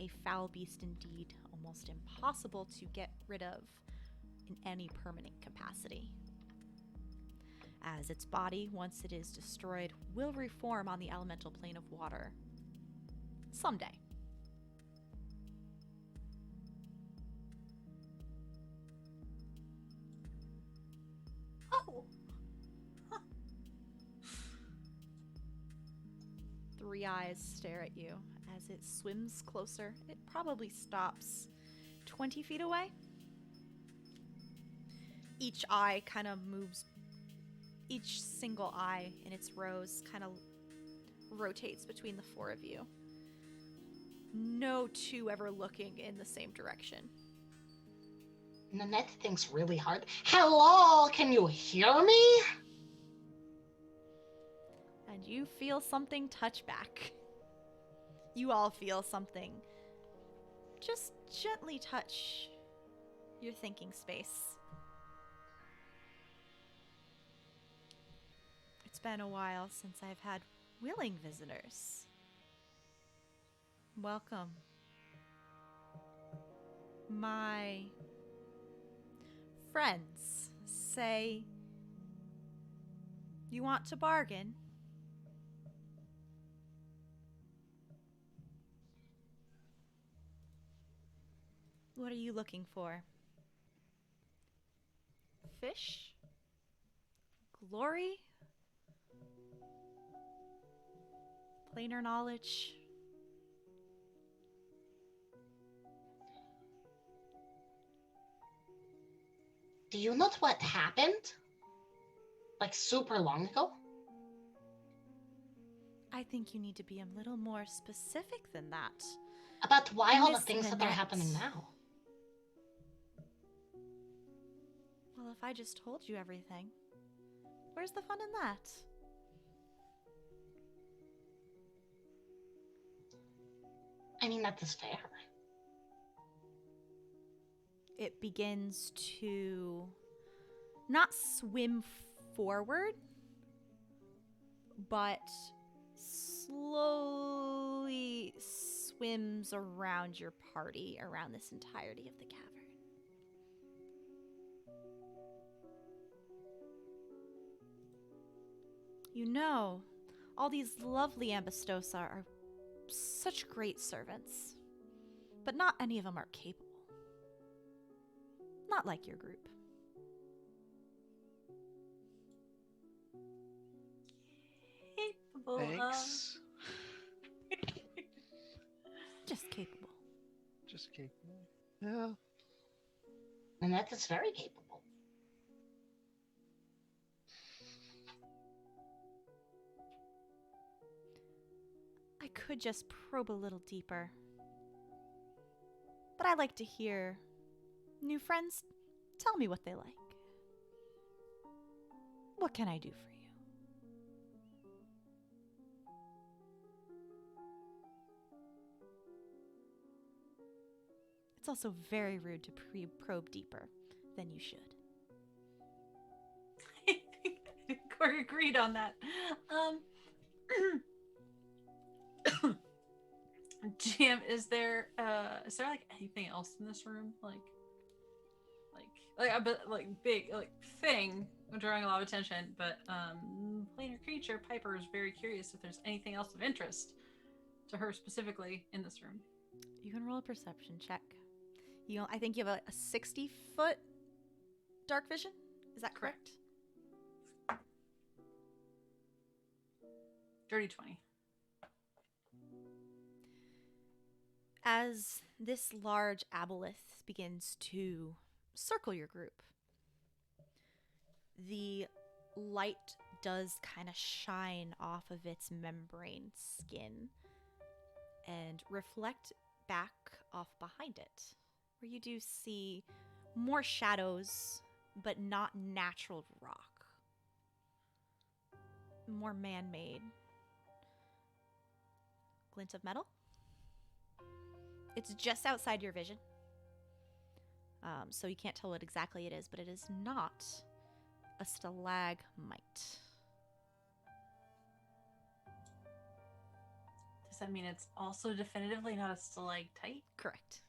A: A foul beast indeed, almost impossible to get rid of in any permanent capacity, as its body, once it is destroyed, will reform on the elemental plane of water someday.
B: Oh!
A: 3 eyes stare at you as it swims closer. It probably stops 20 feet away. Each eye kind of moves. Each single eye in its rows kind of rotates between the 4 of you. No two ever looking in the same direction.
D: Nenet thinks really hard. Hello, can you hear me?
A: And you feel something touch back. You all feel something just gently touch your thinking space. It's been a while since I've had willing visitors. Welcome. My friends say you want to bargain. What are you looking for? Fish? Glory? Planar knowledge?
D: Do you know what happened? Like super long ago?
A: I think you need to be a little more specific than that.
D: About why all the
A: Miss
D: things that are
A: Nenet.
D: happening now?
A: Well, if I just told you everything, where's the fun in that?
D: I mean, that is fair.
A: It begins to not swim forward, but slowly swims around your party, around this entirety of the cavern. You know, all these lovely Ambistosa are such great servants, but not any of them are capable. Not like your group.
B: Capable
E: Thanks.
A: Just capable.
E: Just capable. Yeah.
D: And that is very capable.
A: I could just probe a little deeper. But I like to hear new friends tell me what they like. What can I do for you? It's also very rude to probe deeper than you should.
B: I think we're agreed on that. Jam, is there like anything else in this room? Like a bit like big like thing drawing a lot of attention, but planar creature Piper is very curious if there's anything else of interest to her specifically in this room.
A: You can roll a perception check. I think you have a 60-foot dark vision. Is that correct?
B: Dirty 20.
A: As this large aboleth begins to circle your group, the light does kind of shine off of its membrane skin and reflect back off behind it, where you do see more shadows, but not natural rock. More man-made. Glint of metal. It's just outside your vision. So you can't tell what exactly it is, but it is not a stalagmite.
B: Does that mean it's also definitively not a stalactite?
A: Correct.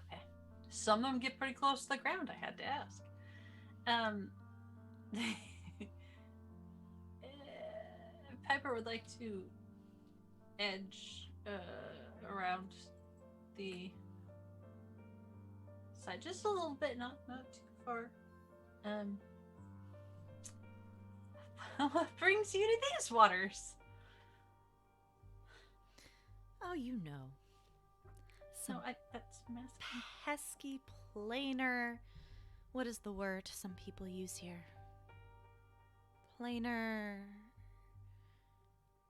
B: Okay. Some of them get pretty close to the ground, I had to ask. Piper would like to edge around the side just a little bit, not too far. What brings you to these waters?
A: Oh, you know.
B: No, that's massive.
A: Pesky planar. What is the word some people use here? Planar.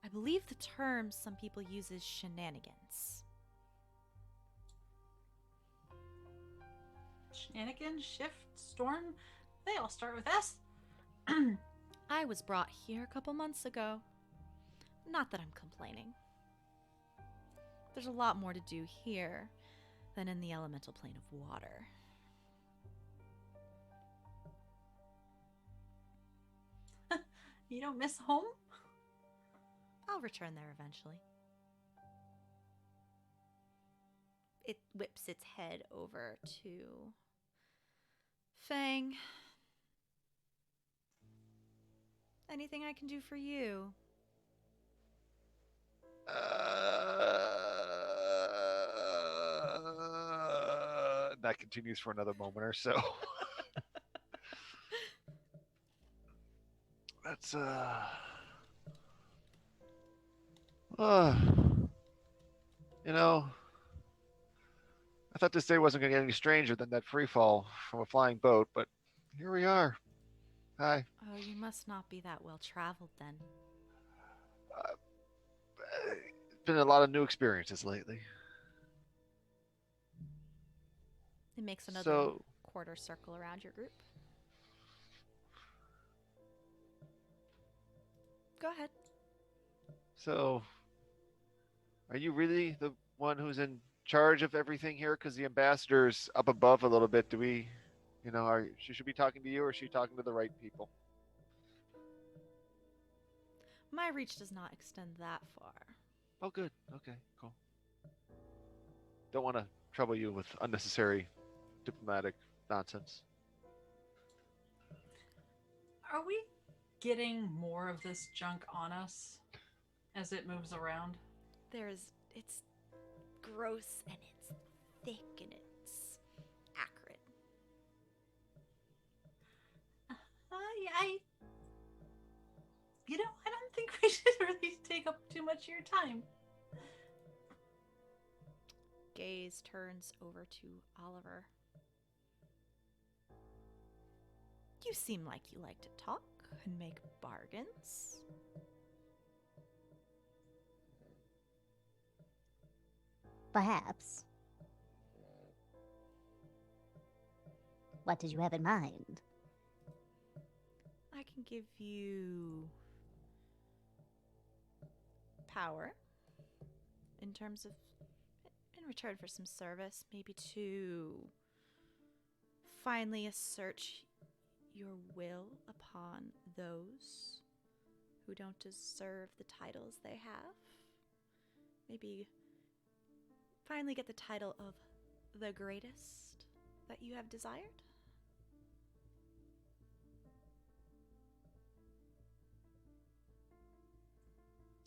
A: I believe the term some people use is shenanigans.
B: Shenanigans, shift, storm, they all start with S.
A: I was brought here a couple months ago. Not that I'm complaining. There's a lot more to do here than in the elemental plane of water.
B: You don't miss home?
A: I'll return there eventually. It whips its head over to Fang. Anything I can do for you?
E: In that continues for another moment or so. That's uh you know, I thought this day wasn't going to get any stranger than that free fall from a flying boat, but here we are. Hi.
A: Oh, you must not be that well traveled then.
E: It's been a lot of new experiences lately.
A: It makes another
E: So,
A: quarter circle around your group. Go ahead.
E: so, are you really the one who's in charge of everything here? Because the ambassador's up above a little bit. Do we, she should be talking to you, or is she talking to the right people?
A: My reach does not extend that far.
E: Oh, good. Okay, cool. Don't want to trouble you with unnecessary diplomatic nonsense.
B: Are we getting more of this junk on us as it moves around?
A: It's gross and it's thick and it's acrid.
B: I don't think we should really take up too much of your time.
A: Gaze turns over to Oliver. You seem like you like to talk and make bargains.
C: Perhaps. What did you have in mind?
A: I can give you power in terms of, in return for some service, maybe to finally assert your will upon those who don't deserve the titles they have. Maybe finally get the title of the greatest that you have desired.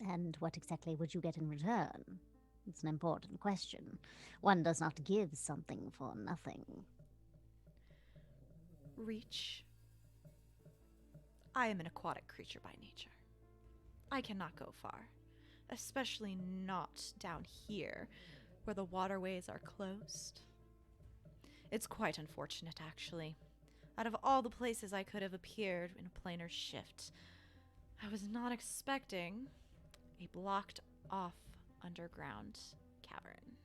C: And what exactly would you get in return? It's an important question. One does not give something for nothing.
A: Reach. I am an aquatic creature by nature. I cannot go far, especially not down here, where the waterways are closed. It's quite unfortunate, actually. Out of all the places I could have appeared in a planar shift, I was not expecting a blocked-off underground cavern.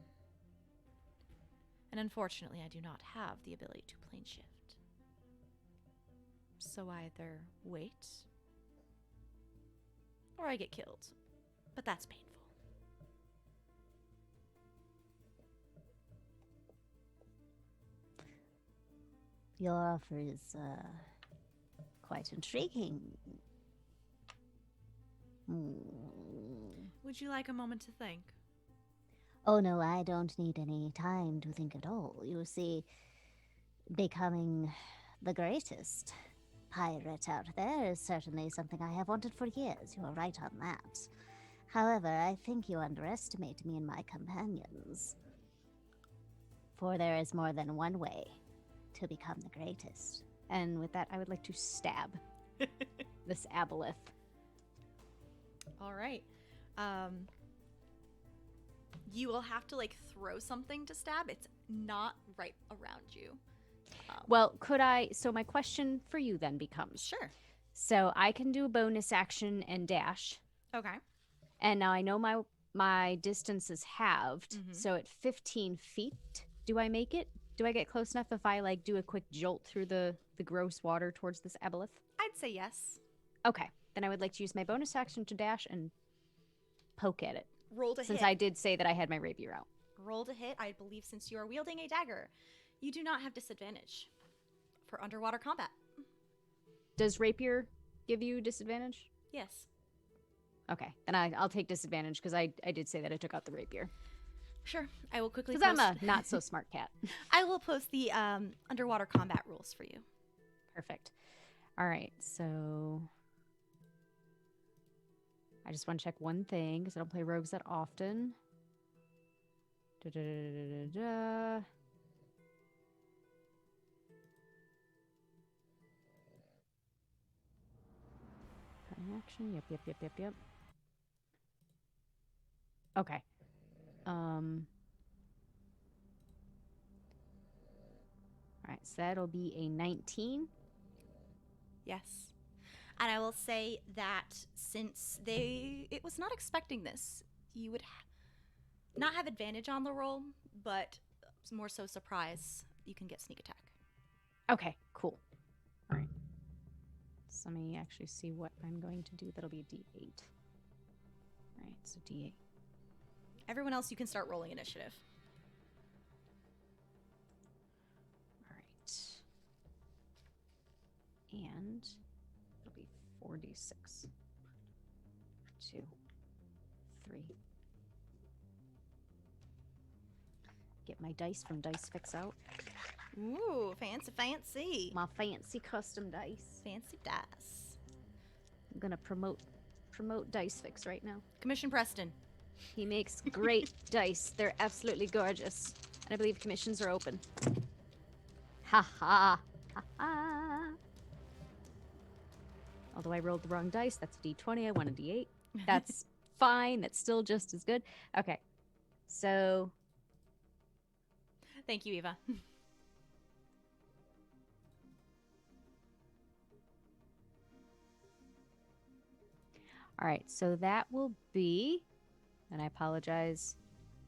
A: And unfortunately, I do not have the ability to plane shift. So I either wait, or I get killed. But that's painful.
C: Your offer is quite intriguing.
A: Would you like a moment to think?
C: Oh no, I don't need any time to think at all. You see, becoming the greatest pirate out there is certainly something I have wanted for years. You are right on that. However, I think you underestimate me and my companions. For there is more than one way to become the greatest.
F: And with that, I would like to stab this aboleth.
A: All right. You will have to throw something to stab. It's not right around you.
F: Well, could I? So my question for you then becomes:
A: Sure.
F: so I can do a bonus action and dash,
A: Okay.
F: and now I know my distance is halved.
A: Mhm.
F: So at 15 feet, do I make it? Do I get close enough if I do a quick jolt through the gross water towards this aboleth?
A: I'd say yes.
F: Okay, then I would like to use my bonus action to dash and poke at it.
A: Roll to
F: Since
A: hit.
F: I did say that I had my rapier out.
A: Roll to hit. I believe since you are wielding a dagger, you do not have disadvantage for underwater combat.
F: Does rapier give you disadvantage?
A: Yes.
F: Okay, then I'll take disadvantage because I did say that I took out the rapier.
A: Sure. I will quickly
F: Because
A: post.
F: I'm a not so smart cat.
A: I will post the underwater combat rules for you.
F: Perfect. All right, so I just want to check one thing because I don't play rogues that often. An action. Yep. Okay. All right, so that'll be a 19.
A: Yes. And I will say that since it was not expecting this, you would not have advantage on the roll, but more so surprise. You can get sneak attack.
F: Okay, cool. All right. So let me actually see what I'm going to do. That'll be a D8. All right, so D8.
A: Everyone else, you can start rolling initiative.
F: All right. And it'll be 4d6. 2, 3. Get my dice from Dice Fix out.
A: Ooh, fancy.
F: My fancy custom dice.
A: Fancy dice.
F: I'm gonna promote Dice Fix right now.
A: Commission Preston.
F: He makes great dice. They're absolutely gorgeous. And I believe commissions are open. Ha ha. Ha ha. Although I rolled the wrong dice, that's a d20. I want a d8. That's fine. That's still just as good. Okay. So.
A: Thank you, Eva.
F: All right. So that will be. And I apologize,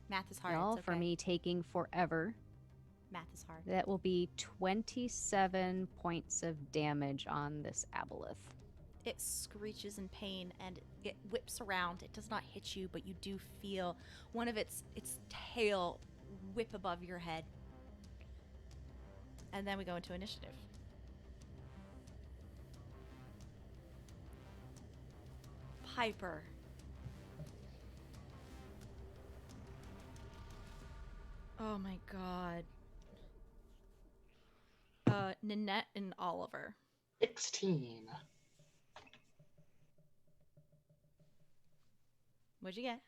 A: Math is hard.
F: y'all,
A: It's
F: for
A: okay.
F: me taking forever.
A: Math is hard.
F: That will be 27 points of damage on this aboleth.
A: It screeches in pain and it whips around. It does not hit you, but you do feel one of its tail whip above your head. And then we go into initiative. Pipurr. Oh my god. Nenet and Oliver.
G: 16.
A: What'd you get?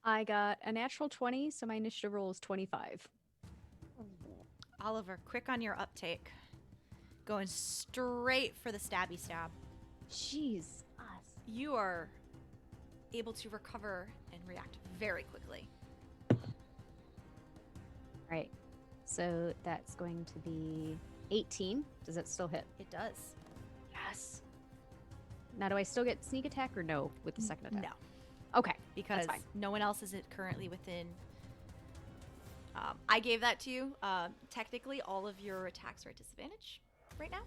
F: I got a natural 20, so my initiative roll is 25.
A: Oliver, quick on your uptake. Going straight for the stabby stab.
F: Jeez.
A: You are able to recover and react very quickly.
F: Right. So that's going to be 18. Does that still hit?
A: It does.
F: Yes. Now, do I still get sneak attack or no with the second attack?
A: No,
F: Okay.
A: because
F: fine.
A: no one else is currently within. I gave that to you. Technically, all of your attacks are at disadvantage right now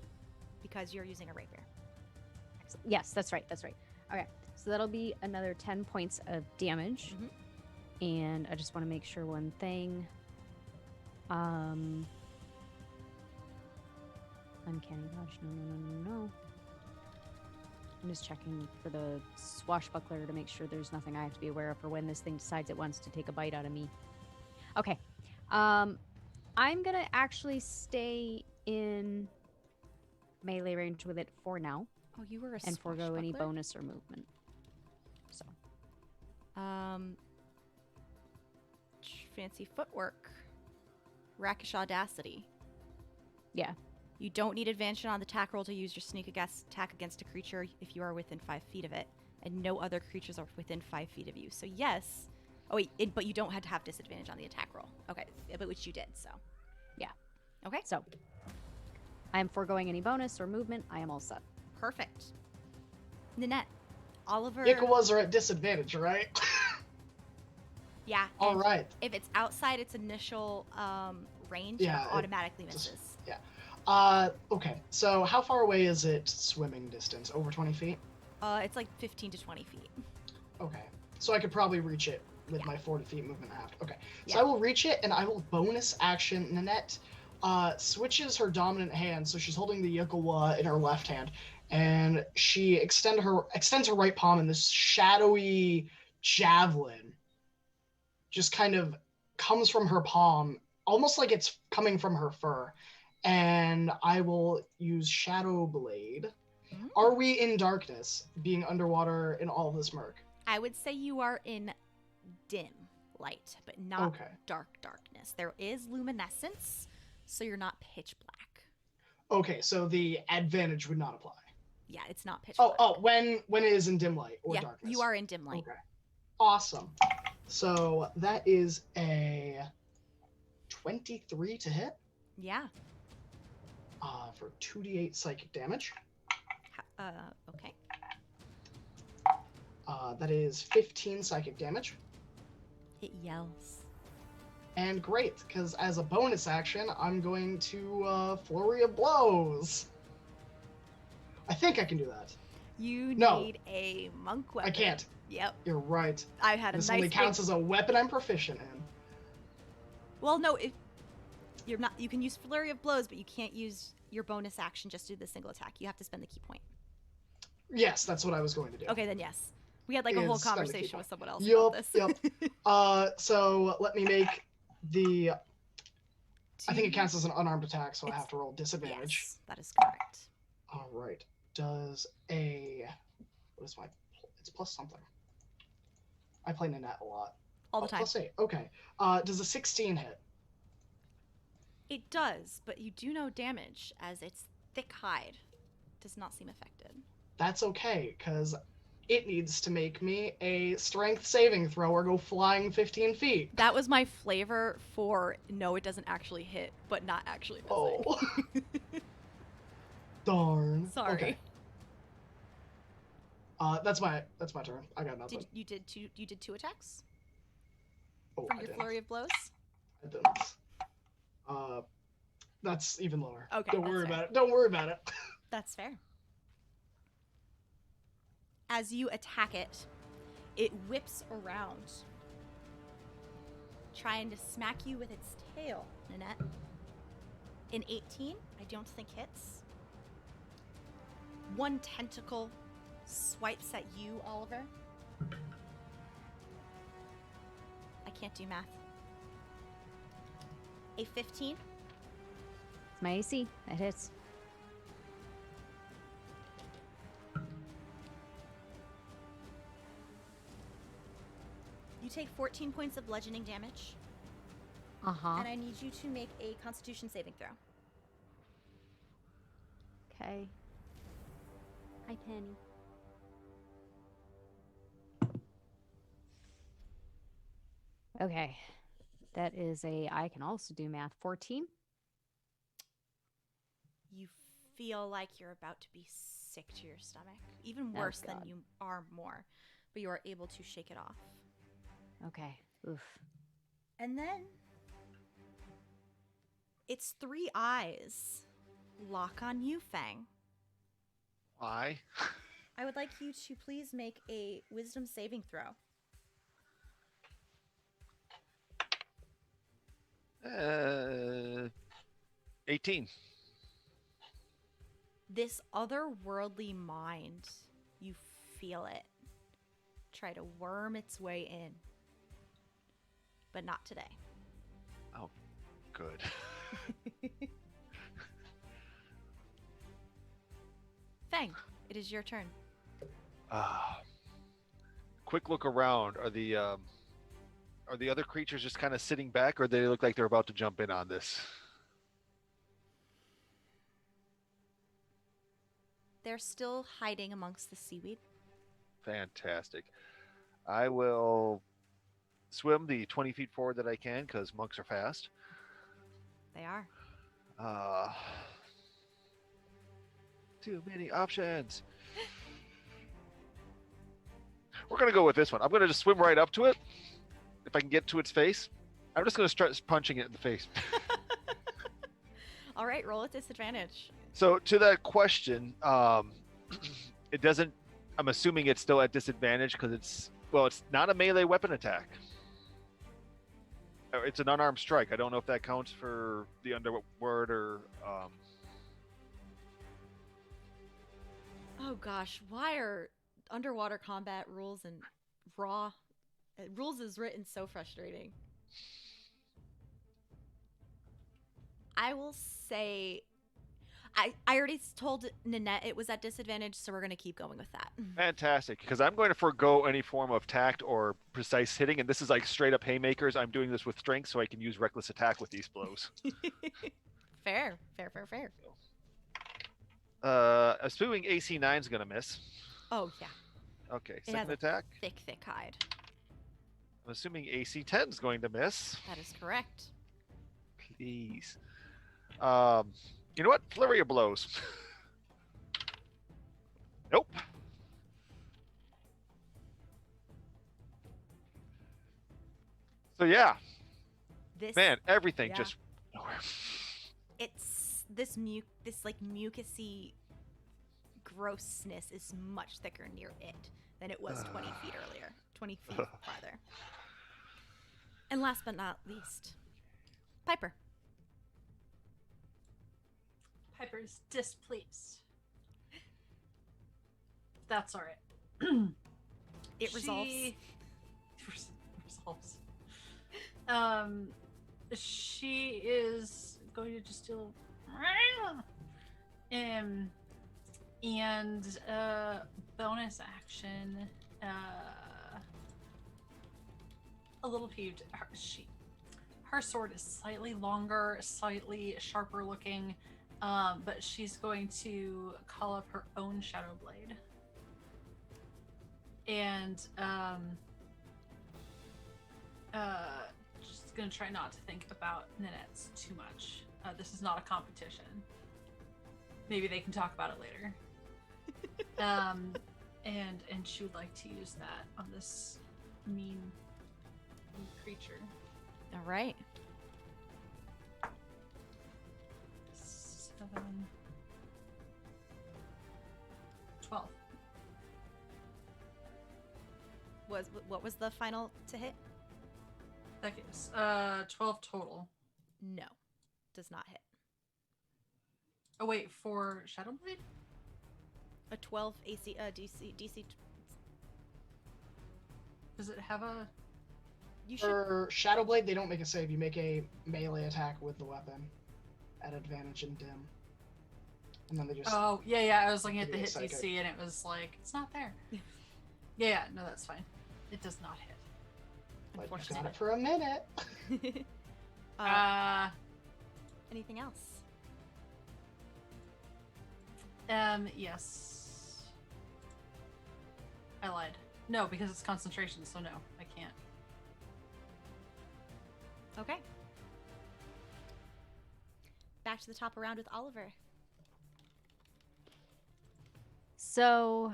A: because you're using a rapier.
F: Excellent. Yes, that's right. That's right. Okay. So that'll be another 10 points of damage. And I just want to make sure one thing. Uncanny dodge. No. I'm just checking for the swashbuckler to make sure there's nothing I have to be aware of for when this thing decides it wants to take a bite out of me. Okay. I'm gonna actually stay in melee range with it for now
A: Oh, you were a
F: and forego any
A: swashbuckler?
F: bonus or movement. So
A: Fancy footwork. Rakish audacity.
F: yeah.
A: You don't need advantage on the attack roll to use your sneak attack against a creature if you are within 5 feet of it, and no other creatures are within 5 feet of you. So yes. Oh wait, but you don't have to have disadvantage on the attack roll. Okay, but which you did. So
F: Yeah.
A: Okay.
F: So I am foregoing any bonus or movement. I am all set.
A: Perfect. Nenet, Oliver.
G: Ikawas are at disadvantage, right?
A: Yeah.
G: All
A: and
G: right.
A: If it's outside its initial range,
G: Yeah,
A: it
G: it
A: automatically
G: just-
A: misses.
G: Okay. So how far away is it swimming distance? Over 20 feet?
A: It's like 15 to 20 feet.
G: Okay. So I could probably reach it with
A: Yeah.
G: my 40 feet movement half. Okay. So
A: Yeah.
G: I will reach it and I will bonus action. Nanette switches her dominant hand, so she's holding the Yukawa in her left hand, and she extends her right palm, and this shadowy javelin just kind of comes from her palm, almost like it's coming from her fur. And I will use Shadow Blade.
A: Mm.
G: Are we in darkness, being underwater in all of this murk?
A: I would say you are in dim light, but not
G: Okay.
A: dark darkness. There is luminescence, so you're not pitch black.
G: Okay, so the advantage would not apply.
A: Yeah, it's not pitch
G: Oh,
A: dark.
G: when it is in dim light or
A: Yeah,
G: darkness.
A: you are in dim light.
G: Okay. Awesome. So that is a 23 to hit
A: Yeah.
G: for 2d8 psychic damage.
A: Okay.
G: That is 15 psychic damage.
A: It yells.
G: And great, because as a bonus action, I'm going to Flurry of Blows. I think I can do that.
A: You
G: No.
A: need a monk weapon.
G: I can't.
A: Yep.
G: You're right.
A: I had a
G: This
A: nice
G: only counts
A: big...
G: as a weapon I'm proficient in.
A: Well, no, if you're not, you can use Flurry of Blows, but you can't use your bonus action just to do the single attack. You have to spend the key point.
G: Yes, that's what I was going to do.
A: Okay, then yes. We had like a whole
G: Is spend the key
A: conversation
G: point.
A: with someone else about this.
G: Yep. So let me make the... I think it
A: Two-
G: counts as an unarmed attack, so I
A: It's-
G: have to roll disadvantage.
A: Yes, that is correct.
G: All right. Does a... What is my... It's plus something. I play Nenet a lot.
A: All the time.
G: Plus 8. Okay. Does a 16 hit?
A: It does, but you do no damage as its thick hide does not seem affected.
G: That's okay, because it needs to make me a strength saving throw or go flying 15 feet.
A: That was my flavor for no, it doesn't actually hit, but not actually missing.
G: Oh. Darn.
A: Sorry.
G: Okay. That's my turn. I got nothing.
A: You did two attacks
G: Oh,
A: from
G: I
A: your
G: didn't.
A: flurry of blows?
G: I didn't. That's even lower.
A: Okay,
G: Don't
A: that's
G: worry
A: fair.
G: about it. Don't worry about it.
A: That's fair. As you attack it, it whips around, trying to smack you with its tail, Nenet. An 18, I don't think hits. One tentacle swipes at you, Oliver. I can't do math. A 15.
F: It's my AC. That hits.
A: You take 14 points of bludgeoning damage,
F: Uh-huh.
A: and I need you to make a Constitution saving throw.
F: Okay. Hi, Penny. Okay. That is I can also do math. 14?
A: You feel like you're about to be sick to your stomach, even
F: Oh,
A: worse than
F: God.
A: you are more, but you are able to shake it off.
F: Okay. Oof.
A: And then its three eyes lock on you, Fang.
E: Why?
A: I would like you to please make a wisdom saving throw.
E: 18.
A: This otherworldly mind, you feel it try to worm its way in, but not today.
E: Good.
A: Fang, it is your turn.
E: Quick look around. Are the other creatures just kind of sitting back, or they look like they're about to jump in on this?
A: They're still hiding amongst the seaweed.
E: Fantastic. I will swim the 20 feet forward that I can, because monks are fast.
A: They are.
E: Too many options. We're going to go with this one. I'm going to just swim right up to it. If I can get to its face, I'm just going to start punching it in the face.
A: All right, roll at disadvantage.
E: So to that question, it doesn't, I'm assuming it's still at disadvantage because it's not a melee weapon attack. It's an unarmed strike. I don't know if that counts for the underword or...
A: Oh gosh, why are underwater combat rules and rules is written so frustrating? I will say, I already told Nenet it was at disadvantage, so we're going to keep going with that.
E: Fantastic, because I'm going to forego any form of tact or precise hitting, and this is like straight up haymakers. I'm doing this with strength, so I can use reckless attack with these blows.
A: Fair.
E: Assuming AC 9 is gonna miss.
A: Oh yeah,
E: Okay,
A: has
E: second
A: a-
E: attack.
A: thick hide.
E: I'm assuming AC 10 is going to miss.
A: That is correct.
E: Please. You know what? Flurry of blows. Nope. So yeah,
A: This
E: man, everything
A: yeah.
E: just nowhere.
A: It's this like mucusy grossness is much thicker near it than it was 20 feet earlier. 20 feet farther. And last but not least, Pipurr.
B: Piper's displeased. That's all right.
A: It resolves.
B: Resolves. She is going to just do and bonus action. A little peeved. Her sword is slightly longer, slightly sharper looking, but she's going to call up her own Shadow Blade. And just gonna try not to think about Nenet's too much. This is not a competition. Maybe they can talk about it later. And she would like to use that on this mean creature.
A: All right.
B: 7, 12.
A: What was the final to hit?
B: That gives 12 total.
A: No, does not hit.
B: Oh wait, for Shadow Blade?
A: A 12 AC DC.
B: Does it have a?
A: You should.
G: For Shadow Blade, they don't make a save. You make a melee attack with the weapon at advantage in dim. And then they just.
B: Oh yeah. I was looking at the
G: Maybe
B: hit
G: it's psychic.
B: DC and it was like it's not there. Yeah. No, that's fine. It does not hit.
G: But got
A: Unfortunately.
G: it for a minute.
A: Anything else?
B: Yes. I lied. No, because it's concentration, so no, I can't.
A: Okay. Back to the top around with Oliver.
F: So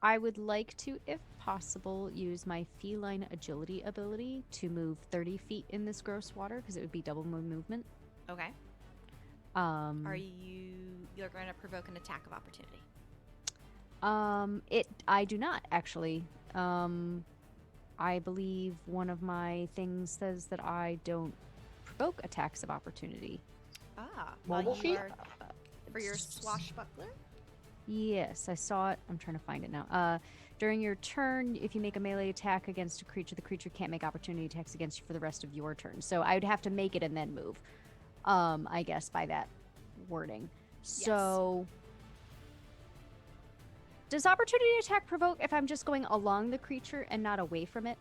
F: I would like to, if possible, use my feline agility ability to move 30 feet in this gross water because it would be double my movement.
A: Okay.
F: You're
A: going to provoke an attack of opportunity?
F: I do not actually. I believe one of my things says that I don't provoke attacks of opportunity.
G: Mobile
A: you
G: feat?
A: are- for your swashbuckler?
F: Yes, I saw it. I'm trying to find it now. During your turn, if you make a melee attack against a creature, the creature can't make opportunity attacks against you for the rest of your turn. So I would have to make it and then move. I guess by that wording. So does opportunity attack provoke if I'm just going along the creature and not away from it?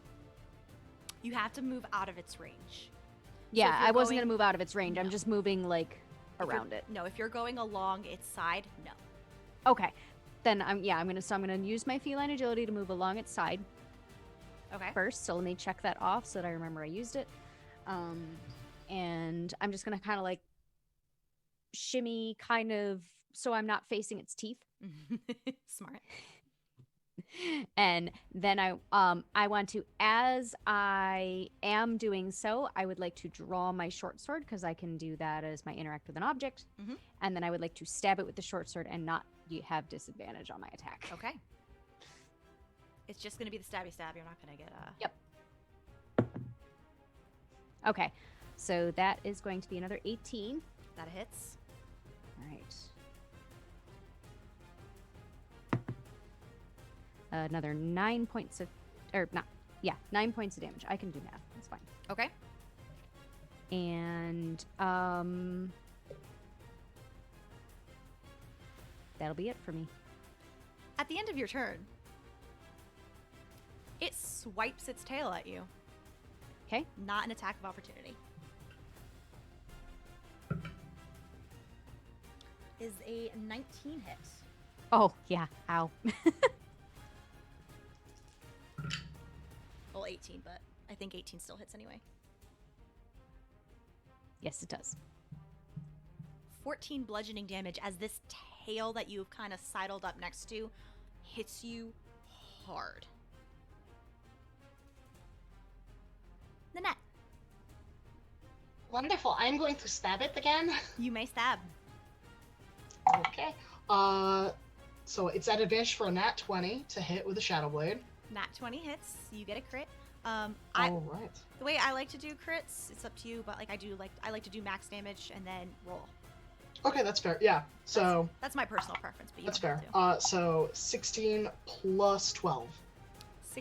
A: You have to move out of its range.
F: Yeah,
A: if you're
F: I wasn't
A: going-
F: going to move out of its range. I'm
A: No.
F: just moving like
A: If you're-
F: around it.
A: No, if you're going along its side, no.
F: Okay. Then I'm going to use my feline agility to move along its side
A: Okay.
F: first. So let me check that off so that I remember I used it. And I'm just going to kind of like shimmy kind of so I'm not facing its teeth.
A: Smart.
F: And then I want to, as I am doing so, I would like to draw my short sword because I can do that as my interact with an object.
A: Mhm.
F: And then I would like to stab it with the short sword and not have disadvantage on my attack.
A: Okay. It's just going to be the stabby stab. You're not going to get a...
F: Yep. Okay. So that is going to be another 18.
A: That hits.
F: All right. Another 9 points of, 9 points of damage. I can do math. That's fine.
A: Okay.
F: And that'll be it for me.
A: At the end of your turn, it swipes its tail at you.
F: Okay.
A: Not an attack of opportunity. is a 19 hit.
F: Oh, yeah. Ow.
A: Well, 18, but I think 18 still hits anyway.
F: Yes, it does.
A: 14 bludgeoning damage as this tail that you've kind of sidled up next to hits you hard. Nenet,
D: Wonderful. I'm going to stab it again.
A: you may stab.
D: Okay. So it's at advantage for a nat 20 to hit with a Shadow Blade.
A: Nat 20 hits, you get a crit.
D: All right.
A: The way I like to do crits, it's up to you, but like I like to do max damage and then roll.
D: Okay, that's fair. Yeah. So
A: That's my personal preference, but you
D: that's
A: don't
D: fair.
A: have to.
D: So 16 plus 12.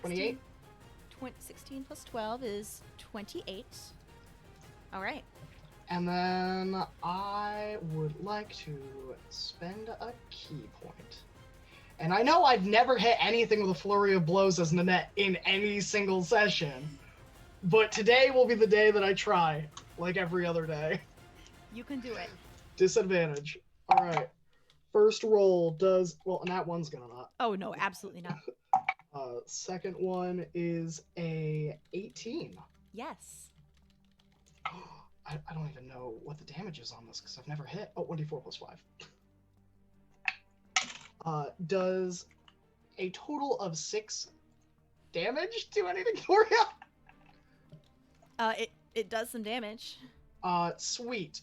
D: 28?
A: 16 plus 12 is 28. All right.
D: And then I would like to spend a key point. And I know I've never hit anything with a flurry of blows as Nenet in any single session. But today will be the day that I try, like every other day.
A: You can do it.
D: Disadvantage. All right. First roll does, well, nat 1's gonna not.
A: Oh, no, absolutely not.
D: Second one is a 18.
A: Yes.
D: I don't even know what the damage is on this because I've never hit. Oh, 1d4 plus 5. Does a total of 6 damage do anything for you?
A: It does some damage.
D: Sweet.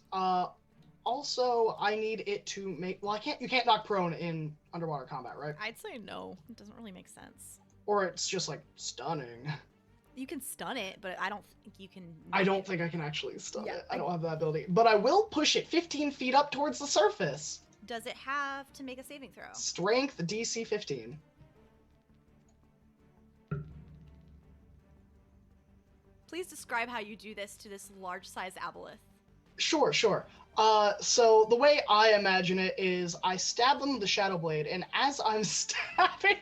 D: Also, I need it to make. Well, you can't knock prone in underwater combat, right?
A: I'd say no. It doesn't really make sense.
D: Or it's just like stunning.
A: You can stun it, but I don't think you can.
D: I don't think I can actually stun
A: Yeah,
D: it. I don't have that ability. But I will push it 15 feet up towards the surface.
A: Does it have to make a saving throw?
D: Strength DC 15.
A: Please describe how you do this to this large-sized aboleth.
D: Sure. So the way I imagine it is I stab them with the Shadow Blade, and as I'm stabbing,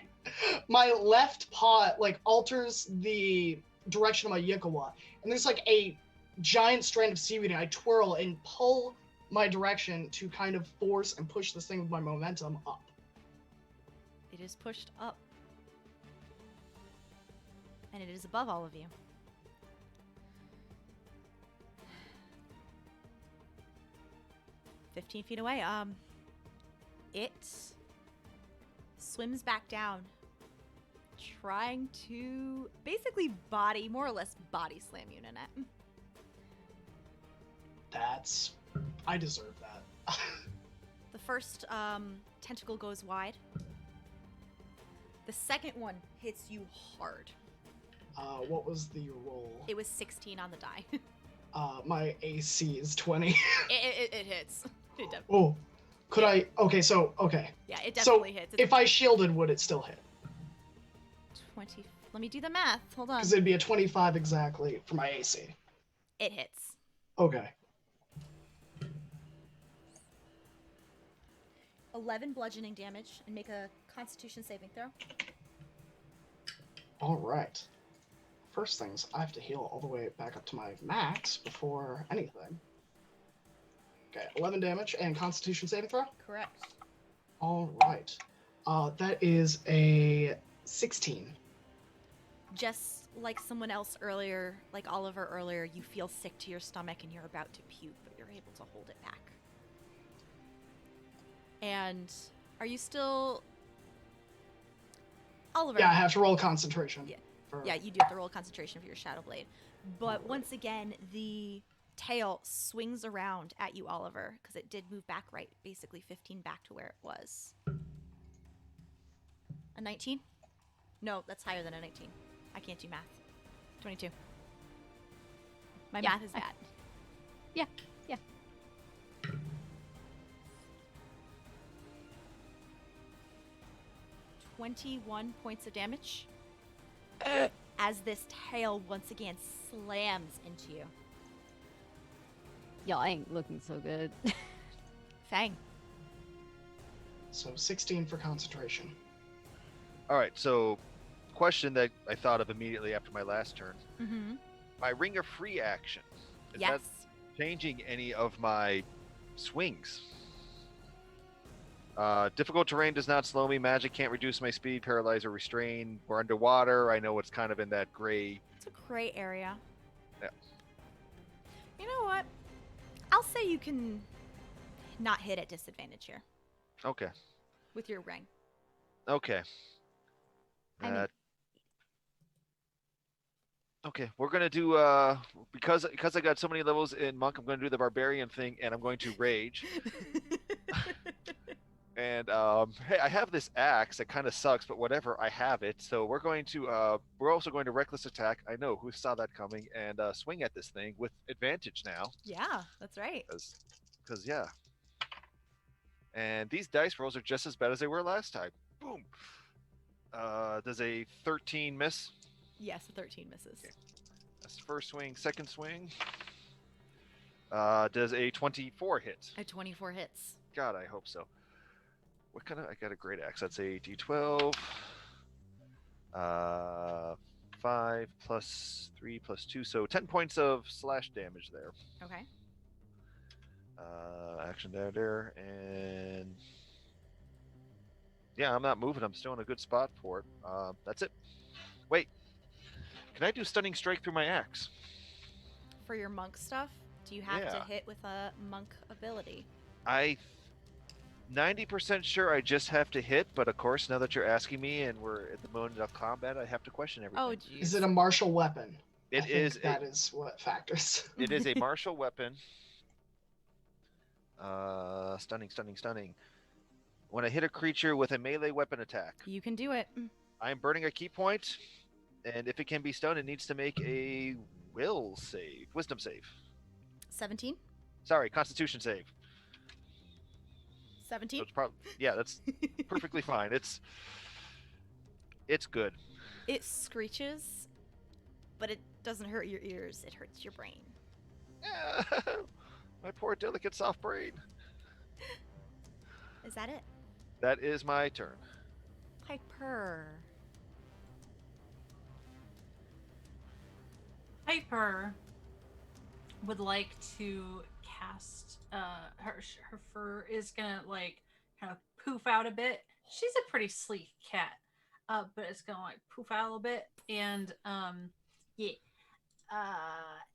D: my left paw like alters the direction of my Yikawa, and there's like a giant strand of seaweed, and I twirl and pull my direction to kind of force and push this thing with my momentum up.
A: It is pushed up. And it is above all of you. "15 feet away. It swims back down, trying to basically more or less body slam you, Nenet.
D: I deserve that.
A: The first tentacle goes wide. The second one hits you hard.
D: What was the roll?
A: It was 16 on the die.
D: My AC is 20.
A: It hits. It definitely.
D: Oh, could I? Okay, okay.
A: Yeah, it definitely hits.
D: If I shielded, would it still hit?
A: 20. Let me do the math. Hold on.
D: Because it'd be a 25 exactly for my AC.
A: It hits.
D: Okay.
A: 11 bludgeoning damage, and make a Constitution saving throw.
D: All right. First things, I have to heal all the way back up to my max before anything. Okay, 11 damage and Constitution saving throw?
A: Correct.
D: All right. That is a 16.
A: Just like someone else earlier, like Oliver earlier, you feel sick to your stomach and you're about to puke, but you're able to hold it back. And are you still... Oliver?
D: Yeah, I have to roll concentration.
A: Yeah.
D: for-
A: Yeah, you do have to roll concentration for your Shadow Blade. But once again, the tail swings around at you, Oliver, because it did move back basically 15 back to where it was. A 19? No, that's higher than a 19. I can't do math. 22. My
F: Yeah,
A: math is bad.
F: Yeah.
A: 21 points of damage as this tail once again slams into you.
F: Y'all ain't looking so good.
A: Fang.
D: So 16 for concentration.
E: All right, so question that I thought of immediately after my last turn.
A: Mm-hmm.
E: My Ring of Free action. Is
A: Yes.
E: that changing any of my swings? Difficult terrain does not slow me. Magic can't reduce my speed, paralyze, or restrain. We're underwater. I know it's kind of in that gray.
A: It's a gray area.
E: Yeah.
A: You know what? I'll say you can not hit at disadvantage here
E: Okay.
A: with your ring.
E: Okay.
C: I mean-
E: Okay, we're gonna do because I got so many levels in monk, I'm gonna do the barbarian thing, and I'm going to rage. And hey, I have this axe that kind of sucks, but whatever, I have it. So we're also going to reckless attack. I know who saw that coming, and swing at this thing with advantage now,
A: Yeah, that's right.
E: because yeah. And these dice rolls are just as bad as they were last time. Boom. Does a 13 miss?
A: Yes, a 13 misses.
E: Okay. That's the first swing. Second swing. Does a 24 hit?
A: A 24 hits.
E: God, I hope so. What kind of? I got a great axe. That's a D12. 5 plus 3 plus 2, so 10 points of slash damage there.
A: Okay.
E: Action there, and yeah, I'm not moving. I'm still in a good spot for it. That's it. Wait, can I do stunning strike through my axe?
A: For your monk stuff, do you have to
E: Yeah.
A: hit with a monk ability?
E: 90% sure I just have to hit, but of course, now that you're asking me and we're at the moment of combat, I have to question everything.
A: Oh, geez.
G: Is it a martial weapon?
E: It
G: I think
E: is.
G: that is what factors.
E: It is a martial weapon. Stunning. When I hit a creature with a melee weapon attack,
A: You can do it.
E: I am burning a key point, and if it can be stunned, it needs to make a wisdom save.
A: 17?
E: Sorry, Constitution save.
A: 17?
E: Yeah, that's perfectly fine. It's good.
A: It screeches, but it doesn't hurt your ears. It hurts your brain.
E: My poor delicate soft brain.
A: Is that it?
E: That is my turn.
A: Pipurr.
B: Piper would like to cast her fur is gonna like kind of poof out a bit. She's a pretty sleek cat, but it's gonna like poof out a little bit, and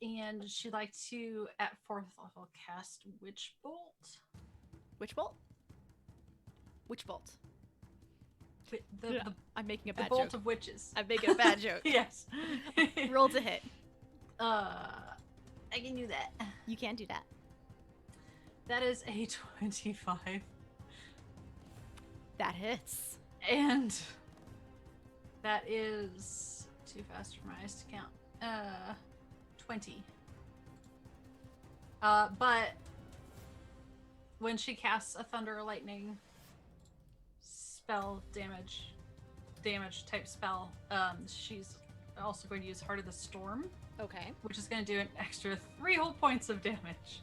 B: and she'd like to at 4th level cast Witch Bolt.
A: Which bolt? Which bolt?
B: The
A: I'm making a
B: the
A: bad
B: bolt
A: joke.
B: of witches.
A: I'm making a bad joke.
B: Yes.
A: Roll to hit.
B: I can do that.
A: You can do that.
B: That is a 25.
A: That hits.
B: And that is too fast for my eyes to count. 20. But when she casts a thunder or lightning spell damage type spell, she's also going to use Heart of the Storm,
A: Okay.
B: which is going to do an extra 3 whole points of damage.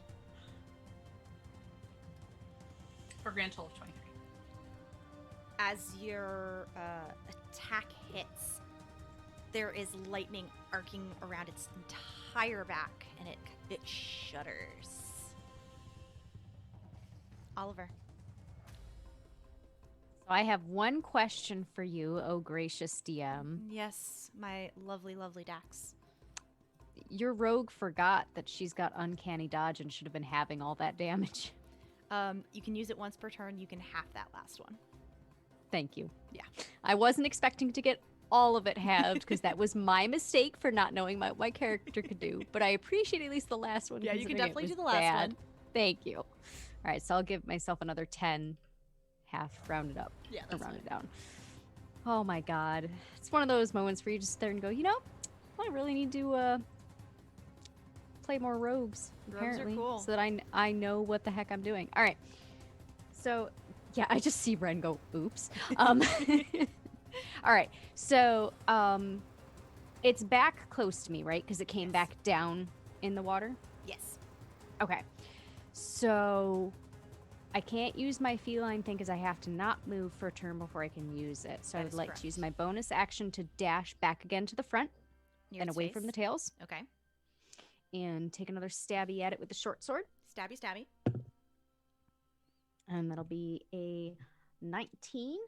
B: For a grand total of 23.
A: As your attack hits, there is lightning arcing around its entire back, and it shudders. Oliver.
F: So I have one question for you, oh gracious DM.
A: Yes, my lovely, lovely Dax.
F: Your rogue forgot that she's got uncanny dodge and should have been having all that damage.
A: You can use it once per turn. You can half that last one.
F: Thank you.
A: Yeah.
F: I wasn't expecting to get all of it halved because that was my mistake for not knowing what my character could do. But I appreciate at least the last one.
A: Yeah, you can
F: considering it
A: definitely
F: was
A: do the last
F: bad.
A: one.
F: Thank you. All right, so I'll give myself another 10, half rounded up.
A: Yeah,
F: Or
A: that's
F: rounded
A: fine.
F: down. Oh my god. It's one of those moments where you just sit there and go, you know, I really need to play more rogues,
A: Rogues are
F: apparently.
A: cool.
F: So that I know what the heck I'm doing. All right. So, yeah, I just see Ren go, oops. All right. So, it's back close to me, right? Because it came
A: Yes.
F: back down in the water?
A: Yes.
F: Okay. So I can't use my feline thing because I have to not move for a turn before I can use it. So I
A: That
F: would
A: is
F: like
A: correct.
F: to use my bonus action to dash back again to the front
A: Near
F: and
A: its
F: away
A: face.
F: from the tails
A: Okay.
F: and take another stabby at it with the short sword.
A: Stabby, stabby.
F: And that'll be a 19.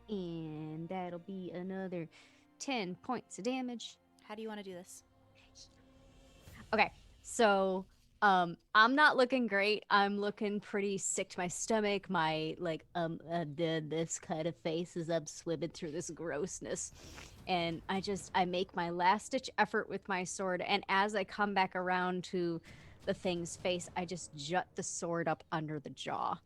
F: And that'll be another 10 points of damage.
A: How do you want to do this?
F: Okay, so I'm not looking great. I'm looking pretty sick to my stomach. My this kind of face as I'm swimming through this grossness. And I make my last ditch effort with my sword, and as I come back around to the thing's face, I just jut the sword up under the jaw.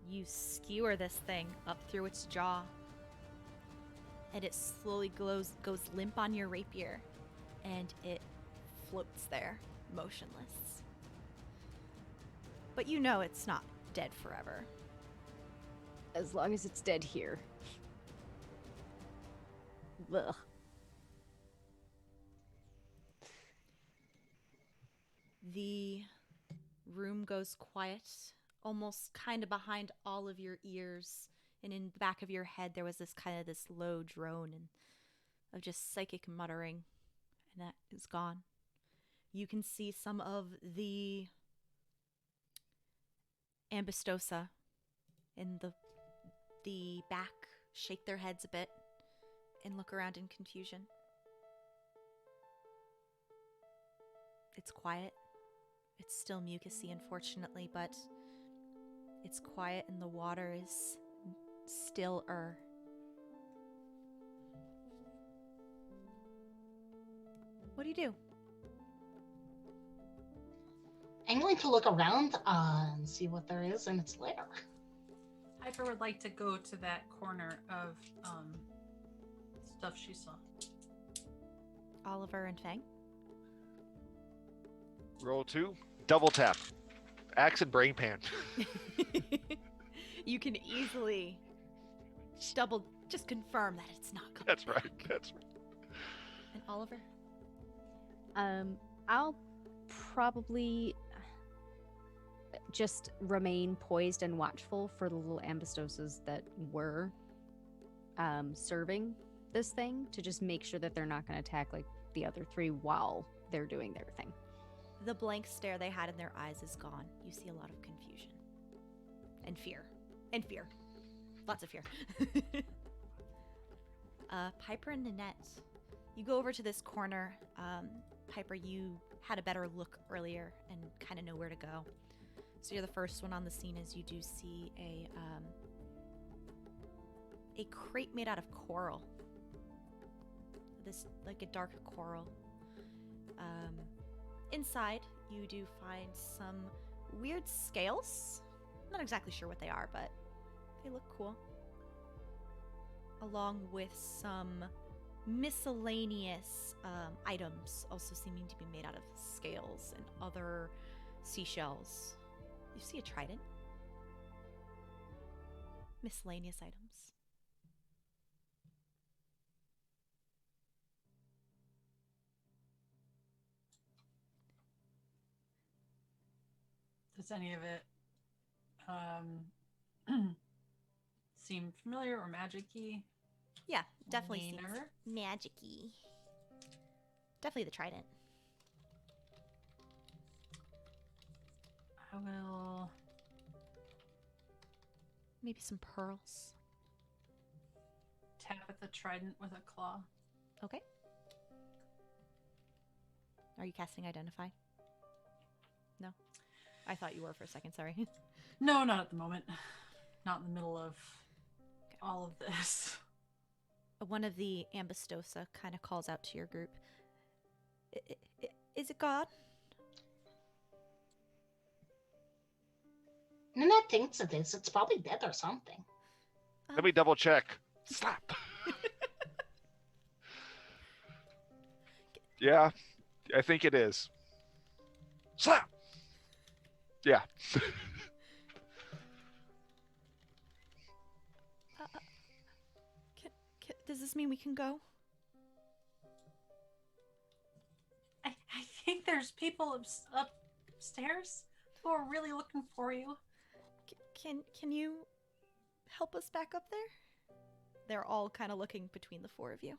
A: You skewer this thing up through its jaw, and it slowly goes limp on your rapier, and it floats there, motionless. But you know it's not dead forever.
F: As long as it's dead here. Ugh.
A: The room goes quiet, almost kind of behind all of your ears, and in the back of your head there was this low drone of just psychic muttering, and that is gone. You can see some of the Ambistosa in the back shake their heads a bit and look around in confusion. It's quiet. It's still mucusy, unfortunately, but it's quiet and the water is stiller. What do you do?
D: I'm going to look around and see what there is in its lair.
B: Piper would like to go to that corner of stuff she saw.
A: Oliver and Fang?
E: Roll 2. Double tap. Axe and brain pan.
A: You can easily just confirm that it's not coming.
E: That's right.
A: back.
E: That's right.
A: And Oliver?
F: I'll probably just remain poised and watchful for the little ambistosas that were serving this thing, to just make sure that they're not going to attack like the other three while they're doing their thing.
A: The blank stare they had in their eyes is gone. You see a lot of confusion. And fear. And fear. Lots of fear. Piper and Nenet, you go over to this corner. Piper, you had a better look earlier and kind of know where to go. So you're the first one on the scene as you do see a crate made out of coral. This, like a dark coral. Inside, you do find some weird scales. Not exactly sure what they are, but they look cool. Along with some miscellaneous items, also seeming to be made out of scales and other seashells. You see a trident. Miscellaneous items.
B: Does any of it seem familiar or magic-y?
A: Yeah, definitely seems
B: Wiener?
A: magic-y. Definitely the trident.
B: I will
A: Maybe some pearls.
B: tap at the trident with a claw.
A: Okay. Are you casting Identify? No? I thought you were for a second, sorry.
B: No, not at the moment. Not in the middle of all of this.
A: One of the Ambistosa kind of calls out to your group. Is it God?
D: Nenet thinks it is. It's probably dead or something.
E: Let me double check. Slap. Yeah, I think it is. Slap. Yeah.
A: Does this mean we can go?
B: I think there's people upstairs who are really looking for you.
A: Can you help us back up there? they're all kind of looking between the four of you.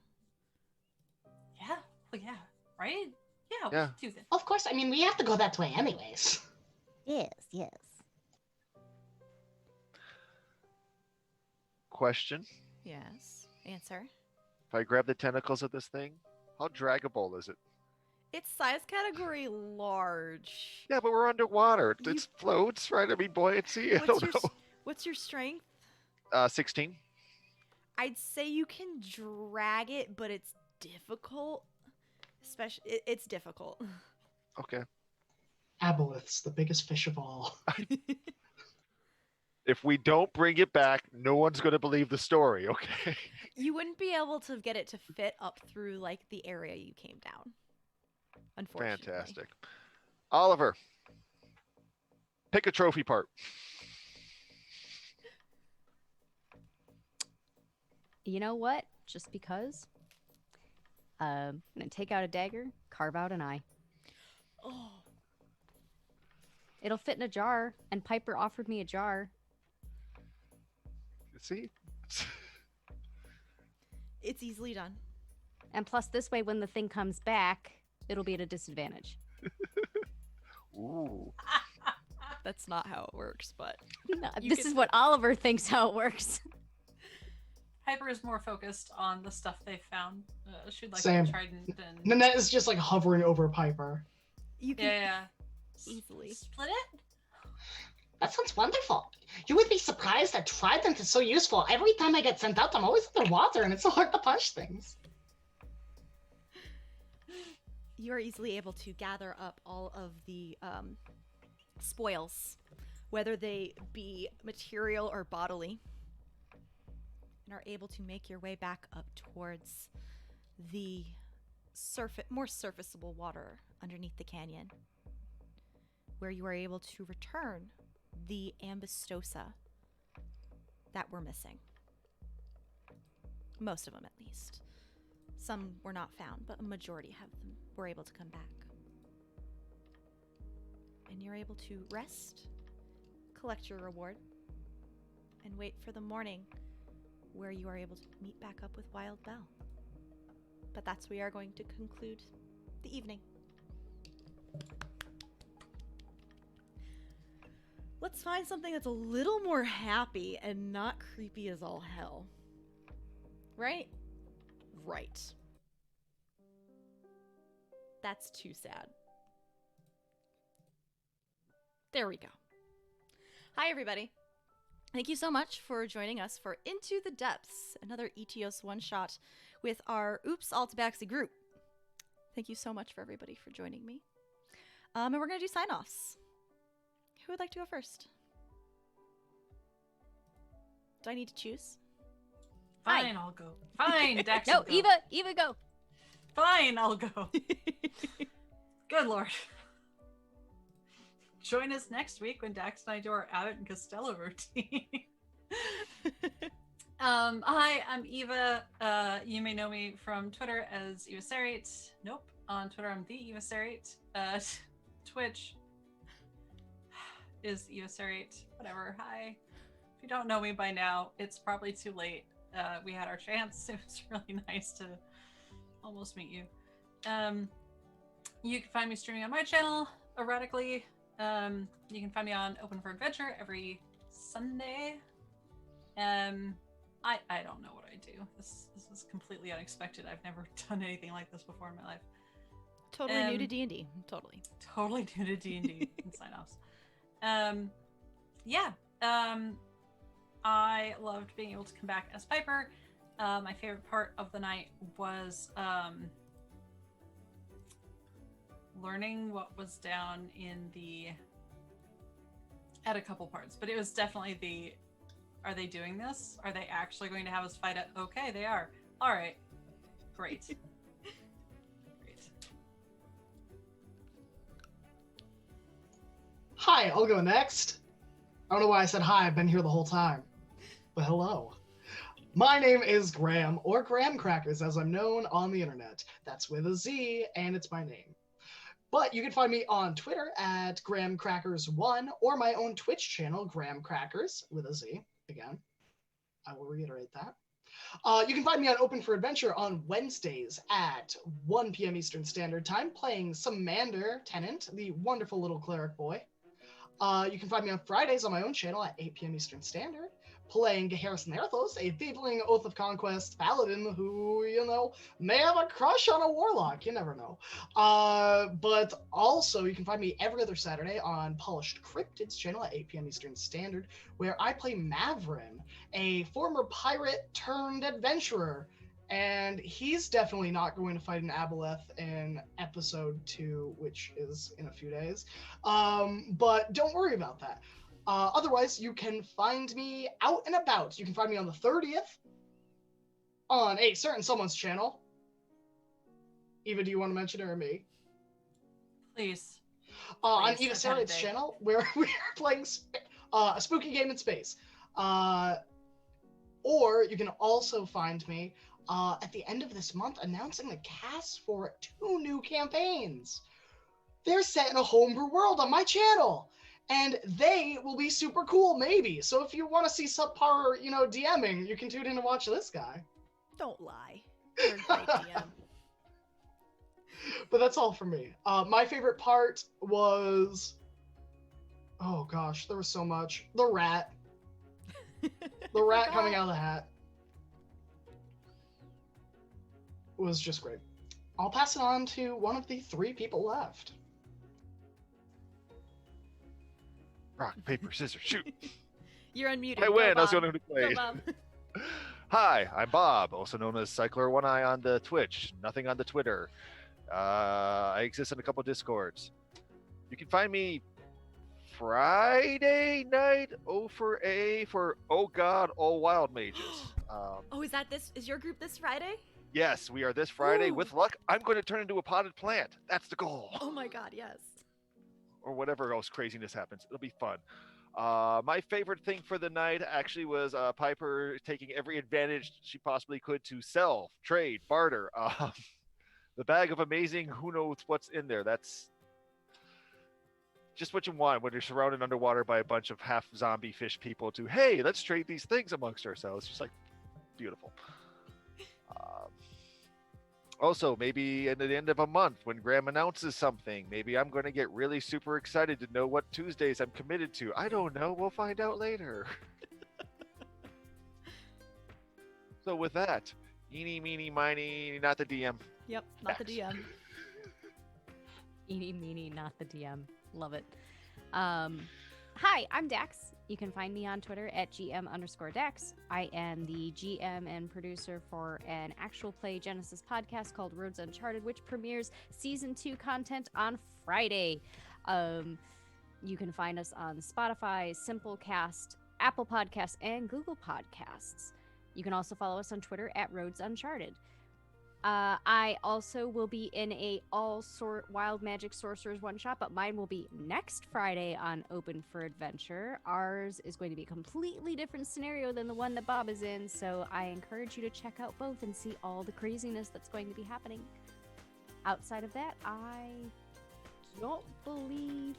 B: Yeah. Well, yeah. Right? Yeah,
E: Yeah.
B: we should do this.
D: Of course, I mean, we have to go that way anyways.
C: Yes, yes.
E: Question.
A: Yes. Answer.
E: If I grab the tentacles of this thing, how draggable is it?
A: It's size category large.
E: Yeah, but we're underwater.
A: You-
E: It floats, right? I mean, buoyancy. I don't know.
A: What's your strength?
E: 16.
A: I'd say you can drag it, but it's difficult. Especially, it's difficult.
E: Okay.
G: Aboleths, the biggest fish of all.
E: If we don't bring it back, no one's going to believe the story, okay?
A: You wouldn't be able to get it to fit up through like the area you came down. Unfortunately.
E: Fantastic. Oliver, pick a trophy part.
F: You know what? Just because. I'm gonna take out a dagger, carve out an eye.
A: Oh,
F: It'll fit in a jar, and Piper offered me a jar.
E: See?
A: it's easily done.
F: And plus, this way, when the thing comes back, it'll be at a disadvantage.
E: Ooh.
A: That's not how it works, but
F: No,
A: You
F: this
A: can-
F: is what Oliver thinks how it works.
B: Hyper is more focused on the stuff they found. She'd like
G: Same.
B: the trident and
G: Nanette is just like hovering over Piper.
A: you can
B: yeah.
A: easily.
B: Split it?
D: That sounds wonderful. You would be surprised that Trident is so useful. Every time I get sent out, I'm always underwater, and it's so hard to punch things.
A: You are easily able to gather up all of the spoils, whether they be material or bodily, and are able to make your way back up towards the more surfaceable water underneath the canyon, where you are able to return the ambistosa that were missing. Most of them, at least. Some were not found, but a majority have them were able to come back. And you're able to rest, collect your reward, and wait for the morning where you are able to meet back up with Wild Bell. But that's where we are going to conclude the evening. Let's find something that's a little more happy and not creepy as all hell. Right? Right. That's too sad. There we go. Hi, everybody. Thank you so much for joining us for Into the Depths, another Etios one-shot with our Oops All Tabaxi group. Thank you so much for everybody for joining me. And we're going to do sign-offs. Who would like to go first? Do I need to choose?
B: Fine, I'll go. Fine, Dex.
F: No,
B: will go.
F: Eva, go.
B: Fine, I'll go. Good lord. Join us next week when Dax and I do our Abbott and Costello routine. Hi, I'm Eva. You may know me from Twitter as Eva Sarate. Nope. On Twitter, I'm the Eva Sarate. Twitch is Eva Sarate. Whatever. Hi. If you don't know me by now, it's probably too late. We had our chance. It was really nice to almost meet you. You can find me streaming on my channel erratically. You can find me on Open for Adventure every Sunday. I don't know what I do. This is completely unexpected. I've never done anything like this before in my life.
A: Totally new to D&D. Totally.
B: Totally new to D&D and sign-offs. I loved being able to come back as Piper. My favorite part of the night was learning what was down in at a couple parts, but it was definitely are they doing this? Are they actually going to have us fight it? Okay, they are. All right, great. Great.
G: Hi, I'll go next. I don't know why I said hi, I've been here the whole time. But hello. My name is Graeme, or Graham Crackers, as I'm known on the internet. That's with a Z, and it's my name. But you can find me on Twitter at GrahamCrackers1, or my own Twitch channel, Graham Crackers, with a Z. Again, I will reiterate that. You can find me on Open for Adventure on Wednesdays at 1 p.m. Eastern Standard Time, playing Samander Tennant, the wonderful little cleric boy. You can find me on Fridays on my own channel at 8 p.m. Eastern Standard, playing Harrison Erthos, a thievling Oath of Conquest paladin who, may have a crush on a warlock. You never know. But also, you can find me every other Saturday on Polished Cryptids channel at 8 p.m. Eastern Standard, where I play Mavrin, a former pirate turned adventurer. And he's definitely not going to fight an aboleth in episode 2, which is in a few days. But don't worry about that. Otherwise, you can find me out and about. You can find me on the 30th on a certain someone's channel. Eva, do you want to mention it or me?
B: Please.
G: On
B: Please,
G: Eva
B: I've had a
G: Sarah's
B: day.
G: channel, where we are playing a spooky game in space. Or you can also find me at the end of this month announcing the cast for 2 new campaigns. They're set in a homebrew world on my channel, and they will be super cool, maybe. So if you want to see subpar, DMing, you can tune in to watch this guy.
A: Don't lie. You're a great DM.
G: But that's all for me. My favorite part was, oh gosh, there was so much. The rat. The rat coming out of the hat was just great. I'll pass it on to one of the 3 people left.
E: Rock, paper, scissors, shoot.
A: You're unmuted.
E: I
A: Go,
E: win. I was
A: Bob.
E: going to
A: Go,
E: play.
A: Bob.
E: Hi, I'm Bob, also known as Cycler One Eye on the Twitch, nothing on the Twitter. I exist in a couple Discords. You can find me Friday night, O for A for Oh God, All Wild Mages.
A: Oh, is your group this Friday?
E: Yes, we are this Friday.
A: Ooh.
E: With luck, I'm going to turn into a potted plant. That's the goal.
A: Oh my god, yes.
E: Or whatever else craziness happens. It'll be fun. My favorite thing for the night actually was Pipurr taking every advantage she possibly could to sell, trade, barter. The bag of amazing, who knows what's in there. That's just what you want when you're surrounded underwater by a bunch of half zombie fish people to, hey, let's trade these things amongst ourselves. Just like beautiful. Also, maybe at the end of a month when Graeme announces something, maybe I'm going to get really super excited to know what Tuesdays I'm committed to. I don't know. We'll find out later. So with that, eeny, meeny, miny, not the DM.
A: Yep, not the
E: Facts.
A: DM.
F: Eeny, meeny, not the DM. Love it. Hi, I'm Dax. You can find me on Twitter at GM_Dax. I am the GM and producer for an actual play Genesis podcast called Roads Uncharted, which premieres season 2 content on Friday. You can find us on Spotify, Simplecast, Apple Podcasts, and Google Podcasts. You can also follow us on Twitter at Roads Uncharted. I also will be in a Wild Magic Sorcerers one-shot, but mine will be next Friday on Open for Adventure. Ours is going to be a completely different scenario than the one that Bob is in, so I encourage you to check out both and see all the craziness that's going to be happening. Outside of that, I don't believe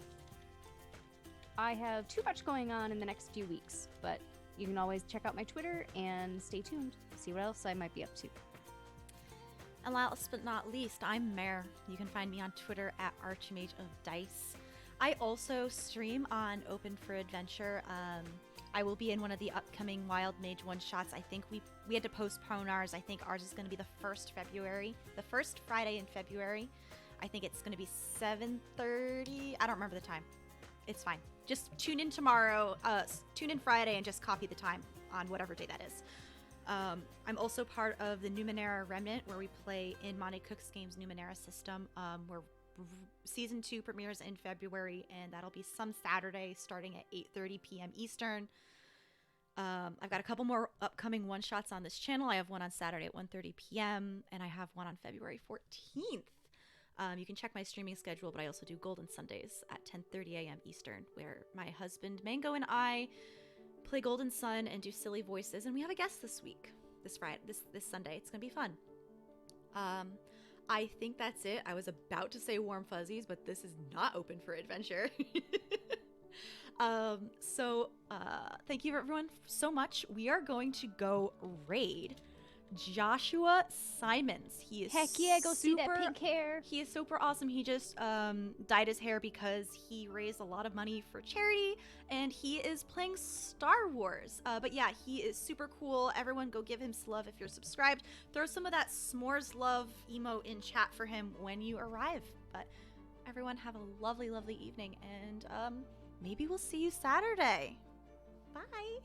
F: I have too much going on in the next few weeks, but you can always check out my Twitter and stay tuned to see what else I might be up to.
A: And last but not least, I'm Mare. You can find me on Twitter at Archmage of Dice. I also stream on Open for Adventure. I will be in one of the upcoming Wild Mage one-shots. I think we had to postpone ours. I think ours is going to be the 1st February. The first Friday in February. I think it's going to be 7:30. I don't remember the time. It's fine. Just tune in tomorrow. Tune in Friday and just copy the time on whatever day that is. I'm also part of the Numenera Remnant, where we play in Monte Cook's Games Numenera system, where season 2 premieres in February, and that'll be some Saturday starting at 8:30 p.m. Eastern. I've got a couple more upcoming one-shots on this channel. I have one on Saturday at 1:30 p.m., and I have one on February 14th. You can check my streaming schedule, but I also do Golden Sundays at 10:30 a.m. Eastern, where my husband Mango and I play Golden Sun and do silly voices, and we have a guest this week, this Sunday. It's gonna be fun. I think that's it. I was about to say Warm Fuzzies, but this is not Open for Adventure. Thank you everyone so much. We are going to go raid Joshua Simons. He is
F: Heck yeah, go see that
A: super-
F: pink hair.
A: He is super awesome. He just dyed his hair because he raised a lot of money for charity, and he is playing Star Wars. But yeah, he is super cool. Everyone go give him some love if you're subscribed. Throw some of that s'mores love emote in chat for him when you arrive. But everyone have a lovely, lovely evening, and maybe we'll see you Saturday. Bye.